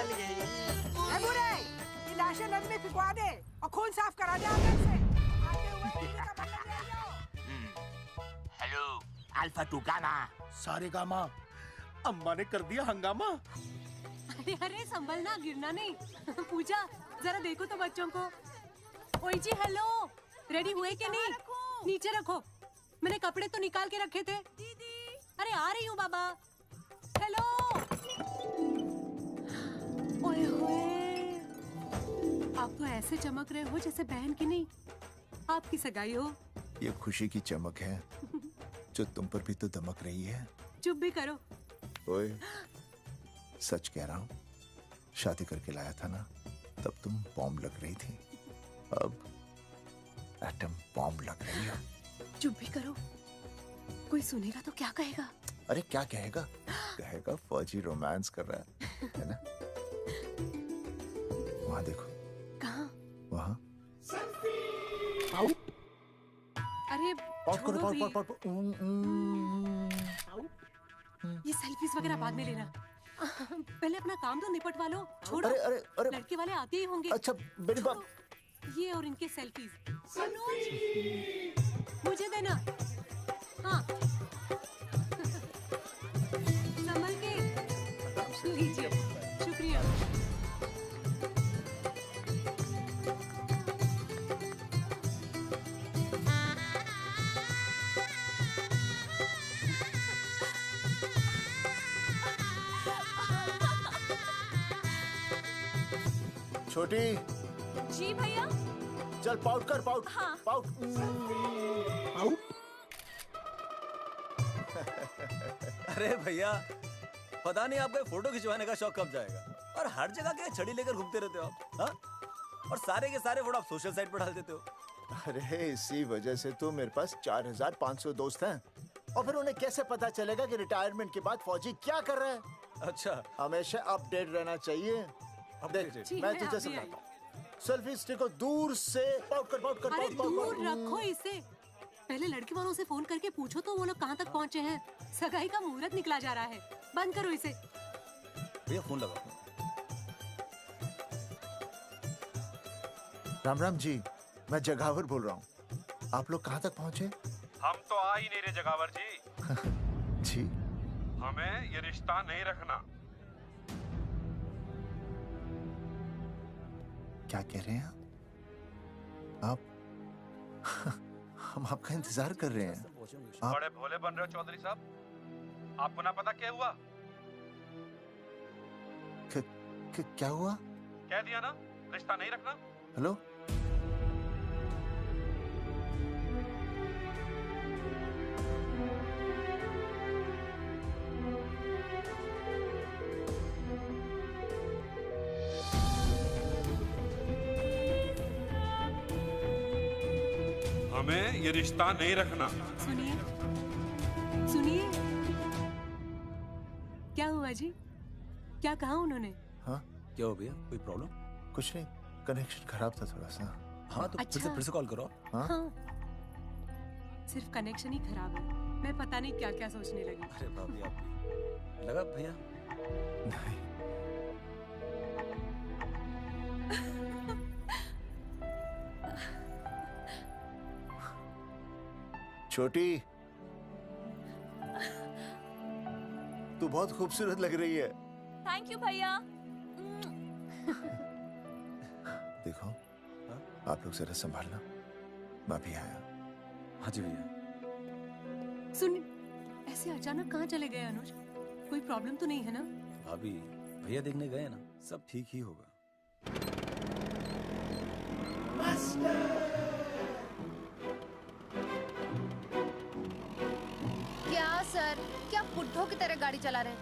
निकल गई। बुरे, ये लाशें नदी में फिकवा दे और खून साफ करा दे अंदर से। आते हुए किसी का बदला ले आओ। Hello alpha two gamma. सारे गामा। अम्मा ने कर दिया हंगामा। अरे अरे संभलना, गिरना नहीं। पूजा जरा देखो तो बच्चों को। ओई जी हेलो, रेडी हुए कि नहीं? नीचे रखो, मैंने कपड़े तो निकाल के रखे थे। दीदी अरे आ रही हूँ बाबा। हेलो ओए होए, आप तो ऐसे चमक रहे हो जैसे बहन की नहीं आपकी सगाई हो। ये खुशी की चमक है जो तुम पर भी तो दमक रही है। चुप भी करो। ओए सच कह रहा हूँ, शादी करके लाया था ना तब तुम बॉम्ब लग रही थी, अब एटम बॉम्ब लग रही हो। चुप भी करो, कोई सुनेगा तो क्या कहेगा? अरे क्या कहेगा? कहेगा फौजी रोमांस कर रहा है ना। वहाँ देखो। कहाँ? वहाँ। अरे पॉट करो, पॉट। ये सेल्फीज वगैरह बाद में लेना, पहले अपना काम तो निपटवा लो। छोड़ो, अरे लड़के वाले आते ही होंगे। अच्छा मेरी बात। ये और इनके सेल्फीज मुझे देना। हाँ संभल के लीजिए, शुक्रिया। छोटी जी भैया। चल पाउट कर, पाउट। हाँ। पाउट। अरे भैया, पता नहीं आपका फोटो खिंचवाने का शौक कब जाएगा, और हर जगह के छड़ी लेकर घूमते रहते हो आप। हाँ? और सारे के सारे फोटो आप सोशल साइट पर डाल देते हो। अरे इसी वजह से तो मेरे पास 4500 दोस्त हैं, और फिर उन्हें कैसे पता चलेगा कि रिटायरमेंट के बाद फौजी क्या कर रहा है। अच्छा, हमेशा अपडेट रहना चाहिए। देख मैं तुझे समझाता हूँ। सेल्फी स्टिक को दूर से पाउट कर, पाउट कर। अरे दूर रखो इसे, पहले लड़के वालों से फोन करके पूछो तो वो लोग कहाँ तक पहुँचे हैं। सगाई का मुहूर्त निकला जा रहा है, बंद करो इसे। भैया फोन लगाओ। राम राम जी, मैं जगावर बोल रहा हूँ। आप लोग कहाँ तक पहुँचे? हम तो आ ही नहीं रहे जगावर जी। जी हमें ये रिश्ता नहीं रखना। क्या कह रहे हैं आप? हम आपका इंतजार कर रहे हैं। आप बड़े भोले बन रहे हो चौधरी साहब। आपको ना पता क्या हुआ? क्या हुआ? कह दिया ना, रिश्ता नहीं रखना। हेलो हमें ये रिश्ता नहीं रखना। सुनिए सुनिए, क्या हुआ जी? क्या कहा उन्होंने? हाँ क्या हो भैया, कोई प्रॉब्लम? कुछ नहीं, कनेक्शन खराब था थोड़ा सा। हाँ तो अच्छा। फिर से कॉल करो। हाँ? हाँ, सिर्फ कनेक्शन ही खराब है। मैं पता नहीं क्या क्या सोचने लगी। अरे भाभी आप भी लगा भैया। नहीं छोटी, तू बहुत खूबसूरत लग रही है। थैंक यू भैया। देखो आप लोग जरा संभालना, मैं भी आया। हाँ जी भैया। सुन, ऐसे अचानक कहाँ चले गए अनुज? कोई प्रॉब्लम तो नहीं है ना? भाभी भैया देखने गए ना, सब ठीक ही होगा। क्या सर, क्या बुड्ढों की तरह गाड़ी चला रहे हैं?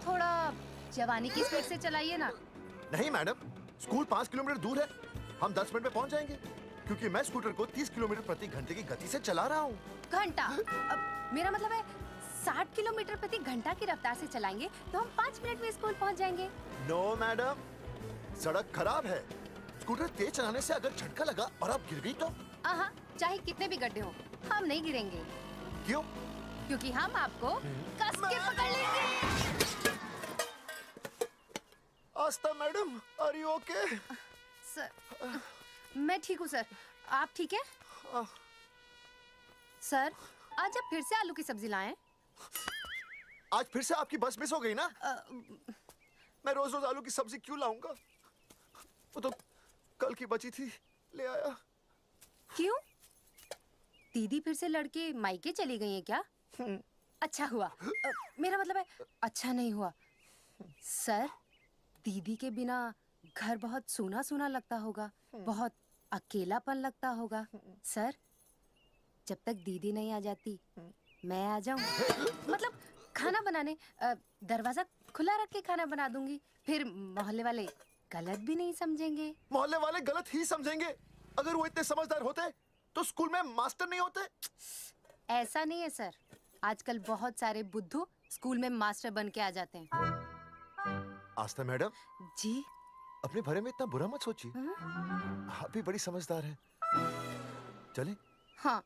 थोड़ा जवानी की स्पीड से चलाइए ना। नहीं मैडम, स्कूल 5 किलोमीटर दूर है, हम 10 मिनट में पहुंच जाएंगे, क्योंकि मैं स्कूटर को 30 किलोमीटर प्रति घंटे की गति से चला रहा हूँ। घंटा? मेरा मतलब है 60 किलोमीटर प्रति घंटा की रफ्तार से चलाएंगे तो हम 5 मिनट में स्कूल पहुंच जाएंगे। नो मैडम, सड़क खराब है, स्कूटर तेज चलाने से अगर झटका लगा और आप गिर गई तो? चाहे कितने भी गड्ढे हो, हम नहीं गिरेंगे। क्यों? क्योंकि हम आपको कस के पकड़ लेंगे। Aastha madam, are you okay? Sir, मैं ठीक हूँ सर। आप ठीक है? सर, आज आप फिर से आलू की सब्जी लाएं? आज फिर से आपकी बस मिस हो गई ना? मैं रोज रोज आलू की सब्जी क्यों लाऊंगा? वो तो कल की बची थी, ले आया। क्यों? दीदी फिर से लड़के मायके चली गई हैं क्या? अच्छा हुआ। मेरा मतलब है अच्छा नहीं हुआ। सर, दीदी के बिना घर बहुत सूना सूना लगता होगा, बहुत अकेलापन लगता होगा। सर, जब तक दीदी नहीं आ जाती मैं आ जाऊं। मतलब खाना बनाने दरवाजा खुला रख के खाना बना दूंगी, फिर मोहल्ले वाले गलत भी नहीं समझेंगे। मोहल्ले वाले गलत ही समझेंगे। अगर वो इतने समझदार होते तो स्कूल में मास्टर नहीं होते। ऐसा नहीं है सर, आजकल बहुत सारे बुद्धू स्कूल में मास्टर बन के आ जाते हैं। आस्था मैडम जी, अपने भरे में इतना बुरा मत सोचिए। आप भी बड़ी समझदार हैं। चले? हाँ।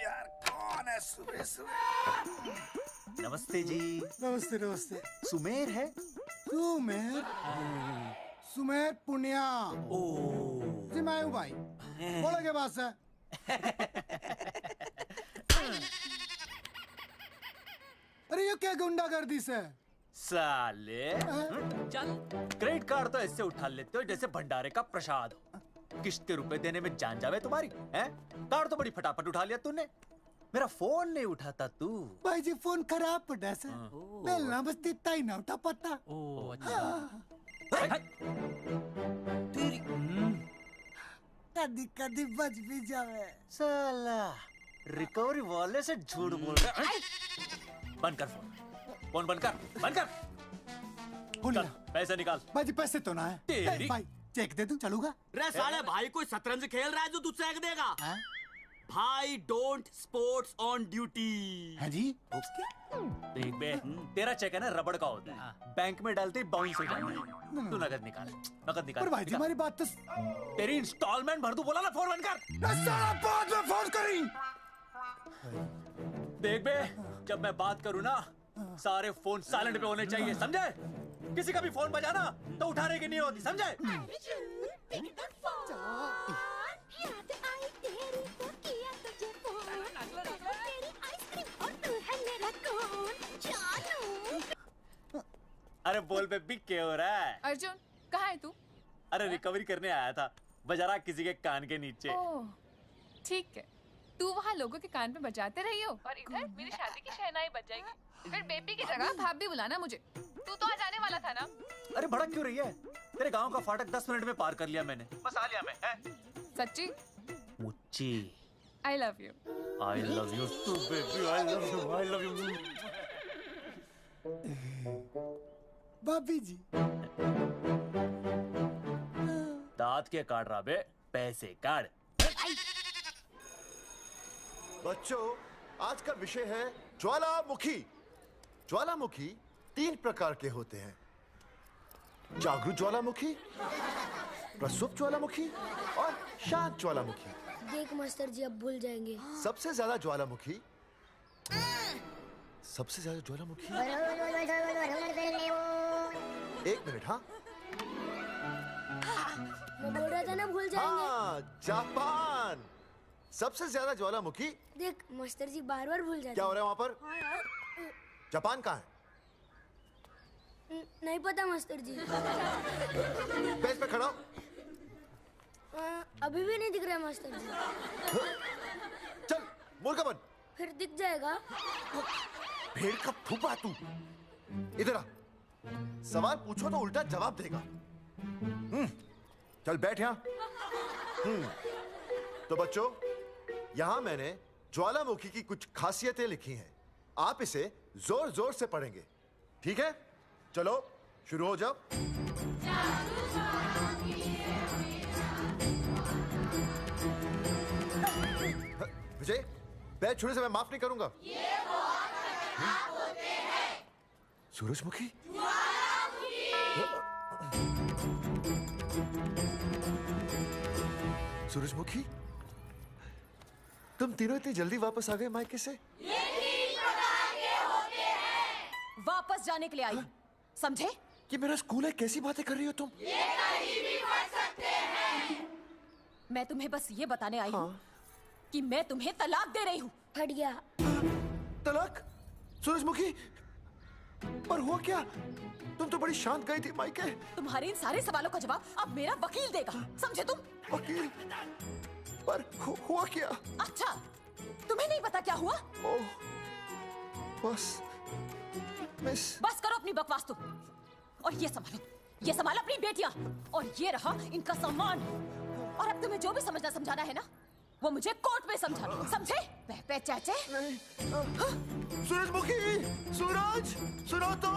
यार कौन है सुबह सुबह? नमस्ते जी। नमस्ते नमस्ते। सुमेर है? सुमेर? सुमेर पुनिया। जी मैं हूँ भाई। बोलो के पास है? अरे ये क्या गुंडागर्दी से? साले चल, क्रेडिट कार्ड तो ऐसे उठा लेते हो जैसे भंडारे का प्रसाद हो। किस्त के रुपए देने में जान जावे तुम्हारी हैं? कार्ड तो बड़ी फटाफट उठा लिया तूने। मेरा फोन नहीं उठाता तू। भाई जी फोन खराब पड़ा सर। बेलना बस इतना ही ना उठा पाता। कदी कदी बच भी जावे। साला रिकवरी वाले से झूठ बोल रहा है। बंद कर फोन बंद कर। चल पैसे निकाल। भाई जी पैसे तो ना है। तेरी भाई चेक दे दूं, चलूगा? रे साले भाई कोई शतरंज खेल रहा है जो तू चेक देगा? भाई डोंट स्पोर्ट्स ऑन ड्यूटी। हाँ जी। देख बे, तेरा चेक है ना रबड़ का होता है, बैंक में डालते ही बाउंस हो जाता है। तू नकद निकाल। पर भाई जी हमारी बात तो। तेरी इंस्टॉलमेंट भर दूं, बोला ना फोन बंद कर। साला बाद में फोन करी। देख बे, जब मैं बात करूं ना सारे फोन साइलेंट पे होने चाहिए, समझे? किसी का भी फोन बजाना तो उठाने की नहीं होती, समझे? अरे बोल बेबी क्या हो रहा है? अर्जुन कहाँ है तू? अरे रिकवरी करने आया था, बजा रहा किसी के कान के नीचे। ओह ठीक है, तू वहाँ लोगों के कान पे बजाते रही हो और इधर मेरी शादी की शहनाई बज जाएगी। फिर बेबी की जगह भाभी बुलाना मुझे। तू तो आ जाने वाला था ना? अरे भड़क क्यों रही है? तेरे गांव का फाटक 10 मिनट में पार कर लिया मैंने, बस आ लिया मैं। सच्ची? मुच्ची। I love you. I love you too baby, I love you। भाभी जी दांत के काट रहा बे, पैसे काट। बच्चों, आज का विषय है ज्वालामुखी। ज्वालामुखी 3 प्रकार के होते हैं। जागरूक ज्वालामुखी, प्रसुप्त ज्वालामुखी और शांत ज्वालामुखी। देख मास्टर जी अब भूल जाएंगे। सबसे ज्यादा ज्वालामुखी एक मिनट। हाँ मैं बोल रहा था ना भूल जाएंगे। हाँ, जापान सबसे ज्यादा ज्वालामुखी। देख मास्टर जी बार बार भूल जाते। क्या हो रहा है वहाँ पर? जापान कहाँ है? नहीं पता मास्टर जी। बेंच पे खड़ा हो। अभी भी नहीं दिख रहा है मास्टर जी। चल मुर्गा बन। फिर दिख जाएगा। भेड़ का फूफा तू। इधर आ। सवाल पूछो तो उल्टा जवाब देगा। चल बैठ यहाँ। तो बच्चों, यहाँ मैंने ज्वालामुखी की कुछ खासियतें लिखी हैं। आप इसे जोर जोर से पढ़ेंगे, ठीक है? चलो शुरू हो जाओ। विजय, बैच छूने से मैं माफ नहीं करूंगा। ये बहुत खतरनाक होते हैं। सूरजमुखी, सूरजमुखी, तुम तीनों इतनी जल्दी वापस आ गए मायके से? ये 3 प्रकार के होते हैं। वापस जाने के लिए आई। समझे? ये मेरा स्कूल है, कैसी बातें कर रही हो तुम? ये कहीं भी फट सकते हैं। मैं तुम्हें बस ये बताने आई हूँ कि मैं तुम्हें तलाक दे रही हूँ। फट गया। तलाक? सूरजमुखी, पर हुआ क्या? तुम तो बड़ी शांत गई थी मायके। तुम्हारे इन सारे सवालों का जवाब अब मेरा वकील देगा, समझे तुम? वकील? पर हुआ क्या? अच्छा, तुम्हें नहीं पता क्या हुआ? ओह, बस मिस। बस करो अपनी बकवास तुम, और ये संभालो अपनी बेटियां, और ये रहा इनका सम्मान। और अब तुम्हें जो भी समझना समझाना है ना, वो मुझे कोर्ट में समझाना, समझे? पे चाचे। सूरजमुखी, सूरज, सुनो तो।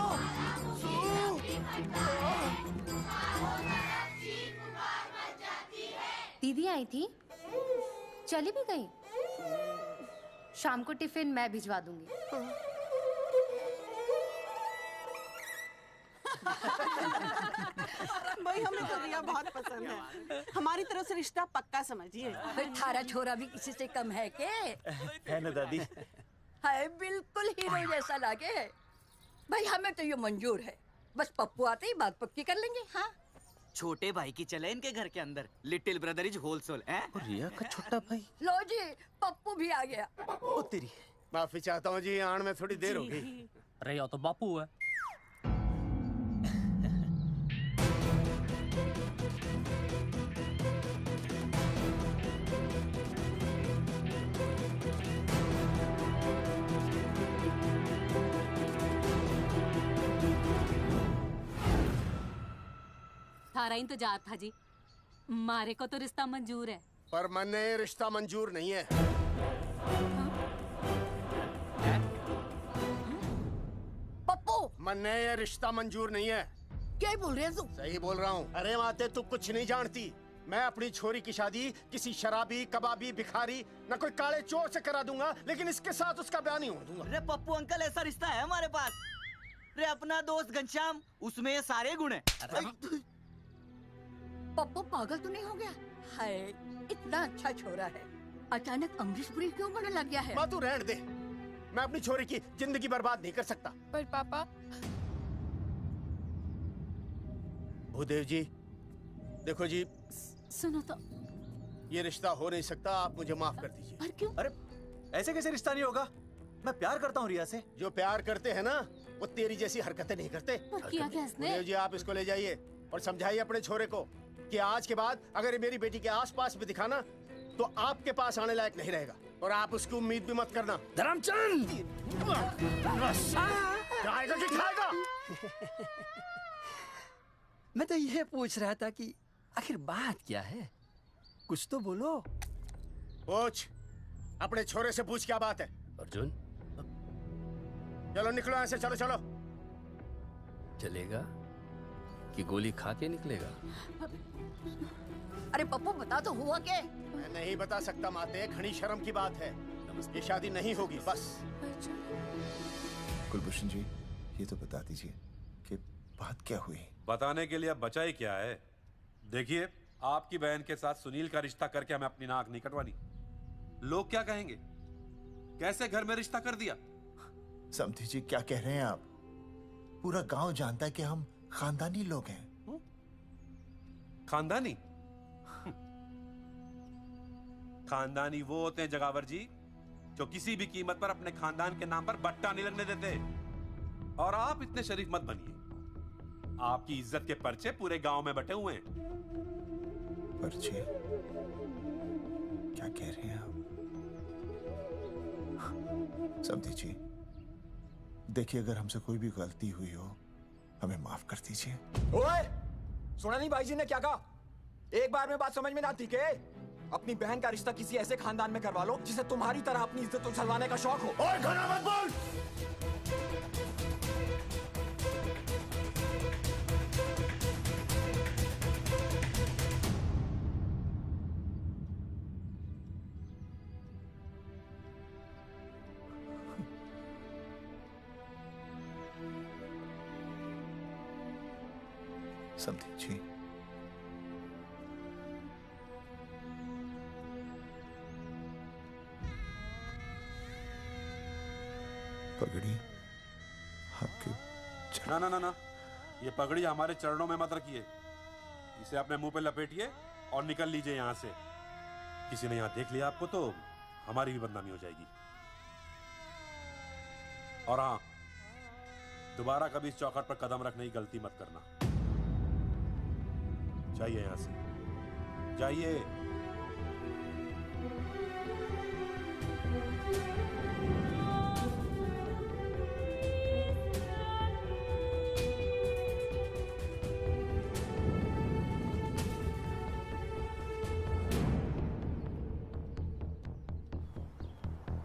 दीदी आई थी, चली भी गई। शाम को टिफिन मैं भिजवा दूंगी। भाई हमें तो रिया बहुत पसंद है, हमारी तरफ से रिश्ता पक्का समझिए। थारा छोरा भी किसी से कम है के? है ना दादी? है, बिल्कुल हीरो जैसा लागे है। भाई हमें तो ये मंजूर है, बस पप्पू आते ही बात पक्की कर लेंगे। हाँ, छोटे भाई की चले इनके घर के अंदर, लिटिल ब्रदर इज होलसेल है। रिया का छोटा भाई। लो जी, पप्पू भी आ गया। ओ तेरी। माफी चाहता हूँ जी, आने में थोड़ी देर हो गई। अरे या तो बापू है। थारा इंतजार था जी, मारे को तो रिश्ता मंजूर है। पर मैंने ये रिश्ता मंजूर नहीं है। पप्पू, मैंने ये रिश्ता मंजूर नहीं है। क्या बोल रहे हैं तू? सही बोल रहा हूँ। अरे माते, तू कुछ नहीं जानती। मैं अपनी छोरी की शादी किसी शराबी, कबाबी, भिखारी, न कोई काले चोर से करा दूंगा, लेकिन इसके साथ उसका ब्याह नहीं हो दूंगा। अरे पप्पू अंकल, ऐसा रिश्ता है हमारे पास। अरे अपना दोस्त घनश्याम, उसमें ये सारे गुण हैं। पप्पू पागल तो नहीं हो गया? हाय, इतना अच्छा छोरा है, अचानक अमरीश पुरी क्यों बनने लग गया है? माँ तू रहने दे, मैं अपनी छोरी की जिंदगी बर्बाद नहीं कर सकता। पर पापा। भूदेव जी, देखो जी, सुनो तो, ये रिश्ता हो नहीं सकता, आप मुझे माफ कर दीजिए। पर क्यों? अरे ऐसे कैसे रिश्ता नहीं होगा? मैं प्यार करता हूँ रिया से। जो प्यार करते हैं ना, वो तेरी जैसी हरकतें नहीं करते। पर किया क्या इसने? भूदेव जी, आप इसको ले जाइए और समझाइए अपने छोरे को कि आज के बाद अगर ये मेरी बेटी के आसपास भी दिखाना, तो आपके पास आने लायक नहीं रहेगा, और आप उसकी उम्मीद भी मत करना। धर्मचंद! खाएगा कि खाएगा? मैं तो ये पूछ रहा था कि आखिर बात क्या है, कुछ तो बोलो। पूछ, अपने छोरे से पूछ क्या बात है। अर्जुन, चलो निकलो ऐसे, चलो चलो। चलेगा कि गोली खा के निकलेगा? अरे पप्पू, बता तो हुआ क्या? मैं नहीं बता सकता माते, घनी शर्म की बात है। ये शादी नहीं होगी, बस। कुलभूषण जी, ये तो बता दीजिए कि बात क्या हुई। बताने के लिए अब बचा ही क्या है। देखिए, आपकी बहन के साथ सुनील का रिश्ता करके हमें अपनी नाक नहीं कटवानी। लोग क्या कहेंगे? कैसे घर में रिश्ता कर दिया? समधी जी, क्या कह रहे हैं आप? पूरा गांव जानता है कि हम खानदानी लोग हैं। खानदानी? खानदानी वो होते हैं जगावर जी, जो किसी भी कीमत पर अपने खानदान के नाम पर बट्टा नहीं लगने देते। और आप इतने शरीफ मत बनिए, आपकी इज्जत के पर्चे पूरे गांव में बटे हुए हैं। पर्चे? क्या कह रहे हैं आप? समधी जी, देखिए, अगर हमसे कोई भी गलती हुई हो, हमें माफ कर दीजिए। ओए, सुना नहीं भाई जी ने क्या कहा? एक बार में बात समझ में ना आती के? अपनी बहन का रिश्ता किसी ऐसे खानदान में करवा लो जिसे तुम्हारी तरह अपनी इज्जत उछलवाने का शौक हो। ओए, घना मत बोल। समधी जी, पगड़ी आपके ना ना ना ना, ये पगड़ी हमारे चरणों में मत रखिए, इसे अपने मुंह पे लपेटिए और निकल लीजिए यहाँ से। किसी ने यहाँ देख लिया आपको तो हमारी भी बदनामी हो जाएगी। और हाँ, दोबारा कभी इस चौखट पर कदम रखने की गलती मत करना। जाइए यहाँ से, जाइए।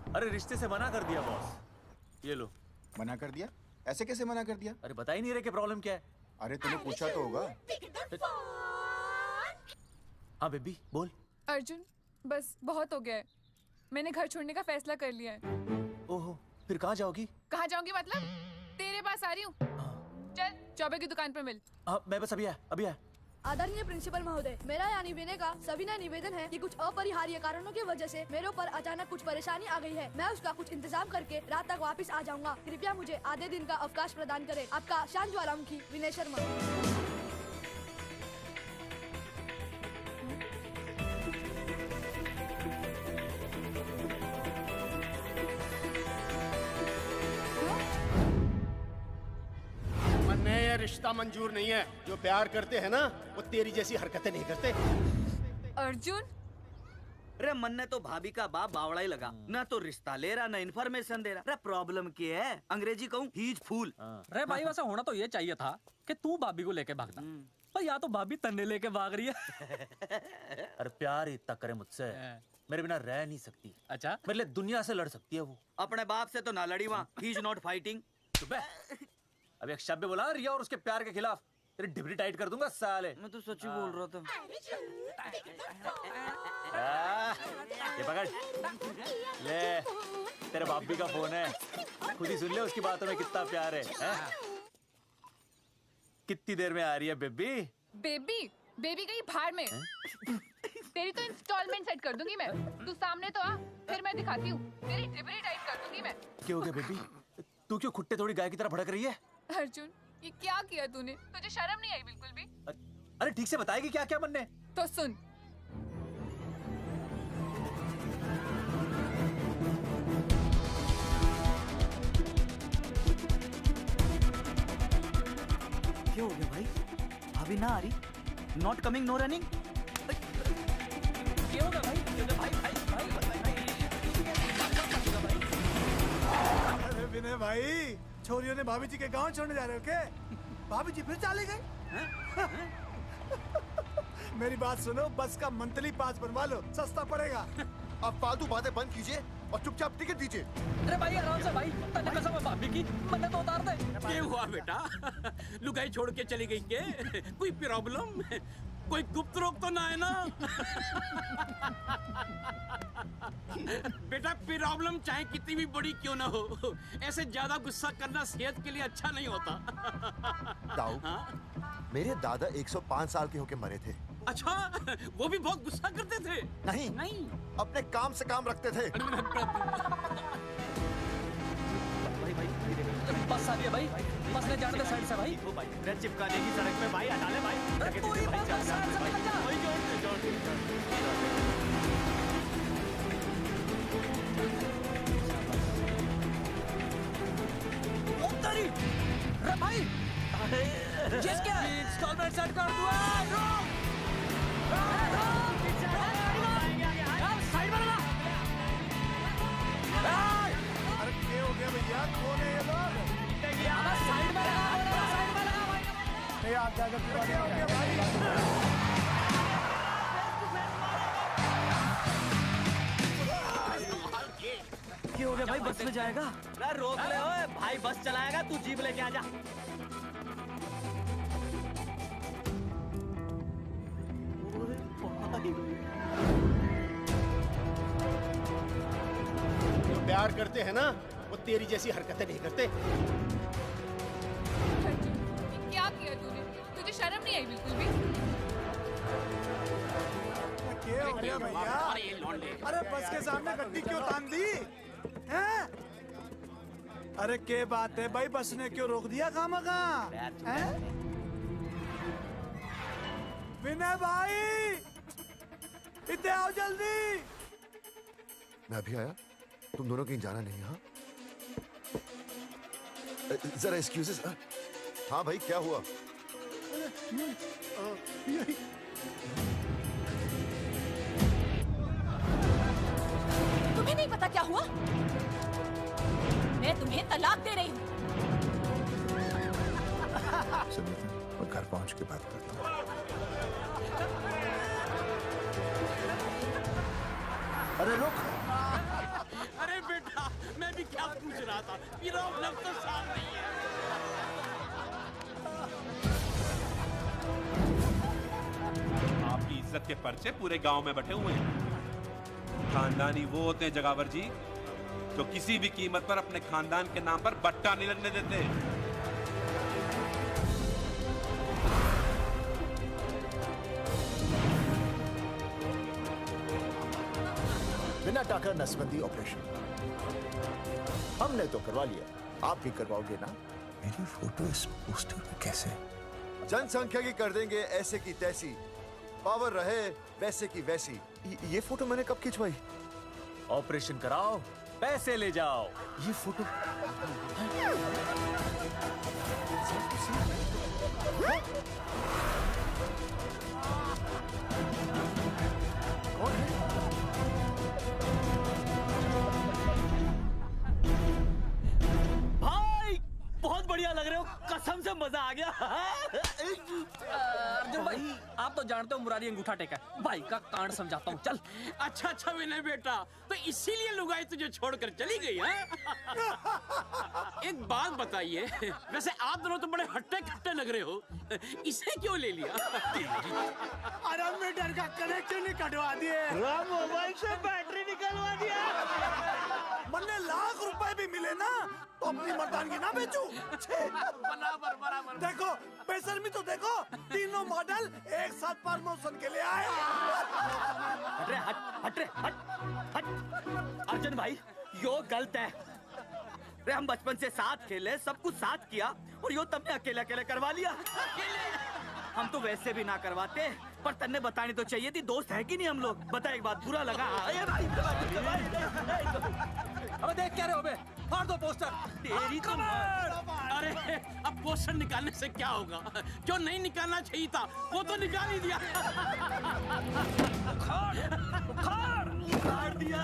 अरे रिश्ते से मना कर दिया बॉस। ये लो। मना कर दिया? ऐसे कैसे मना कर दिया? अरे बता ही नहीं रहे कि प्रॉब्लम क्या है। अरे तूने पूछा तो होगा। हाँ बेबी बोल। अर्जुन बस बहुत हो गया है, मैंने घर छोड़ने का फैसला कर लिया है। ओहो, फिर कहाँ जाओगी? कहाँ जाऊंगी मतलब? तेरे पास आ रही हूँ। चल चौबे की दुकान पर मिल। हाँ मैं बस अभी आया। आदरणीय प्रिंसिपल महोदय, मेरा यानी विनय का सविनय निवेदन है कि कुछ अपरिहार्य कारणों की वजह से मेरे ऊपर अचानक कुछ परेशानी आ गई है। मैं उसका कुछ इंतजाम करके रात तक वापस आ जाऊंगा। कृपया मुझे आधे दिन का अवकाश प्रदान करें। आपका शांत ज्वालामुखी विनय शर्मा। ये रिश्ता मंजूर नहीं है। जो प्यार करते हैं ना वो तेरी जैसी हरकतें नहीं करते। अर्जुन अरे मन ने तो भाभी का बाप बावड़ा ही लगा, ना तो रिश्ता ले रहा ना इन्फॉर्मेशन दे रहा। अरे प्रॉब्लम क्या है? अंग्रेजी कहूँ ही इज फूल। अरे भाई वैसा होना तो ये चाहिए था कि तू भाभी को लेके भागना, पर या तो भाभी तन्ने लेके भाग रही है। अरे प्यार ही इतना करे मुझसे, मेरे बिना रह नहीं सकती। अच्छा मेरे लिए दुनिया से लड़ सकती है वो। अपने बाप से तो ना लड़ी वहाँ, ही इज नॉट फाइटिंग। अभी एक शब्द बोला रिया और उसके प्यार के खिलाफ, तेरी डिबरी टाइट कर दूंगा साले। मैं तो सच ही बोल रहा था। ये पकड़ ले, तेरे भाभी का फोन है, खुद ही सुन ले उसकी बातों में कितना प्यार है, कितनी देर में आ रही है बेबी? बेबी गई भाड़ में। तेरी तो इंस्टॉलमेंट सेट कर दूंगी मैं। तू सामने तो आ, फिर मैं दिखाती हूँ। तेरी डिबरी टाइट कर दूंगी मैं। क्या हो गया बेबी? तू क्यों खुट्टे थोड़ी गाय की तरह भड़क रही है? अर्जुन ये क्या किया तूने? तुझे शर्म नहीं आई बिल्कुल भी? अरे ठीक से बताएगी क्या क्या मन ने? तो सुन, क्या हो गया भाई? अभी ना आ रही? Not coming no running? क्या होगा भाई? अरे विनय भाई, छोरियों ने भाभी जी के गांव छोड़ने जा रहे हो क्या? भाभी जी फिर चले गए? मेरी बात सुनो, बस का मंथली पास बनवा लो, सस्ता पड़ेगा। अब फालतू बातें बंद कीजिए और चुपचाप टिकट दीजिए। अरे भाई आराम से भाई, तन्ने कसम है भाभी की, मन्ने तो उतार दे। क्या हुआ बेटा? लुगाई छोड़ के चली गई के? कोई प्रॉब्लम? कोई गुप्त रोग तो ना है ना? बेटा प्रॉब्लम चाहे कितनी भी बड़ी क्यों ना हो, ऐसे ज्यादा गुस्सा करना सेहत के लिए अच्छा नहीं होता। दाऊ, मेरे दादा 105 साल के होके मरे थे। अच्छा, वो भी बहुत गुस्सा करते थे? नहीं, अपने काम से काम रखते थे। बस आ गया भाई, बस ले जाने दे साइड से भाई। वो भाई ब्रेड चिपका देगी सड़क पे भाई, हटा ले भाई। तू ही बस साइड से निकल जा। तेरी रे भाई, जिसके इंस्टॉलमेंट सेट कर दूँ। साइड में लगा। अरे क्या हो गया भैया? कौन है ये लोग? साइड में लगा, साइड में लगा भाई। आप क्या हो गया भाई? क्या हो गया भाई? बस में जाएगा? अरे रोक ले ओए भाई, बस चलाएगा, तू जीप लेके आ जा। जो प्यार करते हैं ना वो तेरी जैसी हरकतें नहीं करते। क्या किया तूने? तुझे शर्म नहीं आई बिल्कुल भी? क्या हो गया भैया? अरे बस के सामने गड्डी क्यों तान दी? हैं? अरे क्या बात है भाई, बस ने क्यों रोक दिया खामखा? विनय भाई, इतने आओ जल्दी। मैं अभी आया, तुम दोनों कहीं जाना नहीं। हाँ जरा एक्सक्यूजेस। हाँ भाई क्या हुआ? तुम्हें नहीं पता क्या हुआ? मैं तुम्हें तलाक दे रही हूँ। सुनीता, मैं घर पहुंच के बात करता हूँ। अरे रुक। अरे बेटा, मैं भी क्या पूछ रहा था, लग तो साफ नहीं है। आपकी इज्जत के पर्चे पूरे गांव में बैठे हुए हैं। खानदानी वो होते हैं जगावर जी जो किसी भी कीमत पर अपने खानदान के नाम पर बट्टा नहीं लगने देते। बिना टाका नसबंदी ऑपरेशन हमने तो करवा लिया, आप भी करवाओगे ना? मेरी फोटो इस पोस्टर में कैसे? जनसंख्या की कर देंगे ऐसे की तैसी, पावर रहे वैसे की वैसी। ये फोटो मैंने कब खिंचवाई? ऑपरेशन कराओ, पैसे ले जाओ। ये फोटो कौन है? भाई बहुत बढ़िया लग रहे हो, कसम से मजा आ गया। अर्जुन भाई, आप तो जानते हो मुरारी अंगूठा टेका है। भाई का कांड समझाता हूँ, चल। अच्छा विनय बेटा, तो इसीलिए लुगाई तुझे छोड़कर चली गई है? एक बात बताइए, वैसे आप दोनों तो बड़े हट्टे कट्टे लग रहे हो, इसे क्यों ले लिया? अरे मीटर का कनेक्शन ही कटवा दिए, मोबाइल से बैटरी निकलवा दिया। मन्ने लाख रुपए भी मिले ना तो अपनी मर्दानगी ना बेचूं। बराबर। देखो पेसर में तो देखो, तीनों मॉडल एक साथ प्रमोशन के लिए आए। हट अर्जुन भाई, यो गलत है। रे हम बचपन से साथ खेले, सब कुछ साथ किया, और यो तुमने अकेले अकेले करवा लिया। हम तो वैसे भी ना करवाते, पर तन्ने बतानी तो चाहिए थी। दोस्त है कि नहीं हम लोग? बता, एक बात बुरा लगा? अबे देख क्या रहे हो बे? फाड़ दो पोस्टर। तेरी तो अरे अब पोस्टर निकालने से क्या होगा? जो नहीं निकालना चाहिए था वो तो निकाल ही दिया। उखाड़ दिया।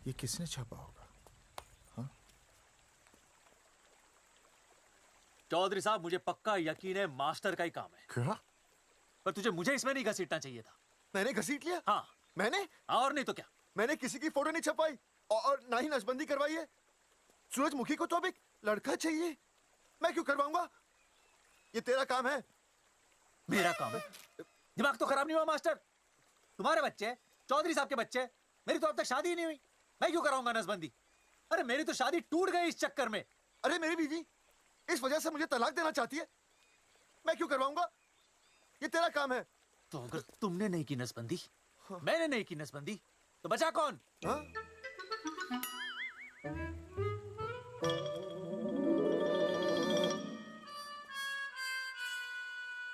ये किसने छापा होगा? चौधरी साहब, मुझे पक्का यकीन है मास्टर का ही काम है। क्या? पर तुझे मुझे इसमें नहीं घसीटना चाहिए था। मैंने घसीट लिया? हाँ। मैंने? और नहीं तो क्या? मैंने किसी की फोटो नहीं छपाई और ना ही नसबंदी करवाई है। सूरजमुखी को तो अब एक लड़का चाहिए, मैं क्यों करवाऊंगा? ये तेरा काम है। मेरा काम है? दिमाग तो खराब नहीं हुआ मास्टर? तुम्हारे बच्चे, चौधरी साहब के बच्चे, मेरी तो अब तक शादी ही नहीं हुई, मैं क्यों कराऊंगा नसबंदी? अरे मेरी तो शादी टूट गई इस चक्कर में। अरे मेरी बीवी इस वजह से मुझे तलाक देना चाहती है, मैं क्यों करवाऊंगा? ये तेरा काम है। तो अगर तुमने नहीं की नसबंदी, मैंने नहीं की नसबंदी, तो बचा कौन? हाँ?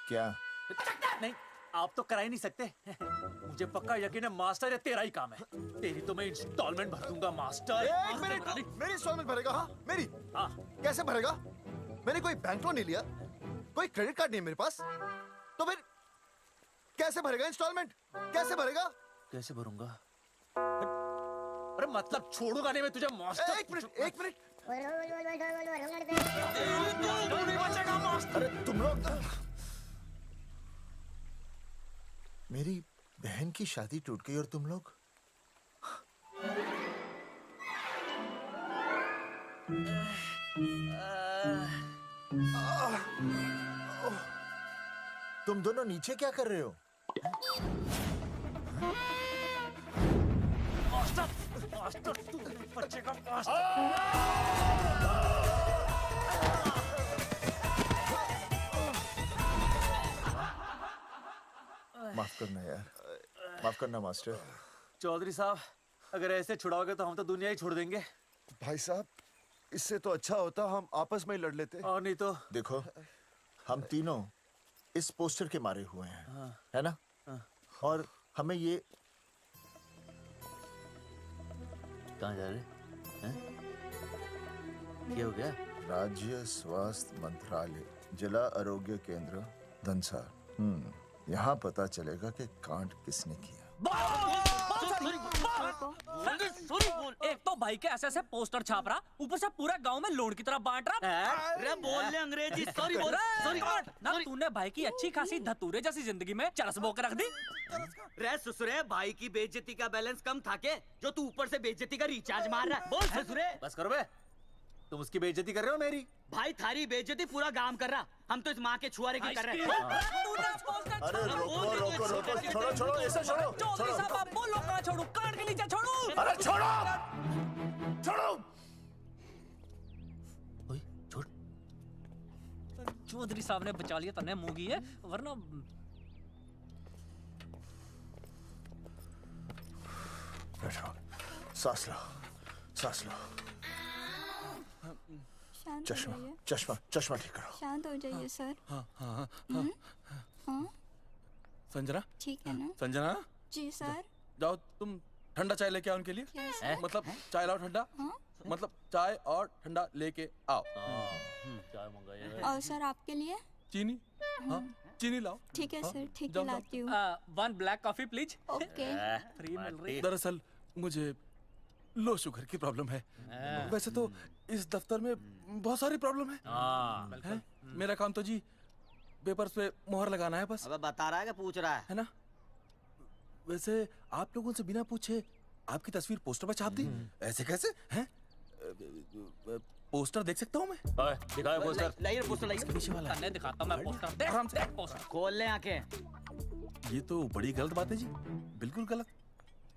क्या? नहीं, आप तो करा ही नहीं सकते। मुझे पक्का यकीन है मास्टर, ये तेरा ही काम है। तेरी तो मैं इंस्टॉलमेंट भर दूंगा मास्टर। एक मिनट, मेरी इंस्टॉलमेंट भरेगा? हाँ मेरी? हाँ। कैसे भरेगा? मैंने कोई बैंक लोन नहीं लिया, कोई क्रेडिट कार्ड नहीं है मेरे पास, तो फिर कैसे भरेगा इंस्टॉलमेंट? कैसे भरेगा? कैसे भरूंगा? अरे मतलब छोड़ूंगा नहीं मैं तुझे मास्टर। एक मिनट। नहीं बचेगा मास्टर। अरे तुम लोग, मेरी बहन की शादी टूट गई और तुम लोग? तुम दोनों नीचे क्या कर रहे हो? मास्टर तू नहीं बचेगा मास्टर। माफ करना यार, माफ करना मास्टर। चौधरी साहब, अगर ऐसे छुड़ाओगे तो हम तो दुनिया ही छोड़ देंगे। भाई साहब, इससे तो अच्छा होता हम आपस में ही लड़ लेते। और नहीं तो देखो, हम तीनों इस पोस्टर के मारे हुए हैं, है ना? और हमें ये कहाँ जा रहे हैं? क्या हो गया? राज्य स्वास्थ्य मंत्रालय, जिला आरोग्य केंद्र, धनसार। यहाँ पता चलेगा कि कांड किसने किया। एक तो भाई के ऐसे पोस्टर छाप रहा, ऊपर से पूरे गांव में लोन की तरह बांट रहा। अरे बोल ले अंग्रेजी, सॉरी बोल, सॉरी ना तूने भाई की अच्छी खासी धतूरे जैसी जिंदगी में चरस बो के रख दी। रे ससुरे, भाई की बेइज्जती का बैलेंस कम था के जो तू ऊपर से बेइज्जती का रिचार्ज मार रहा है। बोल ससुरे। बस करो बे, तुम उसकी बेइज्जती कर रहे हो मेरी। भाई थारी बेइज्जती पूरा गांव कर रहा, हम तो इस माँ के छुआरे की कर रहे हैं। अरे रोको रोको रोको, छोड़ो छोड़ो, ऐसे छोड़ो। चौधरी साहब आप बोलो, कहाँ छोड़ू? कान के नीचे छोड़ू? अरे छोड़ो, छोड़ो। छोड़। चौधरी साहब ने बचा लिया, तन्ने मूंगी है, वरना बैठो, सांस लो, सांस लो। शांत चश्मा हो जाइए। चश्मा चश्मा ठीक करो। शांत हो जाइए सर। हाँ हाँ हाँ हम्म? हाँ संजना, ठीक है ना? संजना जी सर। जाओ तुम ठंडा चाय लेके आओ उनके लिए। Yes, sir. मतलब चाय लाओ ठंडा। मतलब चाय और ठंडा लेके आओ। चाय मंगाइए। और सर आपके लिए? चीनी, हाँ चीनी लाओ। ठीक है हाँ, सर, ठीक है जाओ, जाओ। लाती हूँ। 1 black coffee please. Okay. Free मिल रही। दरअसल मुझे लो शुगर की प्रॉब्लम है। वैसे तो इस दफ्तर में बहुत सारी प्रॉब्लम है। मेरा काम तो जी पेपर्स पे मोहर लगाना है बस। अबे बता रहा है कि पूछ रहा है ना? वैसे आप लोगों से बिना पूछे आपकी तस्वीर पोस्टर पर छाप दी, ऐसे कैसे हैं? पोस्टर देख सकता हूँ मैं? दिखाओ पोस्टर। लाइए पोस्टर, लाइए। पीछे वाला है। दिखाता हूँ मैं पोस्टर। देख, आराम से। देख पोस्टर। खोल ले आंखें। ये तो बड़ी गलत बात है जी, बिल्कुल गलत।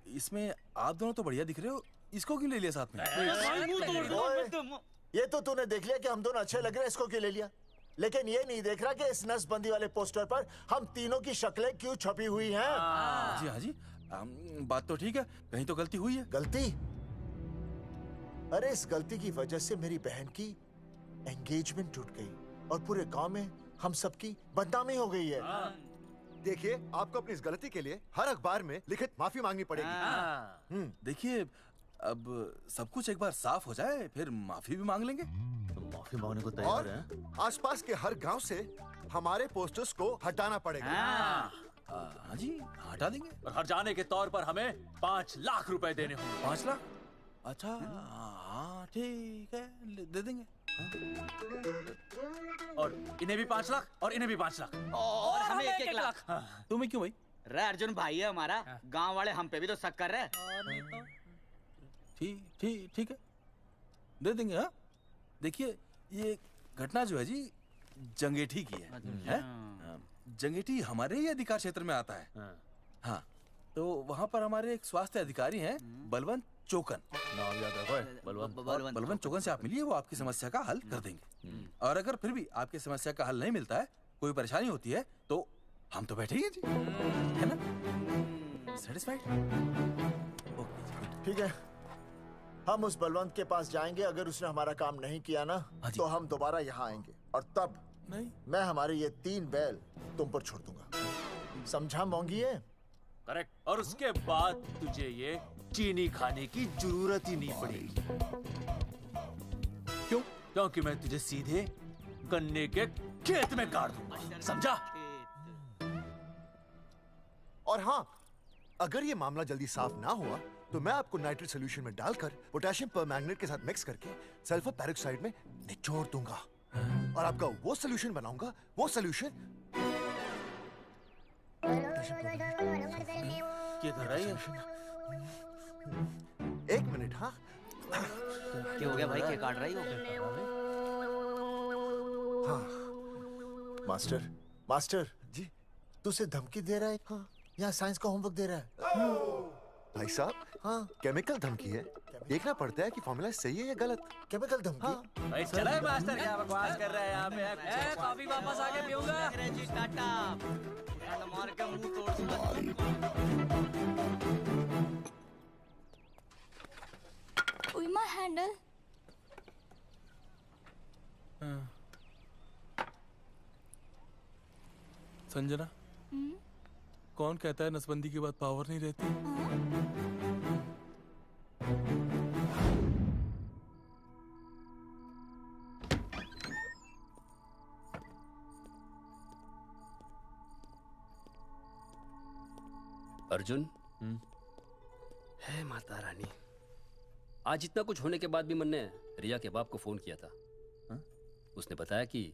इसमें आप दोनों तो बढ़िया दिख रहे हो, इसको क्यों ले लिया साथ में? ओए, ये तो तूने देख लिया कि हम दोनों अच्छे लग रहे हैं, इसको क्यों ले लिया? लेकिन ये नहीं देख रहा कि इस नसबंदी वाले पोस्टर पर हम तीनों की शक्लें क्यों छपी हुई हैं? जी हाँ जी, बात तो ठीक है, कहीं तो गलती हुई है। गलती? अरे इस गलती की वजह से मेरी बहन की एंगेजमेंट टूट गई और पूरे गांव में हम सबकी बदनामी हो गई है। देखिए, आपको अपनी इस गलती के लिए हर अखबार में लिखित माफी मांगनी पड़ेगी। देखिए, अब सब कुछ एक बार साफ हो जाए, फिर माफी भी मांग लेंगे। तो माफी मांगने को और आसपास के हर गांव से हमारे पोस्टर्स को हटाना पड़ेगा। हाँ जी, हटा देंगे। और हर जाने के तौर पर हमें 5 लाख रुपए देने होंगे। 5 लाख? अच्छा, हाँ ठीक है, दे देंगे। और इन्हें भी 5 लाख और इन्हें भी 5 लाख और हमें 1-1 लाख। तुम्हें क्यों भाई? रे अर्जुन भाई है हमारा, गांव वाले हम पे भी तो शक कर रहे हैं। ठीक है, दे देंगे। हाँ देखिए, ये घटना जो है जी जंगेठी की है? जंगेठी हमारे ही अधिकार क्षेत्र में आता है। हाँ, तो वहाँ पर हमारे एक स्वास्थ्य अधिकारी हैं, बलवंत चौकन। नाम याद रखो, बलवंत चौकन से आप मिलिए, वो आपकी समस्या का हल कर देंगे। और अगर फिर भी आपकी समस्या का हल नहीं मिलता है, कोई परेशानी होती है, तो हम तो बैठे ही हैं जी, है ना? सेटिस्फाइड? ठीक है, हम उस बलवंत के पास जाएंगे। अगर उसने हमारा काम नहीं किया ना, तो हम दोबारा यहाँ आएंगे और तब नहीं, मैं हमारे ये 3 बैल तुम पर छोड़ दूंगा। समझा मोंगिए? करेक्ट। और उसके बाद तुझे ये चीनी खाने की जरूरत ही नहीं पड़ेगी। क्यों? क्योंकि मैं तुझे सीधे गन्ने के खेत में गाड़ दूंगा, समझा? और हाँ, अगर ये मामला जल्दी साफ ना हुआ तो मैं आपको नाइट्रेट सोल्यूशन में डालकर पोटेशियम परमैंगनेट के साथ मिक्स करके सल्फर पेरोक्साइड में निचोड़ दूंगा और आपका वो सोल्यूशन बनाऊंगा। वो सोल्यूशन क्या कर रही है? 1 मिनट। हाँ, क्या हो गया भाई, क्या काट रही हो? हाँ, मास्टर जी, तू उसे धमकी दे रहा है? हाँ, यहाँ साइंस का होमवर्क दे रहा है। भाई साहब, हाँ, केमिकल धमकी है। देखना पड़ता है कि फॉर्मूला सही है या गलत। केमिकल धमकी? हाँ। भाई चला है मास्टर, क्या बकवास कर रहा है यहाँ पे? कॉफी वापस आके पीऊंगा। अंग्रेजी टाटा मार के मुंह तोड़ दूंगा। उई माय हैंडल। संजना, कौन कहता है नसबंदी के बाद पावर नहीं रहती? अर्जुन, है माता रानी, आज इतना कुछ होने के बाद भी मन ने रिया के बाप को फोन किया था। उसने बताया कि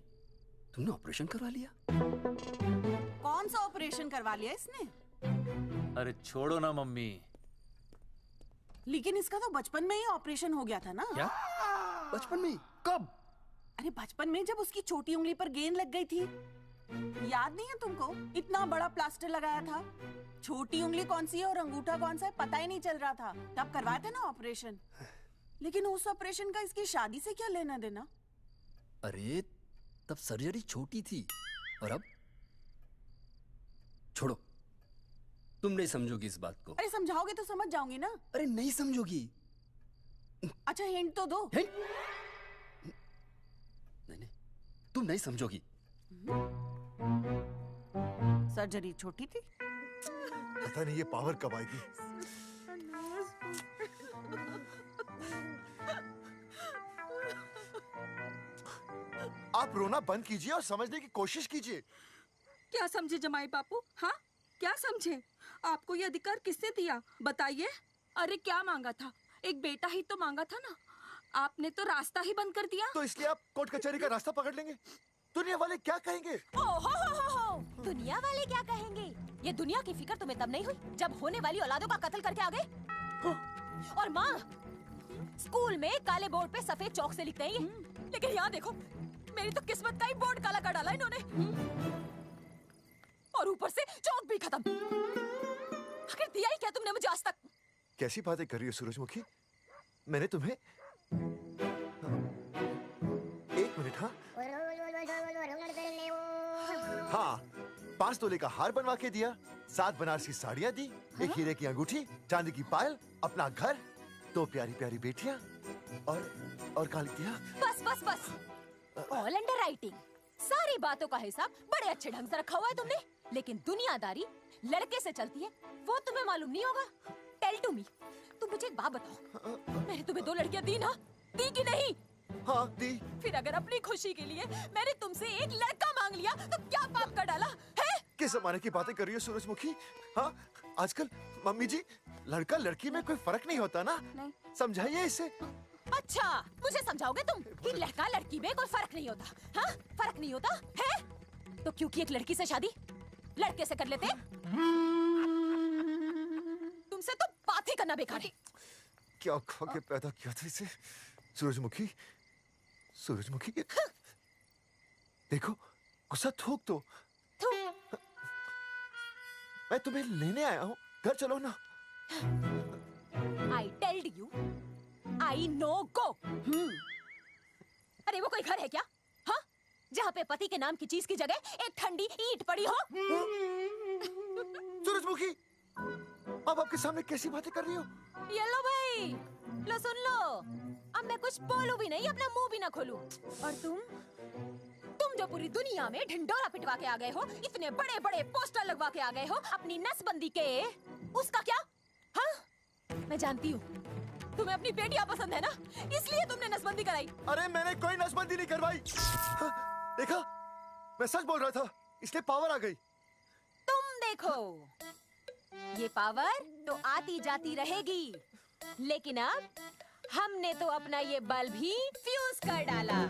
तुमने ऑपरेशन करवा लिया। कौन सा ऑपरेशन करवा लिया इसने? अरे छोड़ो ना मम्मी। लेकिन इसका तो बचपन में ही ऑपरेशन हो गया था ना? क्या? बचपन में? कब? अरे बचपन में जब उसकी छोटी उंगली पर गेंद लग गई थी। याद नहीं है तुमको? इतना बड़ा प्लास्टर लगाया था। छोटी उंगली कौन सी है और अंगूठा कौन सा है पता ही नहीं चल रहा था। तब करवाए थे ना ऑपरेशन। लेकिन उस ऑपरेशन का इसकी शादी से क्या लेना देना? अरे तब सर्जरी छोटी थी और अब? छोड़ो, तुम नहीं समझोगी इस बात को। अरे समझाओगे तो समझ जाऊंगी ना। अरे नहीं समझोगी। अच्छा हिंट तो दो। हिंट? नहीं, तुम नहीं समझोगी। सर्जरी छोटी थी। पता नहीं ये पावर कब आएगी। आप रोना बंद कीजिए और समझने की कोशिश कीजिए। क्या समझे जमाई बापू? हाँ, क्या समझे? आपको ये अधिकार किसने दिया बताइए? अरे क्या मांगा था? एक बेटा ही तो मांगा था ना। आपने तो रास्ता ही बंद कर दिया। तो इसलिए आप कोर्ट कचहरी का रास्ता पकड़ लेंगे? दुनिया वाले क्या कहेंगे? हो। दुनिया वाले क्या कहेंगे? ये दुनिया की फिक्र तुम्हें तब नहीं हुई जब होने वाली औलादों का कत्ल करके आ गए? और माँ, स्कूल में काले बोर्ड पे सफेद चौक से लिखते हैं ये, लेकिन यहाँ देखो, मेरी तो किस्मत का ही बोर्ड काला कर डाला इन्होंने। और ऊपर से चौक भी खत्म। आखिर दिया ही क्या तुमने मुझे आज तक? कैसी बातें कर रही हो सूरजमुखी? मैंने तुम्हें एक मिनट। हाँ, 5 तोले का हार बनवा के दिया, 7 बनारसी साड़ियाँ दी, एक हीरे की अंगूठी, चांदी की पायल, अपना घर, 2 प्यारी प्यारी बेटियाँ और काली दिया। बस। All under writing. सारी बातों का हिसाब बड़े अच्छे ढंग से रखा हुआ है तुमने, लेकिन दुनियादारी लड़के से चलती है वो तुम्हें मालूम नहीं होगा। टेल टू मी, तुम मुझे एक बात बताओ, मैंने तुम्हें 2 लड़कियां दी ना? दी कि नहीं? हाँ दी। फिर अगर अपनी खुशी के लिए मैंने तुमसे एक लड़का मांग लिया तो क्या पाप कर डाला है? किस जमाने की बातें कर रही हो सूरजमुखी? हाँ, आजकल मम्मी जी, लड़का लड़की में कोई फर्क नहीं होता ना। समझाइए इसे। अच्छा, मुझे समझाओगे तुम कि लड़का लड़की में कोई फर्क नहीं होता? हाँ, फर्क नहीं होता है? तो क्योंकि एक लड़की से शादी लड़के से कर लेते? तुमसे तो बात ही करना बेकार है। क्या खा के पैदा किया था इसे? सूरजमुखी, देखो, गुस्सा थूक दो। मैं तुम्हें लेने आया हूँ, घर चलो ना। I told you, I know go। अरे वो कोई घर है क्या? हाँ, जहाँ पे पति के नाम की चीज की जगह एक ठंडी ईंट पड़ी हो? सूरजमुखी, अब आपके सामने कैसी बातें कर रही हो? ये लो भाई, लो सुन लो। अब मैं कुछ बोलूं भी नहीं, अपना मुंह भी ना खोलूं। और तुम जो पूरी दुनिया में ढिंडोरा पिटवा के आ गए हो, इतने बड़े बड़े पोस्टर लगवा के आ गए हो अपनी नसबंदी के, उसका क्या? हाँ, मैं जानती हूँ तुम्हें अपनी बेटियां पसंद है ना, इसलिए तुमने नसबंदी कराई। अरे मैंने कोई नसबंदी नहीं करवाई। देखा, मैं सच बोल रहा था, इसलिए पावर आ गई। तुम देखो, ये पावर तो आती जाती रहेगी, लेकिन अब हमने तो अपना ये बल्ब ही फ्यूज कर डाला।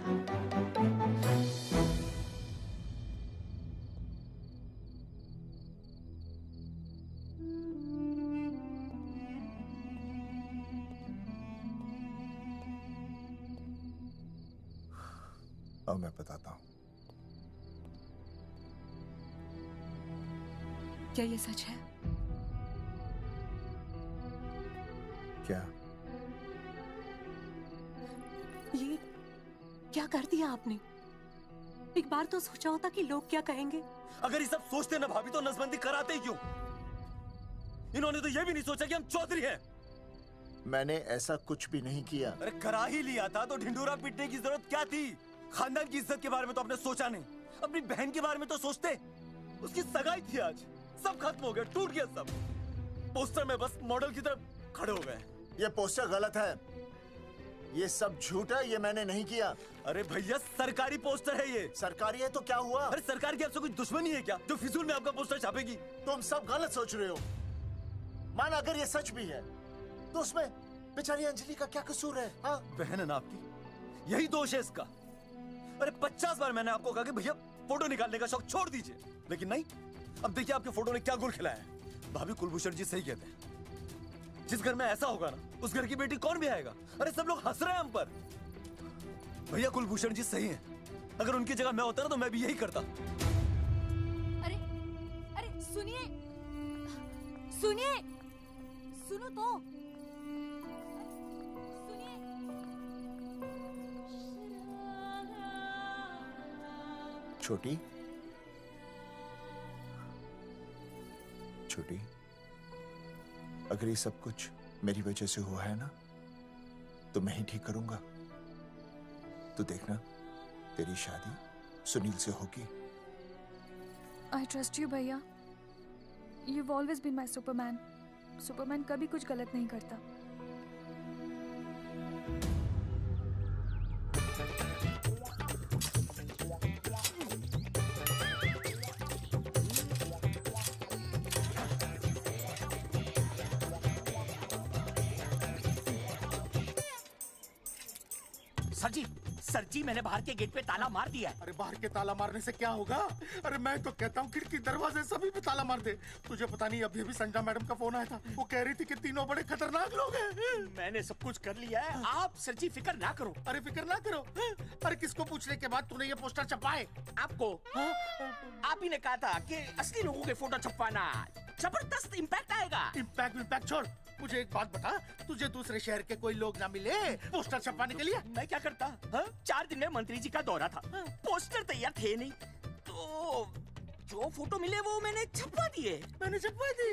अब मैं बताता हूँ। क्या ये सच है? क्या? ये क्या कर दिया आपने? एक बार तो सोचा होता कि लोग क्या कहेंगे। अगर ये सब सोचते ना भाभी तो नसबंदी कराते ही क्यों? इन्होंने तो ये भी नहीं सोचा कि हम चौधरी हैं। मैंने ऐसा कुछ भी नहीं किया। अरे करा ही लिया था तो ढिंडोरा पीटने की जरूरत क्या थी? खानदान की इज्जत के बारे में तो आपने सोचा नहीं, अपनी बहन के बारे में तो सोचते। उसकी सगाई थी आज, सब खत्म हो गया, टूट गया सब। पोस्टर में बस मॉडल की तरफ खड़े हो गए। ये पोस्टर गलत है, ये सब झूठ है, ये मैंने नहीं किया। अरे भैया सरकारी पोस्टर है ये। सरकारी है तो क्या हुआ? अरे सरकार की आपसे कोई दुश्मनी है क्या जो फिजूल में आपका पोस्टर छापेगी? तुम सब गलत सोच रहे हो। मान अगर ये सच भी है तो उसमें बेचारी अंजलि का क्या कसूर है? हाँ? बहन है ना आपकी, यही दोष है इसका। अरे 50 बार मैंने आपको कहा कि भैया फोटो निकालने का शौक छोड़ दीजिए, लेकिन नहीं। अब देखिए आपके फोटो ने क्या गुल खिलाया है। भाभी कुलभूषण जी सही कहते हैं, जिस घर में ऐसा होगा ना उस घर की बेटी कौन भी आएगा। अरे सब लोग हंस रहे हैं हम पर। भैया कुलभूषण जी सही हैं, अगर उनकी जगह मैं होता ना तो मैं भी यही करता। अरे अरे सुनिए सुनिए, सुनो तो। छोटी छोटी, अगर ये सब कुछ मेरी वजह से हुआ है ना तो मैं ही ठीक करूंगा। तो देखना तेरी शादी सुनील से होगी। आई ट्रस्ट यू भैया, you've always been my Superman. Superman कभी कुछ गलत नहीं करता। सर जी मैंने बाहर के गेट पे ताला मार दिया है। अरे बाहर के ताला मारने से क्या होगा? अरे मैं तो कहता हूँ खिड़की दरवाजे सभी पे ताला मार दे। तुझे पता नहीं अभी अभी संजना मैडम का फोन आया था, वो कह रही थी कि तीनों बड़े खतरनाक लोग हैं। मैंने सब कुछ कर लिया है, आप सर जी फिक्र ना करो। अरे फिक्र ना करो। अरे किसको पूछने के बाद तूने ये पोस्टर छपाए? आपको। आप ही ने कहा था कि असली लोगों के फोटो छपवाना जबरदस्त इम्पैक्ट आएगा। इम्पैक्ट छोड़, मुझे एक बात बता, तुझे दूसरे शहर के कोई लोग ना मिले पोस्टर छपवाने के लिए? मैं क्या करता? 4 दिन में मंत्री जी का दौरा था, पोस्टर तैयार थे नहीं, तो जो फोटो मिले वो मैंने छपवा दिए। मैंने छपवा दी?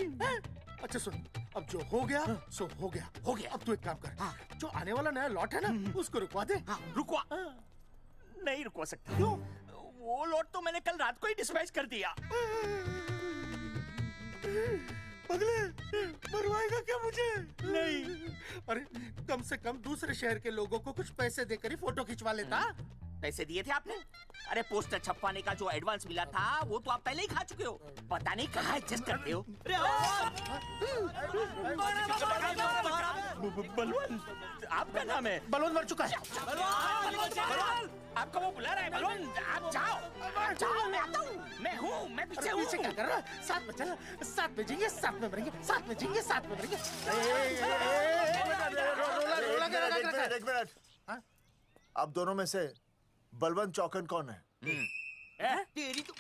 अच्छा सुन, अब जो हो गया सो हो गया। हो गया। अब तू एक काम कर, जो आने वाला नया लॉट है ना उसको रुकवा दे। रुकवा? नहीं रुकवा सकता। क्यों? वो लॉट तो मैंने कल रात को ही डिस्पैच कर दिया। पगले, मरवाएगा क्या मुझे? नहीं। अरे कम से कम दूसरे शहर के लोगों को कुछ पैसे देकर ही फोटो खिंचवा लेता। पैसे दिए थे आपने? अरे पोस्टर छपवाने का जो एडवांस मिला था वो तो आप पहले ही खा चुके हो, पता नहीं कहाँ एडजस्ट करते हो। बलवंत आपका नाम है? बलवंत मर चुका है। आपको वो बुला रहा है बलवंत, आप जाओ जाओ, मैं आता हूँ, मैं हूँ, मैं पीछे हूँ। पीछे क्या कर रहा है? साथ में चल, साथ में जिएंगे, साथ में मरेंगे, साथ में जिएंगे, साथ में मरेंगे। एक मिनट, अब दोनों में से बलवंत चौकन कौन है? तेरी तो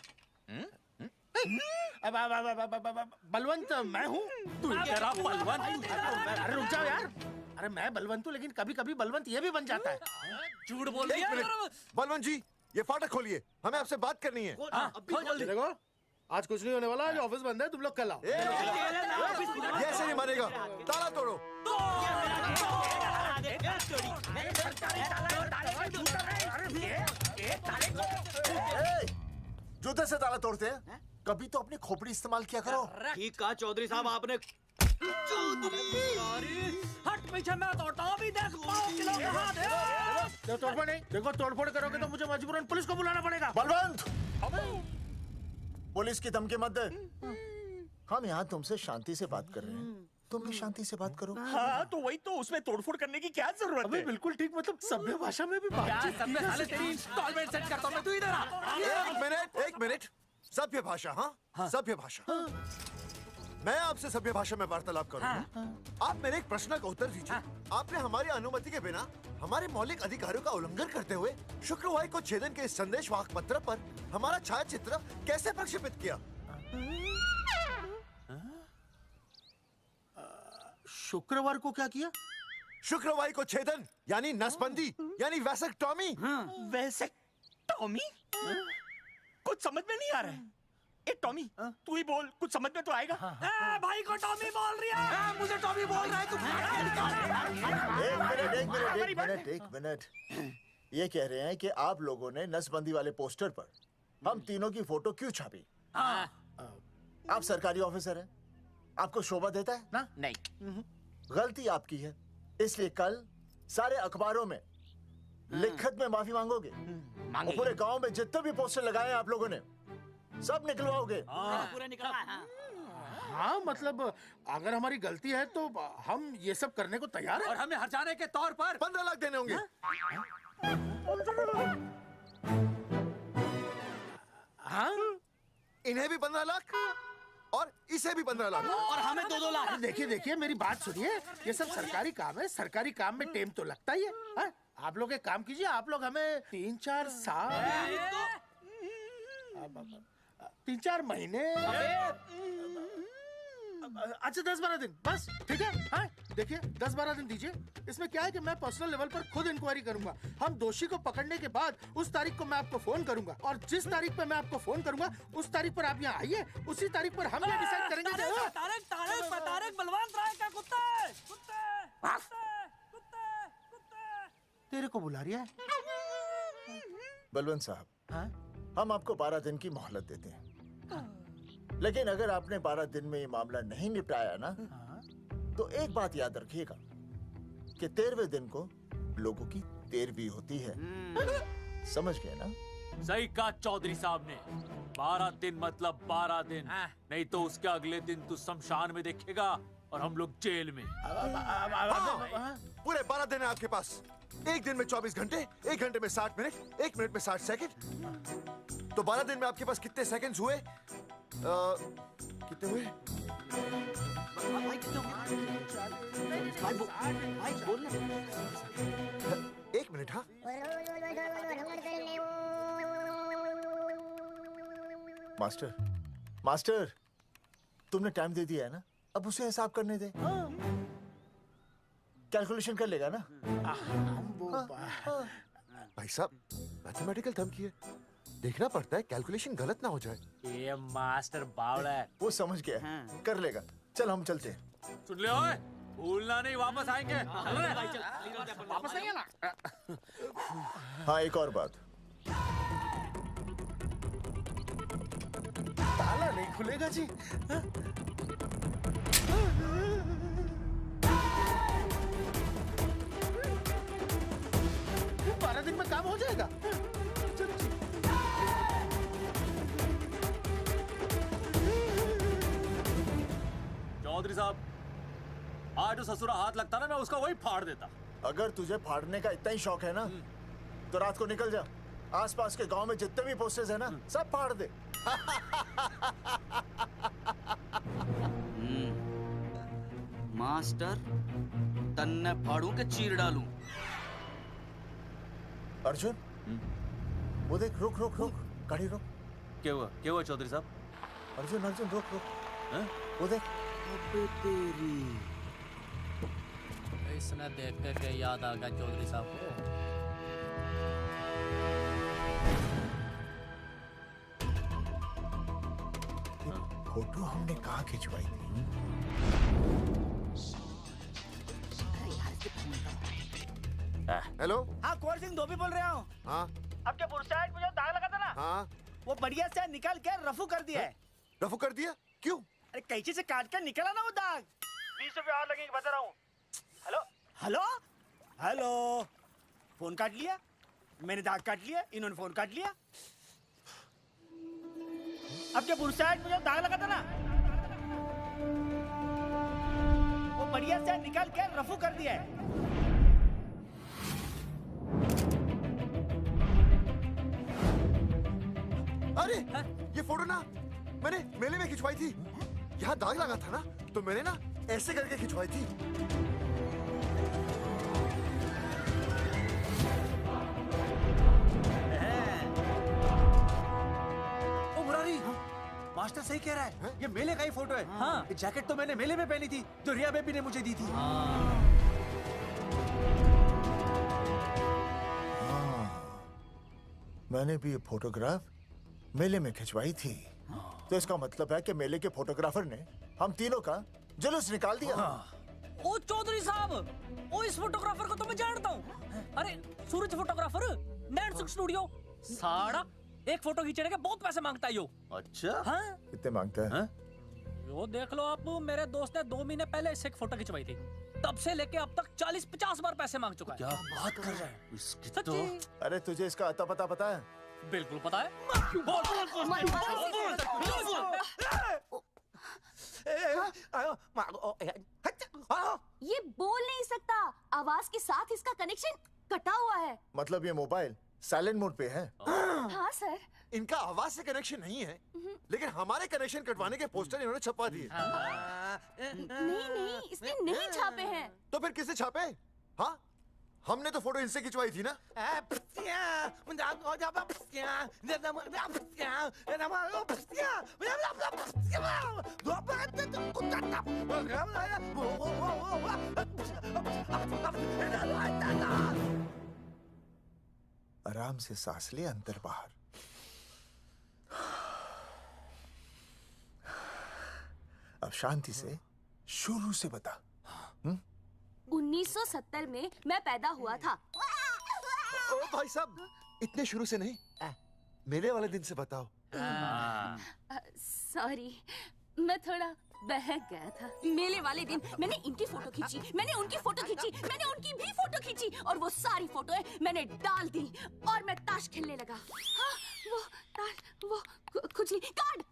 बलवंत मैं हूँ। तू तेरा बलवंत? अरे रुक जाओ यार, अरे मैं बलवंत हूँ लेकिन कभी कभी बलवंत ये भी बन जाता है। झूठ बोल रही है। बलवंत जी ये फाटक खोलिए, हमें आपसे बात करनी है। देखो आज कुछ नहीं होने वाला, आज ऑफिस बंद है, तुम लोग कल आओ। ये ऐसे नहीं मानेगा, ताला तोड़ो। जूते से ताला तोड़ते हैं? कभी तो अपनी खोपड़ी इस्तेमाल किया करो। ठीक कहा चौधरी साहब आपने। हट पीछे, मैं तोड़ता हूँ, अभी देख किलो कहाँ दे। तोड़फोड़ नहीं, देखो तोड़फोड़ करोगे तो मुझे मजबूरन पुलिस को बुलाना पड़ेगा। बलवंत, पुलिस की धमकी मत दे। हम यहाँ तुमसे शांति से बात कर रहे हैं, तुम भी शांति से बात करो। हाँ तो वही तो, उसमें तोड़फोड़ करने की क्या जरूरत है? बिल्कुल ठीक, मतलब सभ्य भाषा में भी बातचीत। तेरी इंस्टॉलमेंट सेट करता हूँ मैं, तू इधर आ। एक मिनट, सभ्य भाषा? हाँ सभ्य भाषा। मैं आपसे सभ्य भाषा में वार्तालाप करूंगा। आप मेरे एक प्रश्न का उत्तर दीजिए। आपने हमारी अनुमति के बिना हमारे मौलिक अधिकारों का उल्लंघन करते हुए शुक्रवार को छेदन के इस संदेशवाहक पत्र पर हमारा छायाचित्र कैसे प्रक्षेपित किया? शुक्रवार को क्या किया? शुक्रवार को छेदन यानी नसबंदी यानी वैसेक्टॉमी। वैसेक्टॉमी? कुछ समझ में नहीं आ रहा है। ए टॉमी, तू ही बोल, कुछ समझ में तो आएगा। भाई को टॉमी बोल रही है, मुझे टॉमी बोल रहा है तू। एक मिनट। ये कह रहे हैं कि आप लोगों ने नसबंदी वाले पोस्टर पर हम तीनों की फोटो क्यों छापी? आप सरकारी ऑफिसर हैं, आपको शोभा देता है ना? नहीं। गलती आपकी है, इसलिए कल सारे अखबारों में लिखत में माफी मांगोगे और पूरे गांव में जितने भी पोस्टर लगाए हैं आप लोगों ने सब निकलवाओगे। पूरा निकला। हाँ मतलब अगर हमारी गलती है तो हम ये सब करने को तैयार हैं। और हमें हर्जाने के तौर पर 15 लाख देने होंगे। हाँ? इन्हें भी 15 लाख और इसे भी 15 लाख और हमें 2-2 लाख। देखिए देखिए मेरी बात सुनिए, ये सब सरकारी काम है, सरकारी काम में टाइम तो लगता ही है। हाँ? आप लोग एक काम कीजिए, आप लोग हमें 3-4 साल 3-4 महीने अच्छा 10-12 दिन बस, ठीक है? हाँ? देखिए 10-12 दिन दीजिए। इसमें क्या है कि मैं पर्सनल लेवल पर खुद इंक्वायरी करूंगा। हम दोषी को पकड़ने के बाद उस तारीख को मैं आपको फोन करूंगा और जिस तारीख पर मैं आपको फोन करूंगा उस तारीख पर आप यहाँ आइए, उसी तारीख पर हम ये डिसाइड करेंगे। तारक बलवंत राय का कुत्ता है। तेरे को बुला रही है बलवंत साहब। हाँ? हम आपको 12 दिन की मोहलत देते हैं, लेकिन अगर आपने 12 दिन में ये मामला नहीं निपटाया ना तो एक बात याद रखिएगा कि 13वें दिन को लोगों की 13वीं होती है। समझ गए ना? सही कहा चौधरी साहब ने। 12 दिन मतलब 12 दिन, नहीं तो उसके अगले दिन तू शमशान में देखेगा और हम लोग जेल में। पूरे 12 दिन है आपके पास। एक दिन में 24 घंटे, 1 घंटे में 60 मिनट, 1 मिनट में 60 सेकंड। तो 12 दिन में आपके पास कितने सेकंड्स हुए? कितने हुए? एक मिनट। हाँ मास्टर तुमने टाइम दे दिया है ना, अब उसे हिसाब करने दे। कैलकुलेशन कर लेगा ना? भाई साहब मैथमेटिकल धमकी है, देखना पड़ता है कैलकुलेशन गलत ना हो जाए। ये मास्टर बावड़ा है। वो समझ गया है, कर लेगा। चल हम चलते हैं। सुन ले ओए, भूलना नहीं, वापस आएंगे। वापस नहीं आना। हाँ एक और बात, ताला नहीं खुलेगा जी। 12 दिन में काम हो जाएगा। चौधरी साहब, आज जो ससुरा हाथ लगता ना मैं उसका वही फाड़ देता। अगर तुझे फाड़ने का इतना ही शौक है ना तो रात को निकल जा, आसपास के गांव में जितने भी पोस्टर्स है ना सब फाड़ दे। मास्टर तन्ने फाड़ू के चीर डालूं। अर्जुन वो देख, रुक रुक रुक, गाड़ी रोक। क्या हुआ चौधरी साहब? अर्जुन अर्जुन रुक रुक, वो देख। तेरी इसने देख के याद आ गया चौधरी साहब को। फोटो हमने कहाँ खिंचवाई थी? हेलो। हाँ कुंवर सिंह धोबी बोल रहा हूँ। हाँ आपके बुरसाइड में जो दाग लगा था ना, हाँ वो बढ़िया से निकाल के रफू कर दिया है। रफू कर दिया? क्यों? अरे कैंची से काट कर निकला ना वो दाग। 20 रुपये और लगेंगे, बता रहा हूँ। हेलो हेलो हेलो, फोन काट लिया, मैंने दाग काट लिया, इन्होंने फोन काट लिया। आपके बुरसाइड में जो दाग लगा था ना, वो बढ़िया से निकाल के रफू कर दिया है। अरे ये फोटो ना मैंने मेले में खिंचवाई थी। यहाँ दाग लगा था ना तो मैंने ना ऐसे करके खिंचवाई थी। ओ मुरारी, मास्टर सही कह रहा है, ये मेले का ही फोटो है। हाँ। ये जैकेट तो मैंने मेले में पहनी थी जो रिया बेबी ने मुझे दी थी। मैंने भी ये फोटोग्राफ मेले में खिंचवाई थी, तो इसका मतलब है कि मेले के फोटोग्राफर ने हम तीनों का जुलूस निकाल दिया। ओ चौधरी साहब, ओ इस फोटोग्राफर को तो मैं जानता हूँ। अरे सूरज फोटोग्राफर, नैनसुख स्टूडियो। साड़ा एक फोटो खींचने के बहुत पैसे मांगता है यो। अच्छा हाँ कितने मांगता है? वो देख लो आप, मेरे दोस्त ने 2 महीने पहले इससे एक फोटो खिंचवाई थी, तब से लेके अब तक 40-50 बार पैसे मांग चुका है। क्या बात कर रहा है? इसकी तो अरे तुझे इसका अता पता पता है? बिल्कुल पता है। ये बोल नहीं सकता, आवाज के साथ इसका कनेक्शन कटा हुआ है। मतलब ये मोबाइल साइलेंट मोड पे है? हाँ सर। इनका आवाज से कनेक्शन नहीं है, लेकिन हमारे कनेक्शन कटवाने के पोस्टर इन्होंने छपवा दिए। नहीं, इसने नहीं छापे हैं। तो फिर किसे छापे? हाँ, हमने तो फोटो इनसे खिंचवाई थी ना। आराम से सांस ले, अंदर बाहर। अब शांति से शुरू से बता। 1970 में मैं पैदा हुआ था। ओ भाई साहब, इतने शुरू से नहीं, मेले वाले दिन से बताओ। सॉरी, मैं थोड़ा बहक गया था। मेले वाले दिन मैंने इनकी फोटो खींची, मैंने उनकी फोटो खींची, मैंने उनकी भी फोटो खींची, और वो सारी फोटोएं मैंने डाल दी और मैं ताश खेलने लगा। हाँ, वो कुछ नहीं, कार्ड,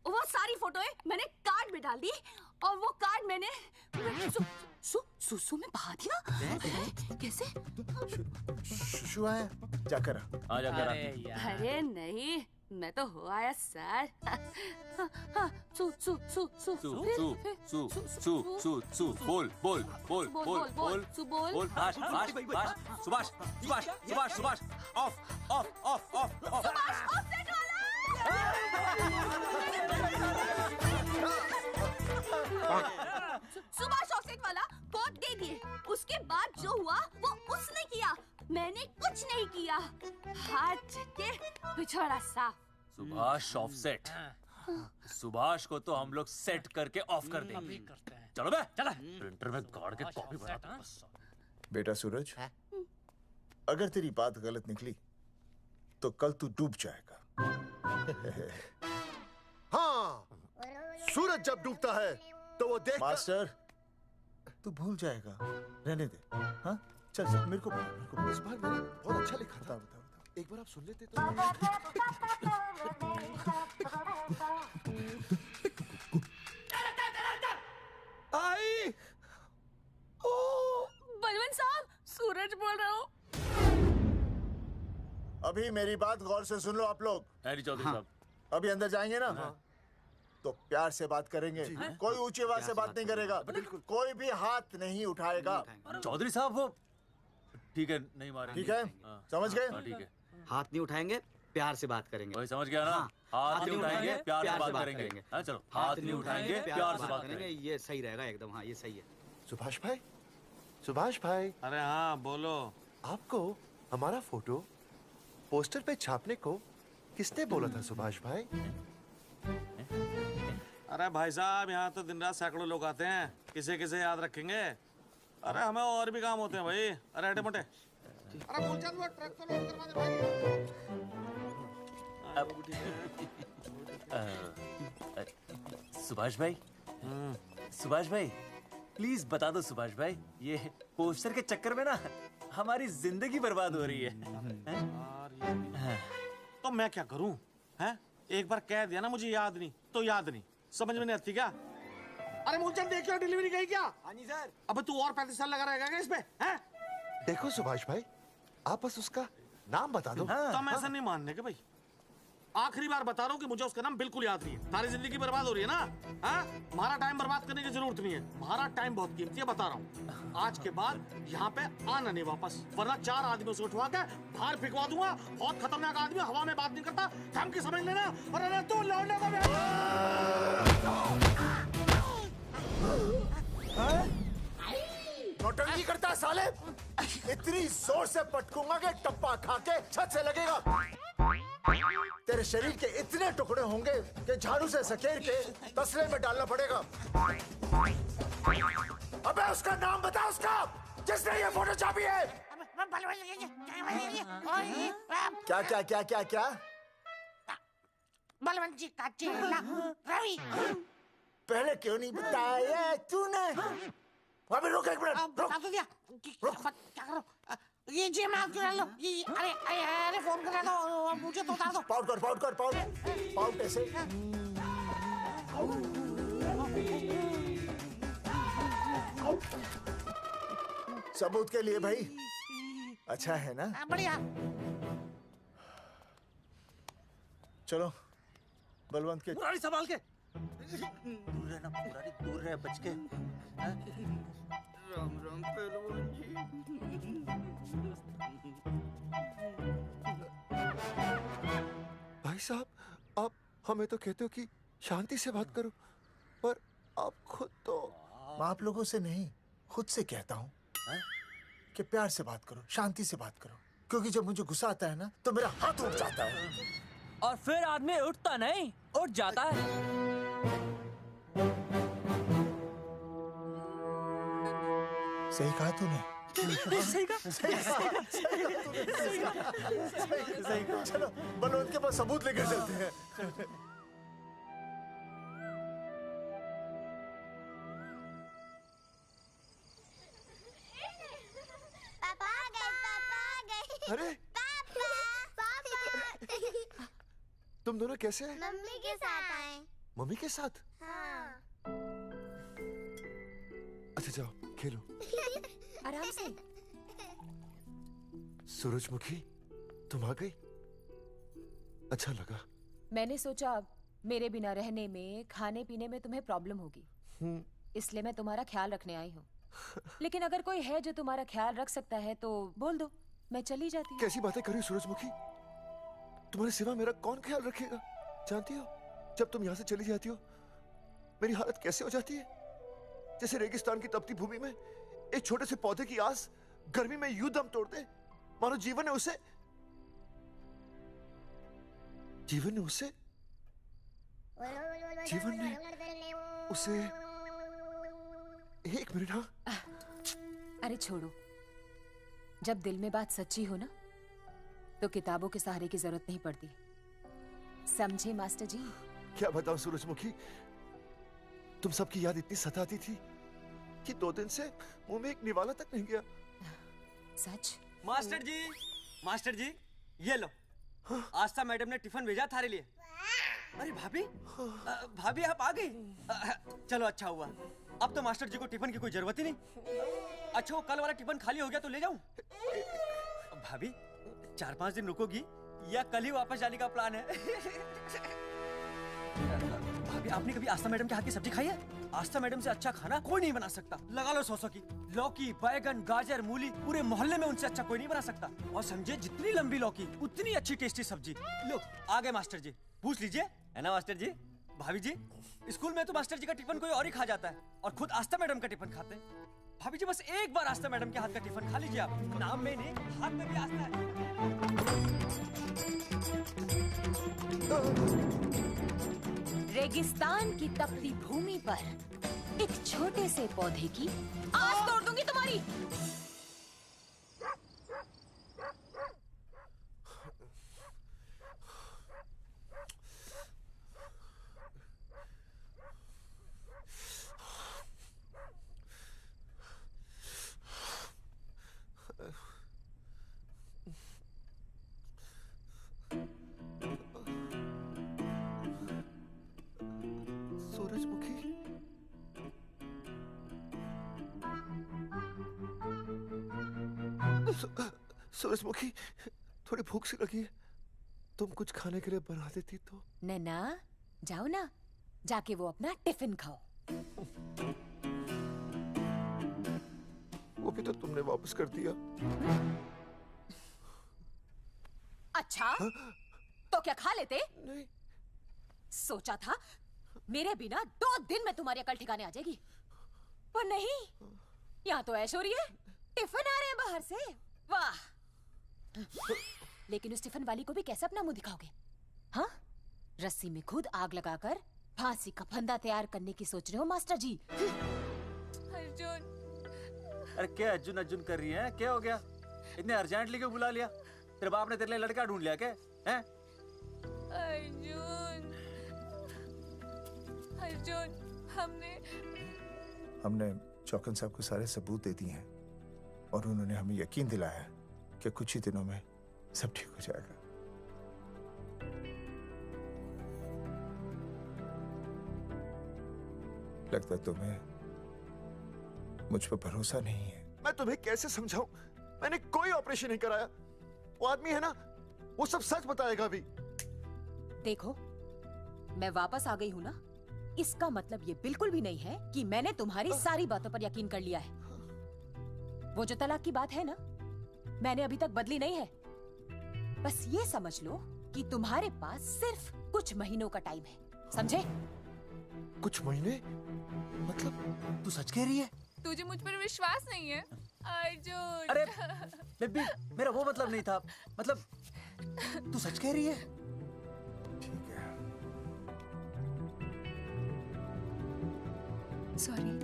वो सारी फोटोएं मैंने कार्ड में डाल दी और वो कार्ड मैंने सुसु में बहा दिया। कैसे? शुआ है, जाकर आ जाकर। अरे नहीं, मैं तो हो आया सर। सु बोल सुभाष ऑफ। सुभाष ऑफसेट वाला कोड दे दिए। उसके बाद जो हुआ वो उसने किया, मैंने कुछ नहीं किया। हाथ के पिछड़ा सा। सुभाष ऑफसेट। सुभाष को तो हम लोग सेट करके ऑफ कर देंगे। चलो बे, चला प्रिंटर में गाड़ के कॉपी बनाता हूं। बेटा सूरज, अगर तेरी बात गलत निकली तो कल तू डूब जाएगा। हाँ, सूरज जब डूबता है तो वो देख। मास्टर, तू भूल जाएगा, रहने दे। हाँ, चल मेरे को इस बार मैंने बहुत अच्छा लिखा था। बता। एक बार आप सुन लेते तो। आई, बलवंत साहब, सूरज बोल रहा हूँ। अभी मेरी बात गौर से सुन लो आप लोग। चौधरी साहब, अभी अंदर जाएंगे ना, तो प्यार से बात करेंगे। कोई ऊंची आवाज से बात नहीं करेगा, कोई भी हाथ नहीं उठाएगा। चौधरी साहब वो ठीक है, नहीं मारेंगे। ठीक है, समझ गए? ठीक है, हाथ नहीं उठाएंगे, प्यार से बात करेंगे। वही समझ गया ना? हाथ नहीं उठाएंगे, प्यार से बात करेंगे। हाँ चलो, हाथ नहीं उठाएंगे, प्यार से बात करेंगे। ये सही रहेगा एकदम। हाँ, ये सही है। सुभाष भाई। अरे हाँ, बोलो। आपको हमारा फोटो पोस्टर पे छापने को किसने बोला था सुभाष भाई? अरे भाई साहब, यहाँ तो दिन रात सैकड़ों लोग आते हैं, किसे याद रखेंगे? अरे हमें और भी काम होते हैं भाई। अरे हटे मोटे। अरे मूलचंद, वो ट्रक को लोड करवा दे भाई। सुभाष भाई प्लीज बता दो सुभाष भाई, ये पोस्टर के चक्कर में ना हमारी जिंदगी बर्बाद हो रही है। तो मैं क्या करूं? हैं? एक बार कह दिया ना मुझे याद नहीं तो याद नहीं, समझ में नहीं आती क्या? अरे मूलचंद, देखियो डिलीवरी गई क्या? हाँ जी सर। अब तू और 35 साल लगा रहेगा क्या इसमें? हैं? देखो सुभाष भाई, आप बस उसका नाम बता दो। तो मैं ऐसा नहीं मानने के भाई। आखिरी बार बता रहा हूँ कि मुझे उसका नाम बिल्कुल याद नहीं है। सारी जिंदगी बर्बाद हो रही है ना? हाँ? हमारा टाइम बर्बाद करने की जरूरत नहीं है। हमारा टाइम बहुत कीमती है, बता रहा हूँ। आज के बाद यहाँ पे आना नहीं वापस, वरना 4 आदमियों से उठवा के बाहर फेंकवा दूंगा। बहुत खतरनाक आदमी, हवा में बात नहीं करता, धमकी समझ लेना। और अरे तू लौटने का नौटंकी करता है साले। इतनी जोर से पटकूंगा कि टप्पा खा के छत से लगेगा। तेरे शरीर के इतने टुकड़े होंगे कि झाड़ू से सकेर के तसले में डालना पड़ेगा। अबे उसका नाम बता, उसका जिसने ये फोटो छापी है। क्या क्या क्या क्या क्या? बलवंत जी का चेला रवि। पहले क्यों नहीं बताया तूने? अबे रुक एक मिनट, रुक। बता दिया। क्या करो? ये जेब में हाथ क्यों डाल लो? ये अरे फोन करा दो, मुझे तो उतार दो। पाउट ऐसे। सबूत के लिए भाई, अच्छा है ना? बढ़िया। चलो बलवंत के। मुरारी संभाल के। दूर रहना मुरारी, दूर रह, बच के। राम राम पहलवान जी। भाई साहब, आप हमें तो कहते हो कि शांति से बात करो, पर आप खुद तो। आप लोगों से नहीं, खुद से कहता हूँ कि प्यार से बात करो, शांति से बात करो, क्योंकि जब मुझे गुस्सा आता है ना तो मेरा हाथ उठ जाता है। और फिर आदमी उठता नहीं, उठ जाता है। सही कहा तूने। सही कहा। सही कहा। चलो बलवंत के पास सबूत लेकर चलते हैं। अरे तुम दोनों कैसे हैं? मम्मी के साथ आए। मम्मी के साथ? हाँ। अच्छा जाओ खेलो। आराम से। सूरजमुखी, तुम आ गई? अच्छा लगा। मैंने सोचा मेरे बिना रहने में, खाने पीने में तुम्हें प्रॉब्लम होगी, इसलिए मैं तुम्हारा ख्याल रखने आई हूँ। लेकिन अगर कोई है जो तुम्हारा ख्याल रख सकता है तो बोल दो, मैं चली जाती हूँ। कैसी बातें कर रही हो सूरजमुखी? तुम्हारे सिवा मेरा कौन ख्याल रखेगा? जानती हो, जब तुम यहाँ से चली जाती हो मेरी हालत कैसे हो जाती है? जैसे रेगिस्तान की तपती भूमि में एक छोटे से पौधे की आस गर्मी में यूं दम तोड़ दे, मानो जीवन ने उसे एक मिनट। हाँ, अरे छोड़ो, जब दिल में बात सच्ची हो ना तो किताबों के सहारे की जरूरत नहीं पड़ती, समझे मास्टर जी? क्या बताऊं सूरजमुखी, तुम सबकी याद इतनी सताती थी कि 2 दिन से मुंह में एक निवाला तक नहीं गया। सच? मास्टर जी ये लो। आस्था मैडम ने टिफिन भेजा थारे लिए। अरे भाभी, भाभी आप आ गई? चलो अच्छा हुआ, अब तो मास्टर जी को टिफिन की कोई जरूरत ही नहीं। अच्छा वो कल वाला टिफिन खाली हो गया तो ले जाऊं? भाभी 4-5 दिन रुकोगी या कल ही वापस जाने का प्लान है? भाभी आपने कभी आस्था मैडम के हाथ की सब्जी खाई है? आस्था मैडम से अच्छा खाना कोई नहीं बना सकता। लगा लो 100 की। लौकी, बैगन, गाजर, मूली, पूरे मोहल्ले में उनसे अच्छा कोई नहीं बना सकता। और समझे, जितनी लंबी लौकी उतनी अच्छी टेस्टी सब्जी। लो आ गए मास्टर जी, पूछ लीजिए, है ना मास्टर जी? भाभी जी, स्कूल में तो मास्टर जी का टिफिन कोई और ही खा जाता है और खुद आस्था मैडम का टिफिन खाते हैं। भाभी जी बस एक बार आस्था मैडम के हाथ का टिफिन खा लीजिए आप। नाम में नहीं, हाथ में भी आस्था है। रेगिस्तान की तपती भूमि पर एक छोटे से पौधे की आस तोड़ दूंगी तुम्हारी। सूरजमुखी, थोड़ी भूख सी लगी है, तुम कुछ खाने के लिए बना देती तो। नैना जाओ ना, जाके वो अपना टिफिन खाओ। वो भी तो तुमने वापस कर दिया। अच्छा तो क्या खा लेते? नहीं। सोचा था मेरे बिना 2 दिन में तुम्हारी अकल ठिकाने आ जाएगी, पर नहीं, यहाँ तो ऐश हो रही है। टिफिन आ रहे हैं बाहर से, वाह। लेकिन उस टिफिन वाली को भी कैसे अपना मुंह दिखाओगे? हाँ, रस्सी में खुद आग लगाकर फांसी का फंदा तैयार करने की सोच रहे हो मास्टर जी? अर्जुन, अरे क्या अर्जुन अर्जुन कर रही है? क्या हो गया? इतने अर्जेंटली क्यों बुला लिया? तेरे बाप ने तेरे लिए लड़का ढूंढ लिया क्या? हैं? अर्जुन अर्जुन, हमने चौकन साहब को सारे सबूत दे दिए हैं और उन्होंने हमें यकीन दिलाया कि कुछ ही दिनों में सब ठीक हो जाएगा। लगता है तुम्हें मुझ पर भरोसा नहीं है। मैं तुम्हें कैसे समझाऊं? मैंने कोई ऑपरेशन नहीं कराया। वो आदमी है ना, वो सब सच बताएगा अभी। देखो, मैं वापस आ गई हूँ ना, इसका मतलब ये बिल्कुल भी नहीं है कि मैंने तुम्हारी सारी बातों पर यकीन कर लिया है। वो जो तलाक की बात है ना, मैंने अभी तक बदली नहीं है। बस ये समझ लो कि तुम्हारे पास सिर्फ कुछ महीनों का टाइम है, समझे? कुछ महीने? मतलब तू सच कह रही है? तुझे मुझ पर विश्वास नहीं है अर्जुन? अरे बेबी, मेरा वो मतलब नहीं था। मतलब तू सच कह रही है? ठीक है। सॉरी।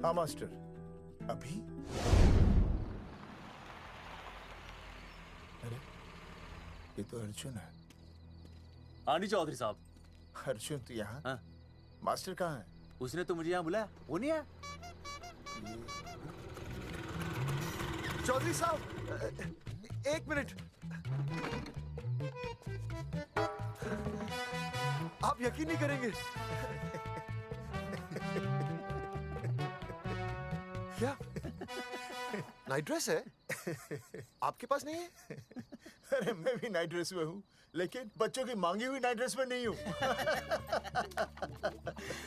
हाँ मास्टर, अभी? अरे ये तो अर्जुन है। आनी चौधरी साहब। अर्जुन तू यहाँ? हाँ। मास्टर कहाँ है? उसने तो मुझे यहाँ बुलाया, वो नहीं आया। चौधरी साहब, एक मिनट। आप यकीन नहीं करेंगे। क्या नाइट ड्रेस है? आपके पास नहीं है? अरे मैं भी नाइट ड्रेस में हूँ, लेकिन बच्चों की मांगी हुई नाइट ड्रेस में नहीं हूँ।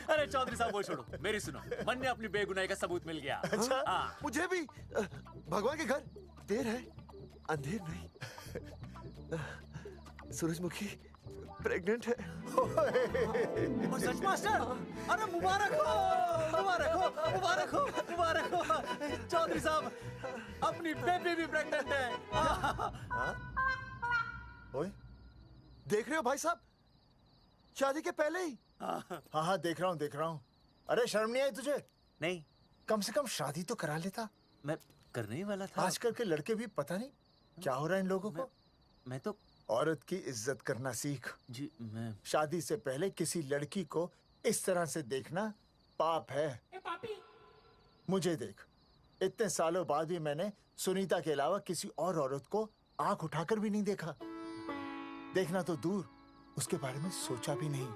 अरे चौधरी साहब वो छोड़ो, मेरी सुनो। मन ने अपनी बेगुनाही का सबूत मिल गया। अच्छा? हाँ। मुझे भी। भगवान के घर देर है, अंधेर नहीं। सूरजमुखी प्रेग्नेंट है। सच मास्टर? अरे मुबारक हो, मुबारक हो, मुबारक हो, मुबारक हो। चौधरी साहब, अपनी बेबी भी प्रेग्नेंट है। ओए, देख रहे हो भाई साहब? शादी के पहले ही। हाँ देख रहा हूँ। अरे शर्म नहीं आई तुझे? नहीं। कम से कम शादी तो करा लेता। मैं करने ही वाला था। आजकल के लड़के भी पता नहीं क्या हो रहा है इन लोगों को। मैं तो औरत की इज्जत करना सीख। जी मैं शादी से पहले किसी लड़की को इस तरह से देखना पाप है। मुझे देख, इतने सालों बाद भी मैंने सुनीता के अलावा किसी और औरत को आंख उठाकर भी नहीं देखा। देखना तो दूर, उसके बारे में सोचा भी नहीं।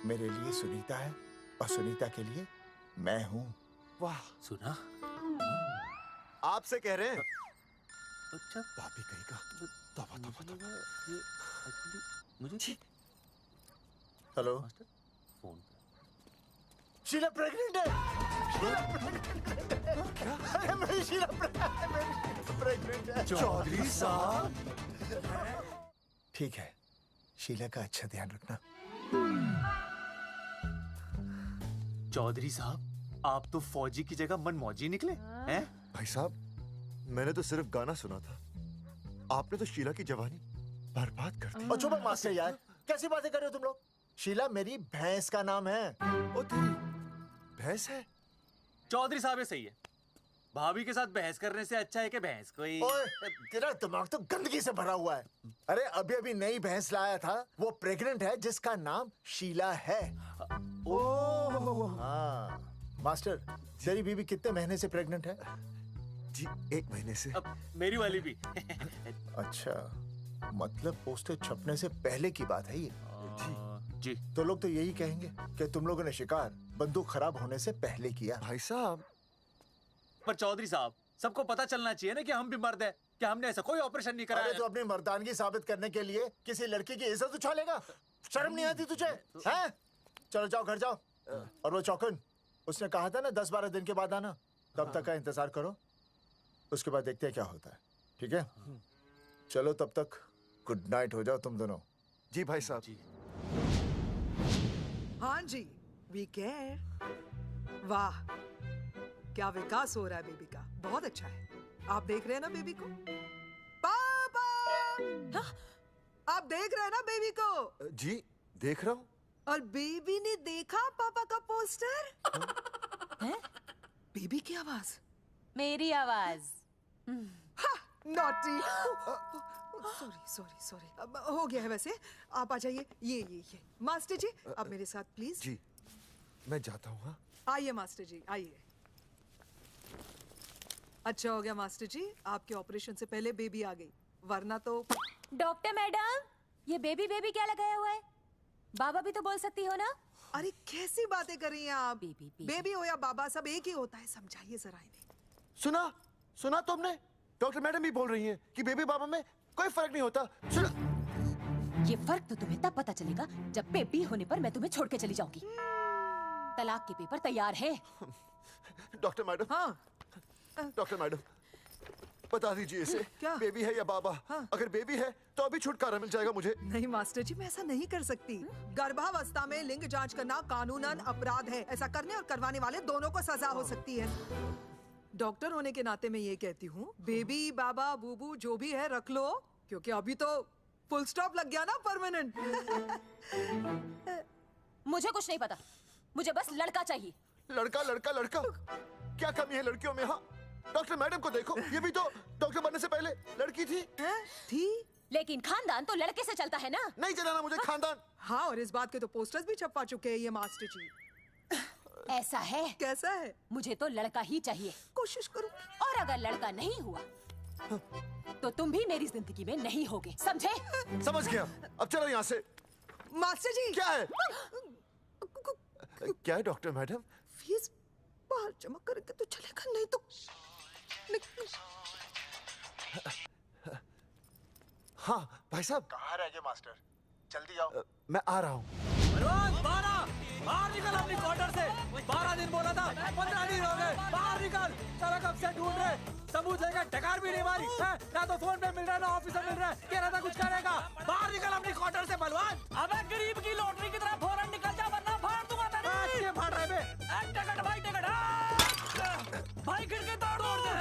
मेरे लिए सुनीता है और सुनीता के लिए मैं हूँ। वाह, सुना? आपसे कह रहे हैं। अच्छा, भाभी कहेगा। तौबा तौबा तौबा। ये मुझे हेलो, फोन शीला प्रेग्नेंट है। अरे मेरी शीला प्रेग्नेंट है। चौधरी साहब, ठीक है, शीला का अच्छा ध्यान रखना। चौधरी साहब, आप तो फौजी की जगह मनमौजी निकले हैं? भाई साहब, मैंने तो सिर्फ गाना सुना था। आपने तो शीला की जवानी बर्बाद कर दी। और चुप मास्टर यार, कैसी बातें कर रहे हो तुम लोग? शीला मेरी भैंस का नाम है। ओ तेरी भैंस है? चौधरी साहब ये सही है। भाभी के साथ बहस करने से अच्छा है कि भैंस कोई। ओए, तेरा दिमाग तो गंदगी से भरा हुआ है। अरे अभी अभी नई भैंस लाया था, वो प्रेग्नेंट है, जिसका नाम शीला है। हाँ मास्टर, तेरी बीवी कितने महीने से प्रेग्नेंट है? जी 1 महीने से। अब मेरी वाली भी। अच्छा, मतलब पोस्टर छपने से पहले की बात है ये। जी। तो लोग तो यही कहेंगे कि तुम लोगों ने शिकार बंदूक खराब होने से पहले किया। भाई साहब, पर चौधरी साहब, सबको पता चलना चाहिए ना कि हम भी मर्द हैं, कि हमने ऐसा कोई ऑपरेशन नहीं कराया। अरे तो अपनी मर्दानगी साबित करने के लिए किसी लड़की की इज्जत उछालेगा? शर्म नहीं आती तुझे? हैं? चलो जाओ, घर जाओ। और वो चौकन, उसने कहा था ना 10-12 दिन के बाद आना, तब तक का इंतजार करो। उसके बाद देखते हैं क्या होता है। ठीक है? चलो तब तक गुड नाइट हो जाओ तुम दोनों। जी भाई साहब। जी। हाँ जी, वी केयर। वाह, क्या विकास हो रहा है बेबी का। बहुत अच्छा है। आप देख रहे हैं ना बेबी को? पापा, आप देख रहे हैं ना बेबी को? जी देख रहा हूँ। और बेबी ने देखा पापा का पोस्टर? बेबी की आवाज, मेरी आवाज। नॉटी। सॉरी सॉरी सॉरी, अब हो गया है वैसे। आप आ जाइए। ये मास्टर जी, आप मेरे साथ प्लीज। जी मैं जाता हूँ। हाँ आइए मास्टर जी, आइए। अच्छा हो गया मास्टर जी, आपके ऑपरेशन से पहले बेबी आ गई, वरना तो। डॉक्टर मैडम, ये बेबी बेबी क्या लगाया हुआ है? बाबा भी तो बोल सकती हो ना। अरे कैसी बातें कर रही हैं आप? बेबी हो या बाबा, सब एक ही होता है, समझाइए जरा इन्हें। सुना तुमने? डॉक्टर मैडम भी बोल रही हैं कि बेबी बाबा में कोई फर्क नहीं होता। सुना? ये फर्क तो तुम्हें तब पता चलेगा जब बेबी होने पर मैं तुम्हें छोड़ के चली जाऊंगी। तलाक के पेपर तैयार है। Doctor madam. हाँ डॉक्टर मैडम, बता दीजिए इसे, क्या? बेबी है या बाबा? अगर बेबी है तो अभी छुटकारा मिल जाएगा मुझे। नहीं मास्टर जी, मैं ऐसा नहीं कर सकती। गर्भावस्था में लिंग जांच करना कानूनन अपराध है। ऐसा करने और करवाने वाले दोनों को सजा हो सकती है। डॉक्टर होने के नाते मैं ये कहती हूँ, बेबी बाबा बूबू जो भी है रख लो, क्योंकि अभी तो फुल स्टॉप लग गया ना परमानेंट। मुझे कुछ नहीं पता, मुझे बस लड़का चाहिए। लड़का लड़का लड़का, क्या कमी है लड़कियों में? हाँ डॉक्टर मैडम को देखो, ये भी तो डॉक्टर बनने से पहले लड़की थी। थी, लेकिन खानदान तो लड़के से चलता है ना। नहीं चलाना मुझे खानदान। हाँ, और इस बात के तो पोस्टर्स भी छपवा चुके हैं ये मास्टर जी। ऐसा है? कैसा है? मुझे तो लड़का ही चाहिए। कोशिश करो। और अगर लड़का नहीं हुआ तो तुम भी मेरी जिंदगी में नहीं होगे, समझे? समझ गया, अब चलो यहाँ से। मास्टर जी। क्या है? क्या है डॉक्टर मैडम? फीस बाहर जमा करके तो चलेगा, नहीं तो हाँ भाई साहब। कहाँ रह गए मास्टर? जल्दी आओ। मैं आ रहा हूँ। बाहर निकल अपनी क्वार्टर से। 12 दिन बोला था, 15 दिन हो गए। बाहर निकल, सारा कब से ढूंढ रहे, सबूत लेकर डकार भी नहीं मारी है? ना तो फोन पे मिल रहा है ना ऑफिस में मिल रहा है। कह रहा था कुछ करेगा। बाहर निकल अपनी क्वार्टर से बलवान। अबे गरीब की लॉटरी की तरह फौरन निकल जा, वरना फाड़ दूंगा तेरी। क्या फाड़ रहा है बे? टिकट भाई, टिकट। भाई खिड़की तोड़ दे।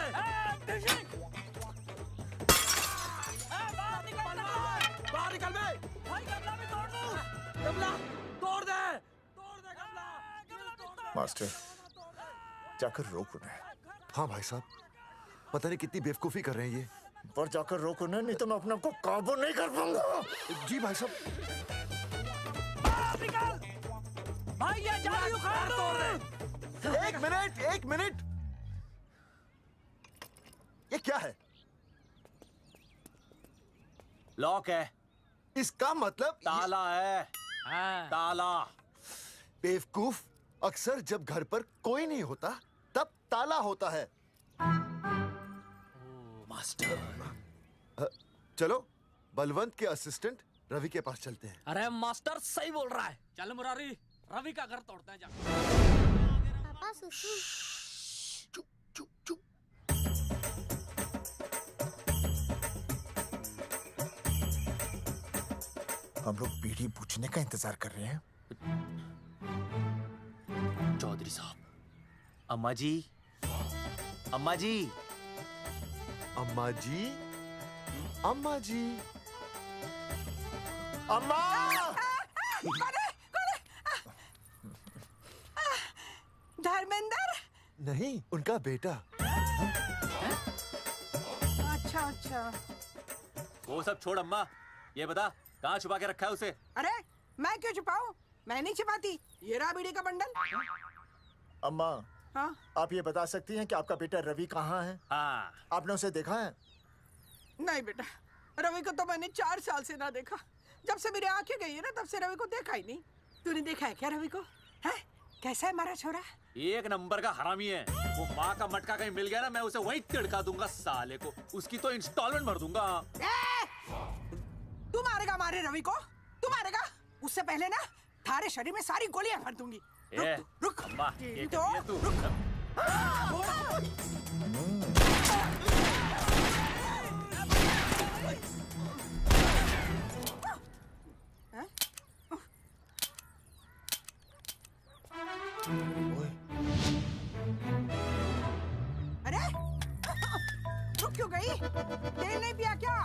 बाहर निकल बे। भाई गमला भी तोड़ दूं। गमला तोड़ दे। मास्टर जाकर रोक उन्हें। हाँ भाई साहब, पता नहीं कितनी बेवकूफी कर रहे हैं ये। पर जाकर रोक उन्हें, नहीं तो मैं अपने आप को काबू नहीं कर पाऊंगा। जी भाई साहब। भाई ये जाली उखाड़ दो। एक मिनट। ये क्या है? लॉक है। इसका मतलब ताला है। ताला। बेवकूफ, अक्सर जब घर पर कोई नहीं होता तब ताला होता है। मास्टर। चलो बलवंत के असिस्टेंट रवि के पास चलते हैं। अरे मास्टर सही बोल रहा है। चल मुरारी, रवि का घर तोड़ते हैं। पापा सुसु। हम लोग बीड़ी पूछने का इंतजार कर रहे हैं। चौधरी साहब। अम्मा जी, अम्मा जी, अम्मा जी, अम्मा जी, अम्मा। धर्मेंद्र? नहीं, उनका बेटा। अच्छा। वो सब छोड़ अम्मा, ये बता कहाँ छुपा के रखा है उसे? अरे मैं क्यों छुपाऊं? मैं नहीं छुपाती। ये रहा बीड़ी का बंडल। अम्मा, हाँ? आप ये बता सकती हैं कि आपका बेटा रवि कहाँ है? हाँ। आपने उसे देखा है? नहीं बेटा, रवि को तो मैंने 4 साल से ना देखा। जब से मेरी आंखें गई है ना, तब से रवि को देखा ही नहीं। तूने देखा है क्या रवि को? है? कैसा है हमारा छोरा? एक नंबर का हरामी है। वो माँ का मटका कहीं मिल गया ना, मैं उसे वहीं तिड़का दूंगा साले को। उसकी तो इंस्टॉलमेंट भर दूंगा। तू मारेगा मारे रवि को? तू मारेगा? उससे पहले ना थारे शरीर में सारी गोलियां भर दूंगी। रुक अम्मा, ये तो कर दिया तू। अरे रुक क्यों गई? तेल नहीं पिया क्या?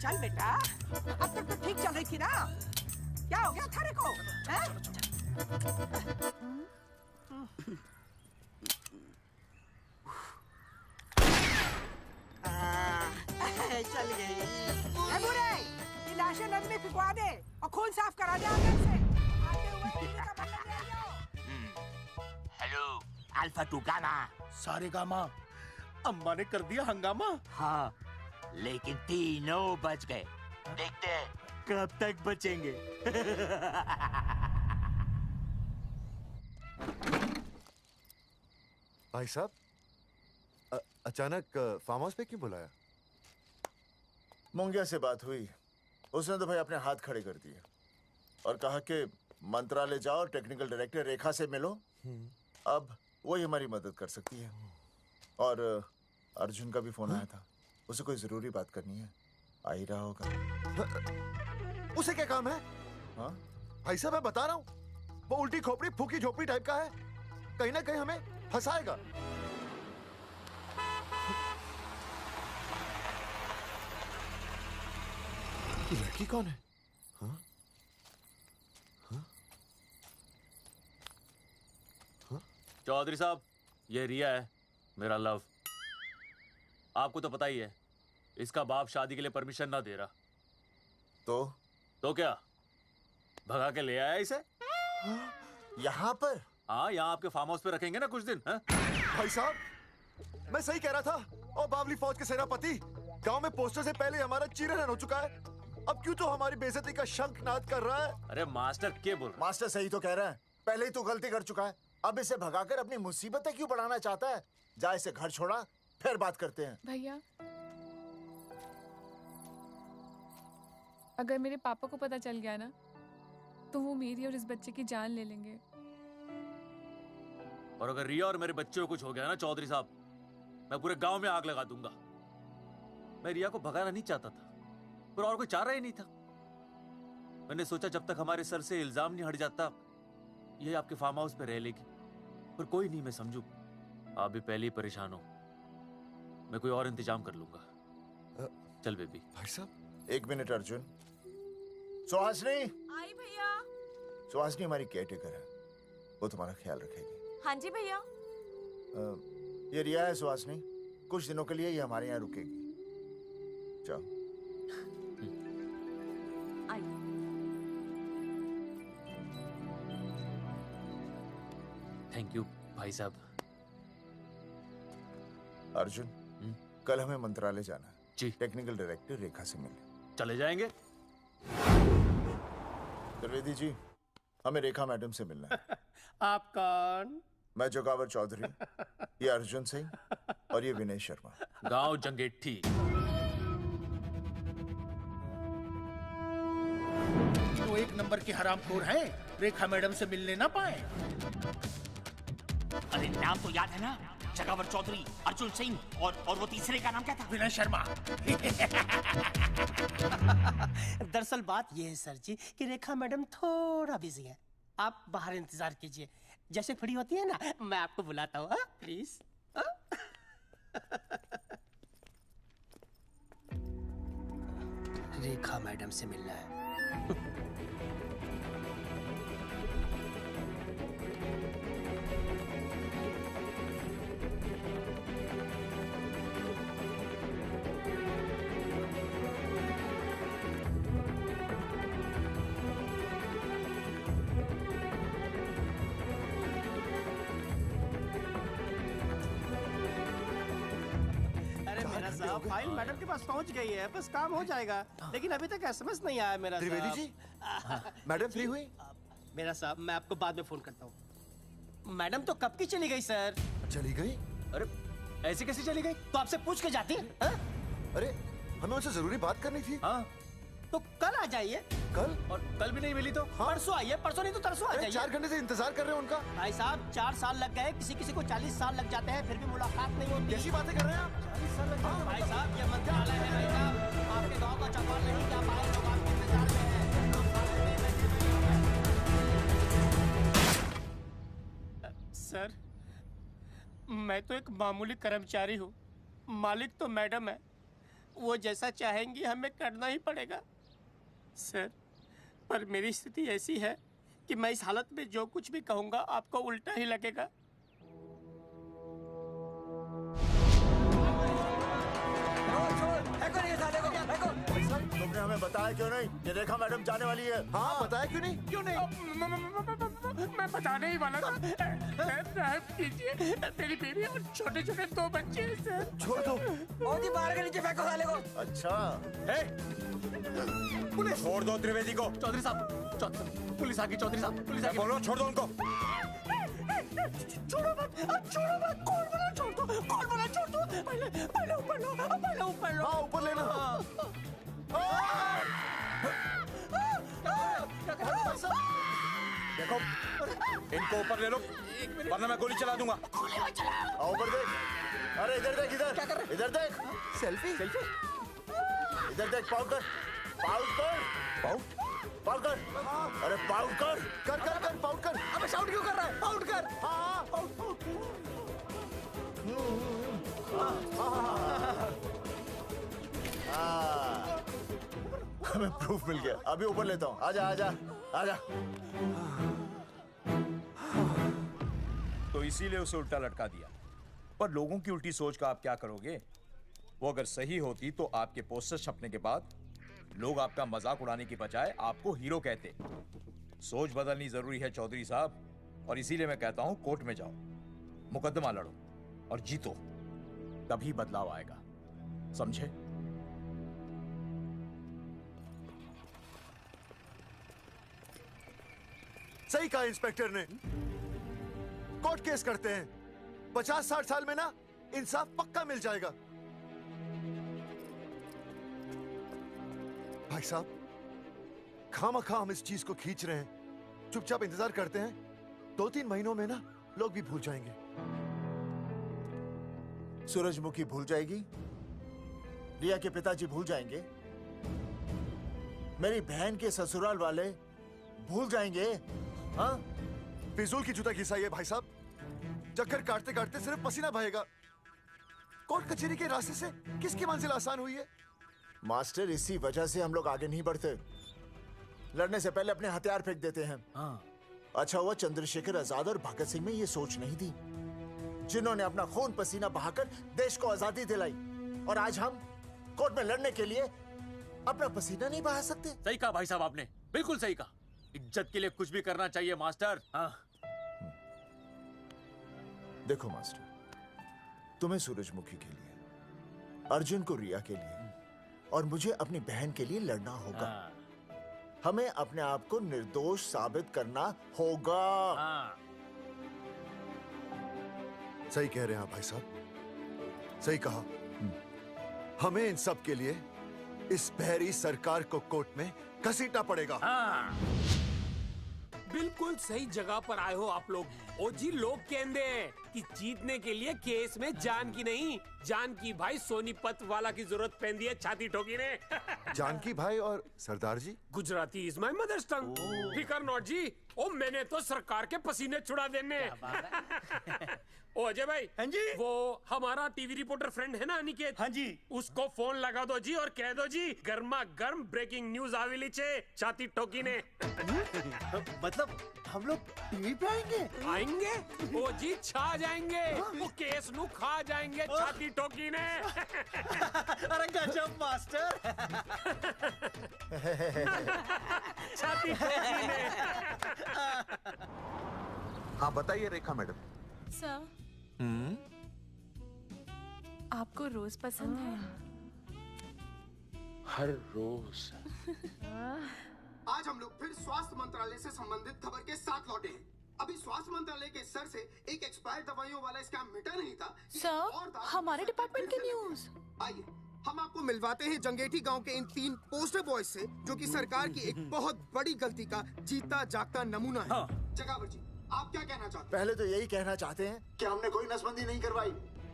चल बेटा, अब तक तो ठीक चल रही थी ना। क्या हो गया थारे को? हैं? चल गई। ए बुरे, ये लाशें नदी में फिकवा दे और खून साफ करा दे आगे से। Hello alpha two gamma. सारे गामा अम्मा ने कर दिया हंगामा। हाँ लेकिन तीनों बच गए। देखते हैं कब तक बचेंगे। भाई साहब अचानक फार्म हाउस पे क्यों बुलाया? मुंगिया से बात हुई, उसने तो भाई अपने हाथ खड़े कर दिए और कहा कि मंत्रालय जाओ और टेक्निकल डायरेक्टर रेखा से मिलो, अब वही हमारी मदद कर सकती है। और अर्जुन का भी फोन आया था, उसे कोई जरूरी बात करनी है, आ ही रहा होगा। उसे क्या काम है? हाँ भाई साहब मैं बता रहा हूँ, वो उल्टी खोपड़ी फूकी झोपड़ी टाइप का है, कहीं ना कहीं हमें फंसाएगा। ये लड़की कौन है? हाँ? हाँ? हाँ? चौधरी साहब, ये रिया है, मेरा लव। आपको तो पता ही है, इसका बाप शादी के लिए परमिशन ना दे रहा। तो क्या भगा के ले आया इसे? यहाँ पर? हाँ, यहाँ आपके फार्म हाउस पे रखेंगे ना कुछ दिन। हाँ? भाई साहब मैं सही कह रहा था। और बावली फौज के सेनापति, गांव में पोस्टर से पहले हमारा चीरहरण हो चुका है, अब क्यों तो हमारी बेइज्जती का शंखनाद कर रहा है? अरे मास्टर क्या बोल रहा है? मास्टर सही तो कह रहा है, पहले ही तो गलती कर चुका है, अब इसे भगाकर अपनी मुसीबतें क्यों बढ़ाना चाहता है? जा इसे घर छोड़ा, फिर बात करते हैं। भैया अगर मेरे पापा को पता चल गया ना, तो वो मेरी और इस बच्चे की जान ले लेंगे। और अगर रिया और मेरे बच्चे को कुछ हो गया ना चौधरी साहब, मैं पूरे गांव में आग लगा दूंगा। मैं रिया को भगाना नहीं चाहता था, पर और कोई चारा ही नहीं था। मैंने सोचा जब तक हमारे सर से इल्जाम नहीं हट जाता, ये आपके फार्म हाउस पे रह लेगी। पर कोई नहीं, मैं समझू आप भी पहले ही परेशान हो, मैं कोई और इंतजाम कर लूंगा। चल बेबी। भाई साहब 1 मिनट अर्जुन। सुहासिनी। आई भैया। सुहासिनी हमारी केयरटेकर है, वो तुम्हारा ख्याल रखेगी। हाँ जी भैया। ये रिया है सुहासिनी, कुछ दिनों के लिए ये हमारे यहाँ रुकेगी। जाओ। थैंक यू भाई साहब। अर्जुन, कल हमें मंत्रालय जाना है जी। टेक्निकल डायरेक्टर रेखा से मिलने चले जाएंगे। त्रिवेदी जी, हमें रेखा मैडम से मिलना है। आप कौन? मैं जोगावर चौधरी, ये अर्जुन सिंह और ये विनय शर्मा। गांव जंगेठी। तो 1 नंबर के हरामखोर हैं, रेखा मैडम से मिलने ना पाए। अरे नाम तो याद है ना, जगावर चौधरी, अर्जुन सिंह और वो तीसरे का नाम क्या था? विनय शर्मा। दरअसल बात ये है सर जी कि रेखा मैडम थोड़ा बिजी है, आप बाहर इंतजार कीजिए, जैसे फ्री होती है ना मैं आपको बुलाता हूँ, प्लीज। रेखा मैडम से मिलना है। साहब फाइल मैडम के पास पहुंच गई है, बस काम हो जाएगा, लेकिन अभी तक एसएमएस नहीं आया मेरा। त्रिवेदी जी, मैडम फ्री हुई? मेरा साहब मैं आपको बाद में फोन करता हूँ। मैडम तो कब की चली गई सर। चली गई? अरे ऐसे कैसे चली गई? तो आपसे पूछ के जाती। अरे हमें उनसे जरूरी बात करनी थी। हाँ तो कल आ जाइए। कल? और कल भी नहीं मिली तो? हाँ? परसों आइए, परसों नहीं तो तरसों आ जाइए। 4 घंटे से इंतजार कर रहे हैं उनका। भाई साहब 4 साल लग गए, किसी किसी को 40 साल लग जाते हैं, फिर भी मुलाकात नहीं होती। कैसी बातें कर रहे हैं आप? 40 साल लग जाते। भाई साहब ये मंत्रालय है भाई साहब, आपके गाँव का चौपाल नहीं क्या पाए लोग आपके इंतजार में हैं। सर मैं तो एक मामूली कर्मचारी हूँ, मालिक तो मैडम है, वो जैसा चाहेंगी हमें करना ही पड़ेगा। सर पर मेरी स्थिति ऐसी है कि मैं इस हालत में जो कुछ भी कहूंगा आपको उल्टा ही लगेगा। तुमने हमें बताया क्यों नहीं? ये रेखा मैडम जाने वाली है। हाँ, बताया क्यों नहीं? क्यों नहीं? मैं बताने ही वाला था। माफ कीजिए, मेरी बीवी और छोटे छोटे 2 बच्चे हैं सर। छोड़ दो। मोदी बाहर के नीचे फेंको साले को। अच्छा पुलिस छोड़ दो त्रिवेदी को। चौधरी साहब, पुलिस आ गई। चौधरी साहब, पुलिस आ गई। बोलो, छोड़ दो उनको। छोड़ो मत, कौन बोला छोड़ दो, कौन बोला छोड़ दो। पहले ऊपर लो, पहले ऊपर लो। हाँ, ऊपर लेना। देखो, इनको ऊपर ले लो, वरना मैं गोली चला दूंगा। आओ ऊपर देख। अरे इधर देख, इधर देख। सेल्फी। इधर देख, पाउट कर। अरे पाउट कर। पाउट कर। अबे शाउट क्यों कर रहा है? पाउट कर। हमें प्रूफ मिल गया। अभी ऊपर लेता हूँ। आजा। तो इसीलिए उसे उल्टा लटका दिया। पर लोगों की उल्टी सोच का आप क्या करोगे? वो अगर सही होती तो आपके पोस्टर छपने के बाद लोग आपका मजाक उड़ाने की बजाय आपको हीरो कहते। सोच बदलनी जरूरी है चौधरी साहब, और इसीलिए मैं कहता हूं कोर्ट में जाओ, मुकदमा लड़ो और जीतो, तभी बदलाव आएगा। समझे? सही कहा इंस्पेक्टर ने। कोर्ट केस करते हैं, 50-60 साल में ना इंसाफ पक्का मिल जाएगा। भाई साहब, खामखा हम इस चीज को खींच रहे हैं। चुपचाप इंतजार करते हैं, 2-3 महीनों में ना लोग भी भूल जाएंगे। सूरजमुखी भूल जाएगी, रिया के पिताजी भूल जाएंगे, मेरी बहन के ससुराल वाले भूल जाएंगे। हाँ, फिजूल की जूता घिसाई है भाई साहब। चक्कर काटते काटते सिर्फ पसीना बहेगा। कोर्ट कचहरी के रास्ते से किसकी मंजिल आसान हुई है? मास्टर, इसी वजह से हम लोग आगे नहीं बढ़ते। लड़ने से पहले अपने हथियार फेंक देते हैं। अच्छा हुआ चंद्रशेखर आजाद और भगत सिंह में ये सोच नहीं थी, जिन्होंने अपना खून पसीना बहाकर देश को आजादी दिलाई। और आज हम कोर्ट में लड़ने के लिए अपना पसीना नहीं बहा सकते। सही कहा भाई साहब आपने, बिल्कुल सही कहा। इज्जत के लिए कुछ भी करना चाहिए मास्टर। देखो मास्टर, तुम्हें सूरजमुखी के लिए, अर्जुन को रिया के लिए और मुझे अपनी बहन के लिए लड़ना होगा। हमें अपने आप को निर्दोष साबित करना होगा। सही कह रहे हैं आप भाई साहब, सही कहा। हमें इन सब के लिए इस बहरी सरकार को कोर्ट में घसीटना पड़ेगा। बिल्कुल सही जगह पर आए हो आप लोग। ओ जी, लोग कहते हैं कि जीतने के लिए केस में जान की नहीं, जान की भाई सोनीपत वाला की जरूरत पैंदी है छाती ठोकी ने। जानकी भाई और सरदार जी, गुजराती इज माय मदर्स टंग। फिकर नॉट जी। ओ मैंने तो सरकार के पसीने छुड़ा देने। ओ अजय भाई, हाँ जी, वो हमारा टीवी रिपोर्टर फ्रेंड है ना अनिकेत, हाँ जी, उसको फोन लगा दो जी और कह दो जी गर्मा गर्म ब्रेकिंग न्यूज आवेली छे छाती ठोकी ने। मतलब हम लोग टीवी पे आएंगे? ओ जी छा जाएंगे, वो केस नु खा जाएंगे छाती ठोकी ने। अरे गजब मास्टर। छाती ठोकी ने। हाँ बताइए रेखा मैडम। सर, आपको रोज पसंद है? हर रोज। आज हम लोग फिर स्वास्थ्य मंत्रालय से संबंधित खबर के साथ लौटे हैं। अभी स्वास्थ्य मंत्रालय के सर से एक एक्सपायर्ड दवाइयों वाला स्कैम मिटा नहीं था। सर, हमारे डिपार्टमेंट की न्यूज। आइए हम आपको मिलवाते हैं जंगेठी गांव के इन 3 पोस्टर बॉयज से, जो कि सरकार की एक बहुत बड़ी गलती का जीता जागता नमूना है। जगावर जी, आप क्या कहना चाहते हैं? पहले तो यही कहना चाहते हैं कि हमने कोई नसबंदी नहीं करवाई।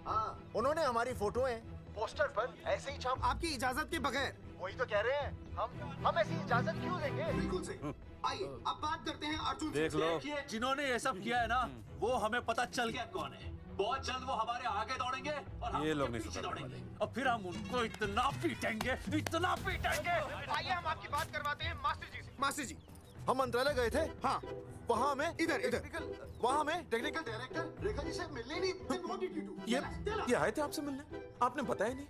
हाँ, उन्होंने हमारी फोटोएं पोस्टर पर ऐसे ही छाप, आपकी इजाजत के बगैर। वही तो कह रहे हैं, हम ऐसी इजाजत क्यों देंगे? बिल्कुल सही। आइए अब बात करते हैं अर्जुन देख से। लो, जिन्होंने ये सब किया है ना, वो हमें पता चल गया कौन है। बहुत जल्द वो हमारे आगे दौड़ेंगे और हम ये लोग उनके नहीं पीछे सुधरने दौड़ेंगे और फिर हम उनको इतना पीटेंगे आइए हम आपकी बात करवाते हैं मास्टर जी से। मास्टर जी, हम मंत्रालय गए थे। हाँ, वहाँ में इधर वहाँ में टेक्निकल डायरेक्टर रेखा जी से मिलने नहीं। Then what did you do? ये आए थे आपसे मिलने, आपने बताया नहीं।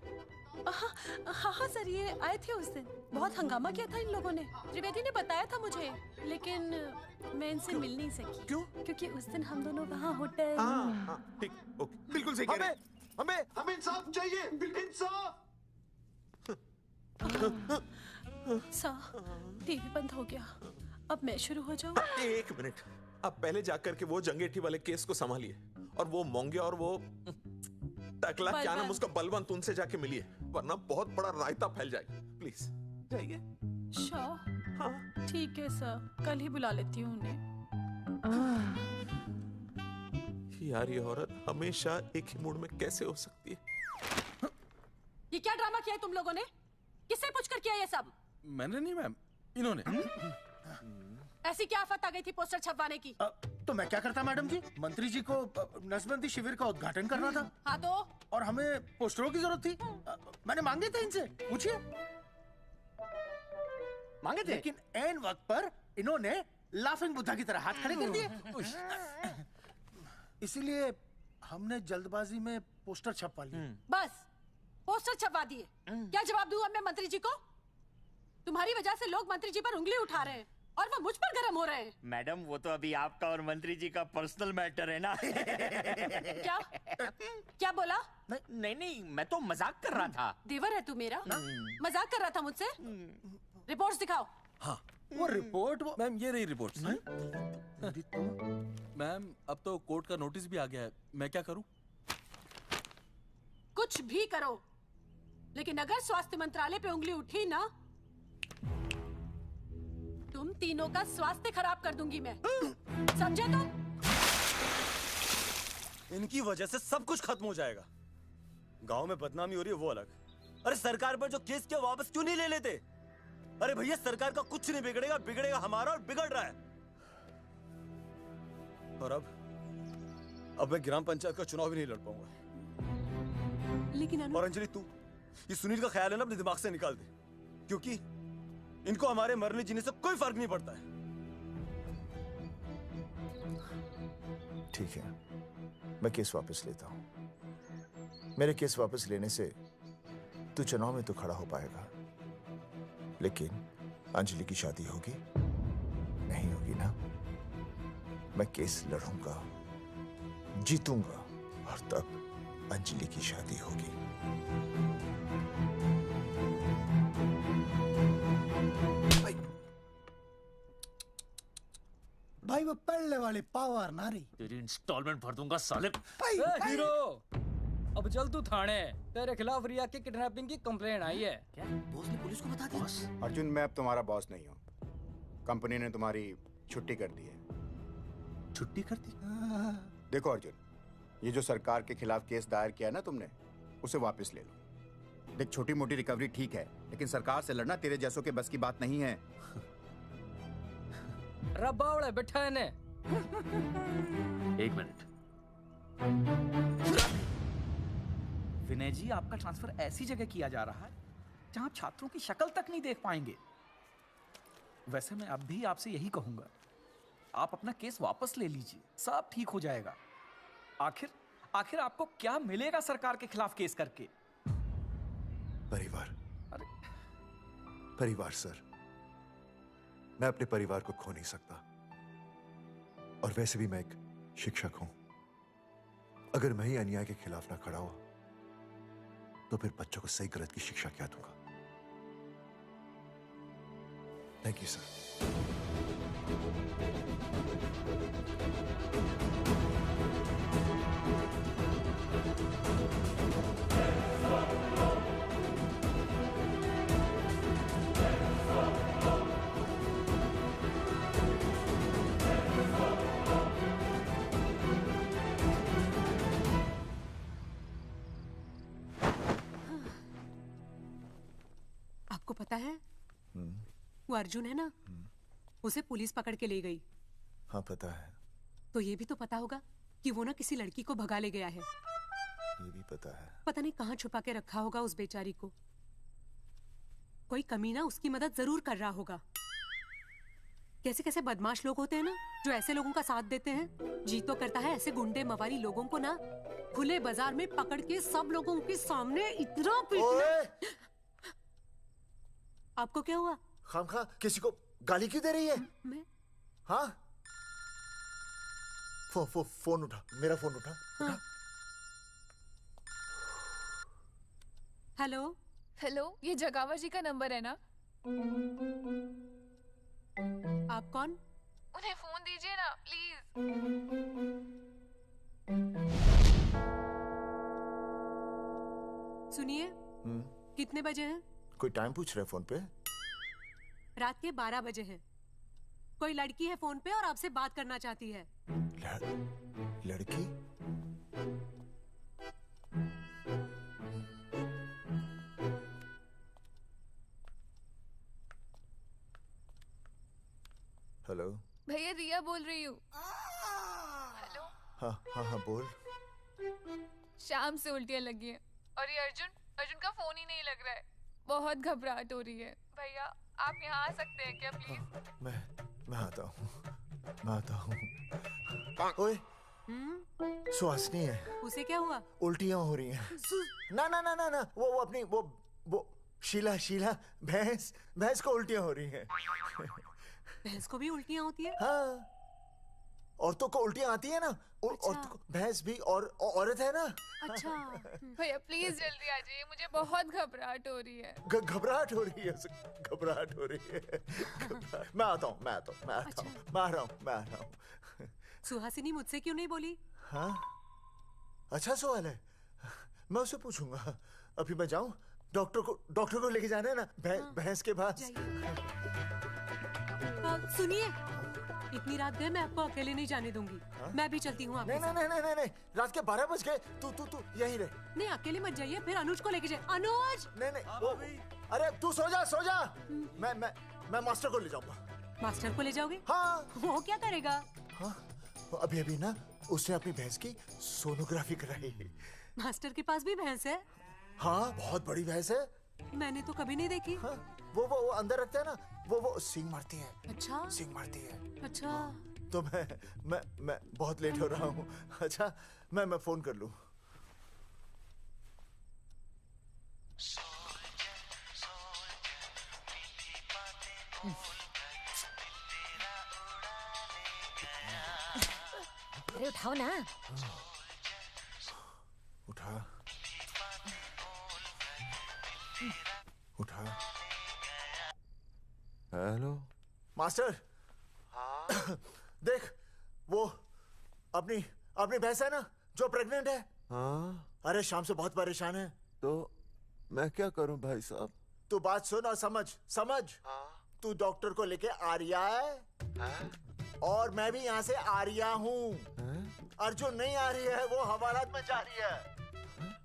हाँ सर, ये आए थे उस दिन। बहुत हंगामा किया था इन लोगों ने। त्रिवेदी ने बताया था मुझे, लेकिन मैं इनसे मिल नहीं सकी। क्यों? क्योंकि उस दिन हम दोनों वहाँ होटल। ठीक, ओके। बिल्कुल सही कह रहे हैं। हमें इंसाफ चाहिए, इंसाफ। सर, टीवी बंद हो गया। अब मैं शुरू हो जाऊँ? एक मिनट, आप पहले जाकर के वो जंगेठी वाले केस को संभालिए और वो मोंगे और वो टकला क्या नाम उसका बलवंत, उनसे जाके मिलिए, वरना बहुत बड़ा रायता फैल जाएगा। प्लीज जाइए। हाँ ठीक है सर, कल ही बुला लेती हूँ उन्हें। यार ये औरत हमेशा एक ही मूड में कैसे हो सकती है? ये क्या ड्रामा किया है तुम लोगों ने? किससे पूछकर किया ये सब? मैंने नहीं मैम, इन्होंने। ऐसी क्या आफत आ गई थी पोस्टर छपवाने की? तो मैं क्या करता मैडम जी? मंत्री जी को नसबंदी शिविर का उद्घाटन करना था। हाँ तो? और हमें पोस्टरों की जरूरत थी। मैंने मांगे थे इनसे, पूछिए। मांगे थे? लेकिन ऐन वक्त पर इन्होंने लाफिंग बुद्धा की तरह हाथ खड़े कर दिए। इसीलिए हमने जल्दबाजी में पोस्टर छपवा लिए। बस पोस्टर छपवा दिए। क्या जवाब दूं अब मैं मंत्री जी को? तुम्हारी वजह से लोग मंत्री जी पर उंगली उठा रहे हैं और वो मुझ पर गर्म हो रहे हैं। मैडम वो तो अभी आपका और मंत्री जी का पर्सनल मैटर है ना। क्या क्या बोला? नहीं मैं तो मजाक कर रहा था। देवर है तू मेरा? मजाक कर रहा था मुझसे? रिपोर्ट्स दिखाओ। हाँ वो रिपोर्ट मैम, ये रही रिपोर्ट्स। मैम अब तो कोर्ट का नोटिस भी आ गया है, मैं क्या करूं? कुछ भी करो, लेकिन अगर स्वास्थ्य मंत्रालय पे उंगली उठी ना, तुम तीनों का स्वास्थ्य खराब कर दूंगी मैं। समझे तुम? इनकी वजह से सब कुछ खत्म हो जाएगा। गांव में बदनामी हो रही है वो अलग। अरे सरकार पर जो केस किया वापस क्यों नहीं ले लेते? अरे भैया सरकार का कुछ नहीं बिगड़ेगा, बिगड़ेगा हमारा और बिगड़ रहा है। और अब मैं ग्राम पंचायत का चुनाव भी नहीं लड़ पाऊंगा। लेकिन और अंजलि तू ये सुनील का ख्याल है ना अपने दिमाग से निकाल दे, क्योंकि इनको हमारे मरने जीने से कोई फर्क नहीं पड़ता है। ठीक है, मैं केस वापस लेता हूं। मेरे केस वापस लेने से तू चुनाव में तो खड़ा हो पाएगा, लेकिन अंजलि की शादी होगी? नहीं होगी ना। मैं केस लड़ूंगा, जीतूंगा और तब अंजलि की शादी होगी। भाई वो पहले वाली पावर ना रही। तेरी इंस्टॉलमेंट भर दूंगा साले। हीरो, अब चल तू थाने। तेरे खिलाफ रिया की किडनैपिंग की कंप्लेंट आई है। क्या बॉस ने पुलिस को बता दिया? अर्जुन मैं अब तुम्हारा बॉस नहीं हूँ। कंपनी ने तुम्हारी छुट्टी कर दी है। छुट्टी कर दी? देखो अर्जुन, ये जो सरकार के खिलाफ केस दायर किया ना तुमने, उसे वापस ले लो। देख छोटी मोटी रिकवरी ठीक है, लेकिन सरकार से लड़ना तेरे जैसों के बस की बात नहीं है। रबावड़े बैठा है ने। एक मिनट। विनय जी, आपका ट्रांसफर ऐसी जगह किया जा रहा है जहां छात्रों की शक्ल तक नहीं देख पाएंगे। वैसे मैं अब भी आपसे यही कहूंगा, आप अपना केस वापस ले लीजिए, सब ठीक हो जाएगा। आखिर आपको क्या मिलेगा सरकार के खिलाफ केस करके? परिवार। परिवार सर, मैं अपने परिवार को खो नहीं सकता, और वैसे भी मैं एक शिक्षक हूं। अगर मैं ही अन्याय के खिलाफ ना खड़ा हुआ तो फिर बच्चों को सही गलत की शिक्षा क्या दूंगा? Thank you sir. आपको पता है वो अर्जुन है ना, उसे पुलिस पकड़ के ले गई। हाँ पता है। तो ये भी तो पता होगा कि वो ना किसी लड़की को भगा ले गया है। ये भी पता है। पता नहीं कहाँ छुपा के रखा होगा उस बेचारी को। कोई कमीना उसकी मदद जरूर कर रहा होगा। कैसे कैसे बदमाश लोग होते हैं ना, जो ऐसे लोगों का साथ देते हैं। जी तो करता है ऐसे गुंडे मवाली लोगों को ना खुले बाजार में पकड़ के सब लोगों के सामने इतना पीटना। आपको क्या हुआ? खामखा किसी को गाली क्यों दे रही है? मैं? हाँ? फोन उठा, मेरा फोन उठा। हाँ। हेलो हेलो, ये जगावर जी का नंबर है ना? आप कौन? उन्हें फोन दीजिए ना प्लीज। सुनिए, कितने बजे हैं? कोई टाइम पूछ रहे फोन पे? रात के 12 बजे हैं। कोई लड़की है फोन पे और आपसे बात करना चाहती है। लड़की? हेलो भैया, रिया बोल रही हूँ। हेलो। हाँ हाँ हाँ बोल। शाम से उल्टियाँ लगी हैं और ये अर्जुन का फोन ही नहीं लग रहा है। बहुत घबराहट हो रही है। भैया आप यहाँ आ सकते हैं क्या प्लीज? मैं आता हूँ। ओए, सुहासिनी है। उसे क्या हुआ? उल्टियाँ हो रही हैं। ना ना ना ना ना, वो अपनी वो शीला भैंस को उल्टियाँ हो रही हैं। भैंस को भी उल्टियाँ होती है? हाँ, औरतों को उल्टियाँ आती है ना। औरतों को, भैंस भी और औरत है ना। अच्छा भैया प्लीज जल्दी आ जाइए, मुझे बहुत घबराहट हो रही है। घबराहट हो रही है। मैं आता हूँ। मैं आ रहा हूँ। सुहासिनी मुझसे क्यों नहीं बोली? हाँ, अच्छा सवाल है, मैं उससे पूछूंगा। अभी मैं जाऊँ? डॉक्टर को लेके जाना है ना भैंस के पास। सुनिए, इतनी रात गए मैं आपको अकेले नहीं जाने दूंगी। मैं भी चलती हूँ आपके साथ। नहीं, रात के 12 बज गए। तू यहीं रह। नहीं, अकेले मत जाइए, फिर अनुज को लेके जाए। अनुज! नहीं, अरे तू सो जा। मैं मास्टर को ले जाऊंगा। मास्टर को ले जाओगे? हाँ। वो क्या करेगा? हाँ, अभी ना उसने अपनी भैंस की सोनोग्राफी कराई। मास्टर के पास भी भैंस है? हाँ, बहुत बड़ी भैंस है। मैंने तो कभी नहीं देखी। हाँ, वो अंदर रखते हैं ना, वो सींग मारती है। अच्छा, सींग मारती है। अच्छा। तो मैं बहुत लेट हो रहा हूँ। अच्छा, मैं फोन कर लूँ। अरे उठाओ ना। उठा। Hello master. हाँ? देख, वो अपनी भैंस है ना जो प्रेग्नेंट है। हाँ? अरे शाम से बहुत परेशान है। तो मैं क्या करूं भाई साहब? तू बात सुन और समझ। हाँ? तू डॉक्टर को लेके आ रिया है। हाँ? और मैं भी यहाँ से आ रिया हूँ। अर्जुन नहीं आ रही है, वो हवालात में जा रही है।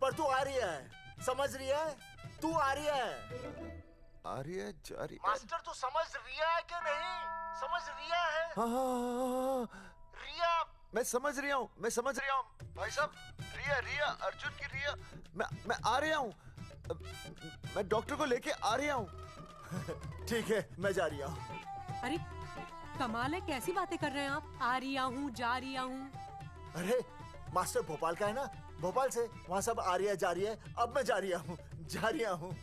पर तू आ रही है, समझ रही है? तू आ रही है। आ रही है, जा रही है। मास्टर तू समझ रिया है कि नहीं? समझ रिया है? हाँ। रिया। मैं समझ रहा हूँ भाई साहब। रिया अर्जुन की रिया। मैं आ रहा हूँ। मैं डॉक्टर को लेके आ रहा हूँ। ठीक है, मैं जा रहा हूँ। अरे कमाल है, कैसी बातें कर रहे हैं आप? आ रहा हूँ, जा रहा हूँ। अरे मास्टर भोपाल का है ना, भोपाल से वहाँ सब आ रही है, जा रही है। अब मैं जा रहा हूँ।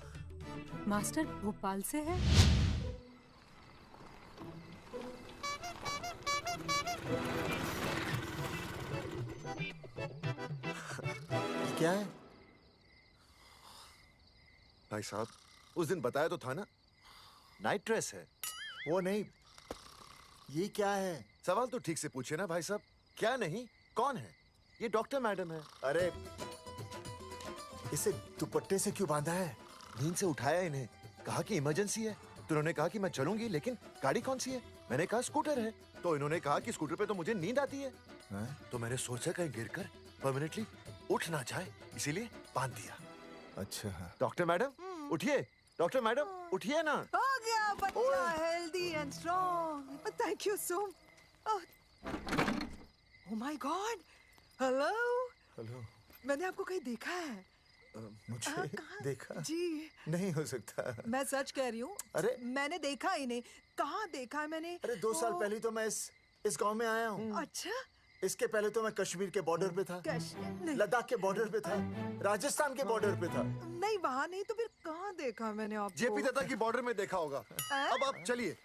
मास्टर भोपाल से है? क्या है? भाई साहब, उस दिन बताया तो था ना, नाइट ड्रेस है। वो नहीं, ये क्या है? सवाल तो ठीक से पूछे ना भाई साहब। क्या नहीं, कौन है? ये डॉक्टर मैडम है। अरे इसे दुपट्टे से क्यों बांधा है? नींद से उठाया इन्हें, कहा कि इमरजेंसी है। तो उन्होंने कहा कि मैं चलूंगी, लेकिन गाड़ी कौन सी है? मैंने कहा स्कूटर है। तो इन्होंने कहा कि स्कूटर पे तो मुझे नींद आती है। तो मैंने सोचा कहीं गिरकर परमानेंटली उठ ना जाए, इसीलिए बांध दिया। अच्छा। डॉक्टर मैडम उठिए, डॉक्टर मैडम उठिए ना। हो गया बच्चा healthy and strong. Thank you so. Oh my God, hello hello. मैंने आपको कहीं देखा है? मुझे देखा? जी नहीं हो सकता। मैं सच कह रही हूँ। अरे मैंने देखा ही नहीं। कहाँ देखा है मैंने? अरे 2 साल पहले तो मैं इस गांव में आया हूँ। अच्छा। इसके पहले तो मैं कश्मीर के बॉर्डर पे था, नहीं। लद्दाख के बॉर्डर पे था, राजस्थान के बॉर्डर पे था। नहीं वहाँ नहीं तो फिर कहाँ देखा मैंने आपको? जेपी दत्ता की बॉर्डर में देखा होगा। अब आप चलिए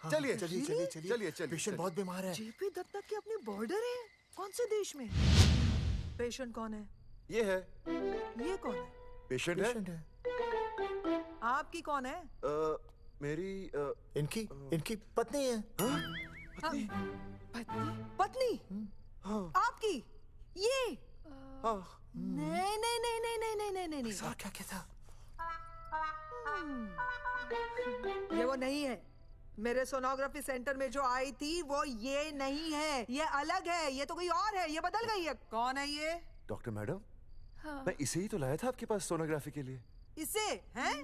हाँ, चलिए चलिए चलिए चलिए चलिए चलिए। पेशेंट बहुत बीमार है। जेपी दत्ता की अपनी बॉर्डर है? कौन से देश में? पेशेंट कौन है? ये है। ये कौन है? पेशेंट है। आपकी कौन है? मेरी इनकी पत्नी है। पत्नी? आपकी? ये? नहीं नहीं नहीं नहीं नहीं नहीं नहीं नहीं। सर क्या कहता? ये वो नहीं है। मेरे सोनोग्राफी सेंटर में जो आई थी वो ये नहीं है, ये अलग है, ये तो कोई और है, ये बदल गई है। कौन है ये? डॉक्टर मैडम, हाँ। मैं इसे ही तो लाया था आपके पास सोनोग्राफी के लिए। इसे हैं?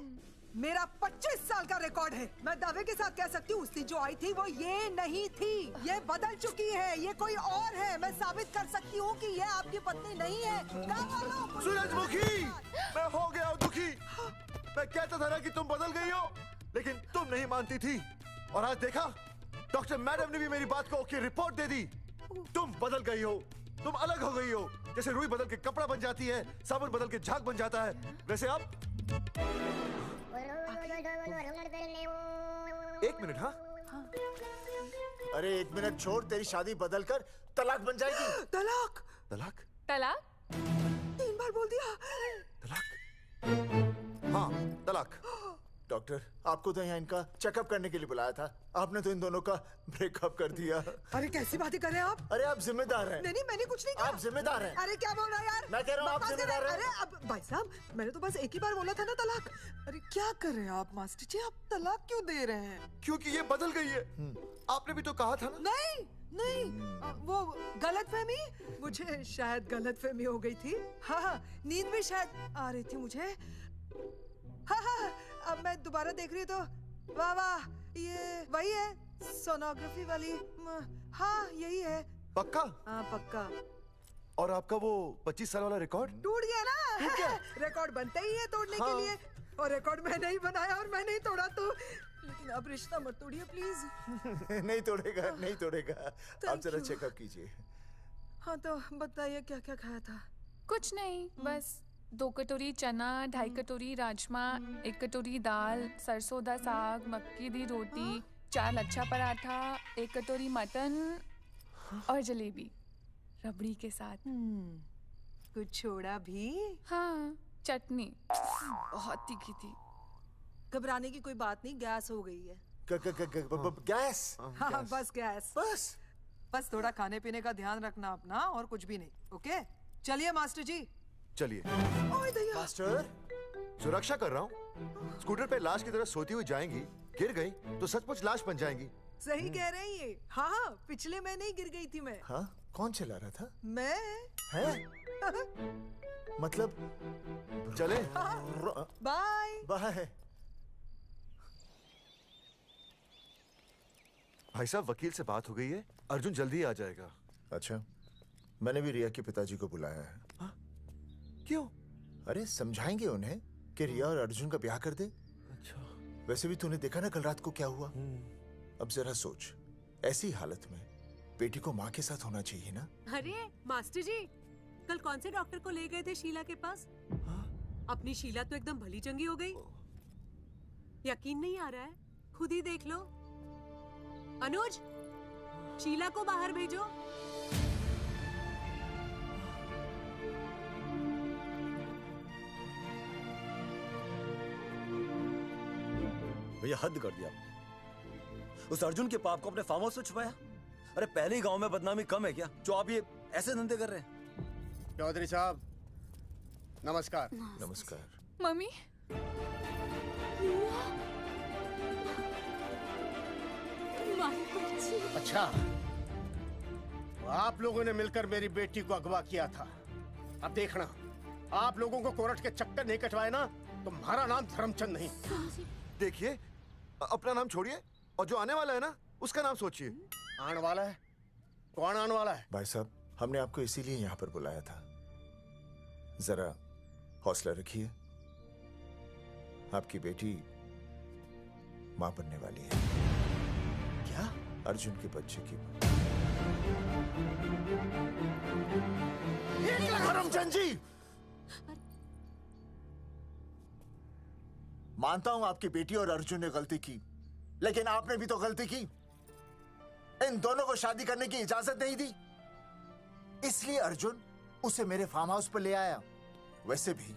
मेरा 25 साल का रिकॉर्ड है। मैं दावे के साथ कह सकती हूँ उसकी जो आई थी वो ये नहीं थी, ये बदल चुकी है, ये कोई और है। मैं साबित कर सकती हूँ कि ये आपकी पत्नी नहीं है। सूरजमुखी, मैं हो गया हूँ दुखी। मैं कहता था ना कि तुम बदल गई हो, लेकिन तुम नहीं मानती थी। और आज देखा, डॉक्टर मैडम ने भी मेरी बात को ओके रिपोर्ट दे दी। तुम बदल गई हो, तुम अलग हो गई हो। जैसे रुई बदल के कपड़ा बन जाती है, साबुन बदल के झाग बन जाता है, वैसे अब 1 मिनट। हाँ अरे 1 मिनट छोड़, तेरी शादी बदल कर तलाक बन जाएगी। तलाक? तलाक? तलाक? 3 बार बोल दिया। हाँ तलाक। डॉक्टर, आपको तो यहाँ इनका चेकअप करने के लिए बुलाया था, आपने तो इन दोनों का ब्रेकअप कर दिया। अरे कैसी बातें कर रहे हैं आप? अरे आप जिम्मेदार हैं। नहीं मैंने कुछ नहीं कहा। आप जिम्मेदार हैं। अरे क्या बोल रहा है यार? मैं कह रहा हूँ आप जिम्मेदार हैं। अरे अब भाई साहब, मैंने तो बस एक ही बार बोला था ना तलाक। अरे क्या कर रहे हैं आप मास्टर जी? आप तलाक क्यों दे रहे हैं? क्योंकि ये बदल गई है। आपने भी तो कहा था ना। नहीं वो गलतफहमी, मुझे शायद गलतफहमी हो गई थी। हाँ नींद भी शायद आ रही थी मुझे। हाँ अब मैं दोबारा देख रही तो वाह वाह, ये वही है सोनोग्राफी वाली। हाँ यही है। पक्का? हाँ पक्का। और आपका वो 25 साल वाला रिकॉर्ड टूट गया ना? रिकॉर्ड बनते ही है तोड़ने के लिए, और रिकॉर्ड मैंने ही बनाया और मैंने ही तोड़ा। तो लेकिन अब रिश्ता मत तोड़िए प्लीज। नहीं तोड़ेगा, नहीं तोड़ेगा। आप जरा चेकअप कीजिए। हाँ तो बताइए क्या क्या खाया था? कुछ नहीं, बस 2 कटोरी चना, 2.5 कटोरी राजमा, 1 कटोरी दाल, सरसों दा साग, मक्की दी रोटी, 4 लच्छा पराठा, 1 कटोरी मटन और जलेबी रबड़ी के साथ। कुछ छोड़ा भी? हाँ चटनी बहुत तीखी थी। घबराने की कोई बात नहीं, गैस हो गई है। गैस? हाँ बस गैस। बस थोड़ा खाने पीने का ध्यान रखना अपना, और कुछ भी नहीं। ओके चलिए मास्टर जी। चलिए। मास्टर, सुरक्षा कर रहा हूँ। स्कूटर पे लाश की तरह सोती हुई जाएंगी, गिर गई तो सचमुच लाश बन जाएंगी। सही कह रहे हैं ये। हाँ पिछले महीने ही गिर गई थी मैं। हाँ कौन चला रहा था? मैं। है? मतलब चले? Bye bye. भाई साहब, वकील से बात हो गई है, अर्जुन जल्दी आ जाएगा। अच्छा, मैंने भी रिया के पिताजी को बुलाया है। क्यों? अरे समझाएंगे उन्हें कि रिया और अर्जुन का ब्याह कर दे। अच्छा। वैसे भी तूने देखा ना कल रात को क्या हुआ। अब जरा सोच, ऐसी हालत में बेटी को माँ के साथ होना चाहिए ना। अरे मास्टर जी, कल कौन से डॉक्टर को ले गए थे शीला के पास? अपनी शीला तो एकदम भली चंगी हो गई। यकीन नहीं आ रहा है? खुद ही देख लो। अनुज, शीला को बाहर भेजो। भैया हद कर दिया। उस अर्जुन के पाप को अपने फार्म हाउस में छुपाया। अरे पहले ही गांव में बदनामी कम है क्या, जो आप ये ऐसे धंधे कर रहे हैं? चौधरी साहब नमस्कार। नमस्कार। मम्मी, अच्छा, तो आप लोगों ने मिलकर मेरी बेटी को अगवा किया था। अब देखना, आप लोगों को कोर्ट के चक्कर नहीं कटवाए ना, तुम्हारा नाम धर्मचंद नहीं। देखिए, अपना नाम छोड़िए और जो आने वाला है ना, उसका नाम सोचिए। आने वाला है? कौन आने वाला है? भाई साहब, हमने आपको इसीलिए यहां पर बुलाया था। जरा हौसला रखिए, आपकी बेटी मां बनने वाली है। क्या? अर्जुन के बच्चे की। धर्मचंद जी, मानता हूं आपकी बेटी और अर्जुन ने गलती की, लेकिन आपने भी तो गलती की। इन दोनों को शादी करने की इजाजत नहीं दी, इसलिए अर्जुन उसे मेरे फार्म हाउस पर ले आया। वैसे भी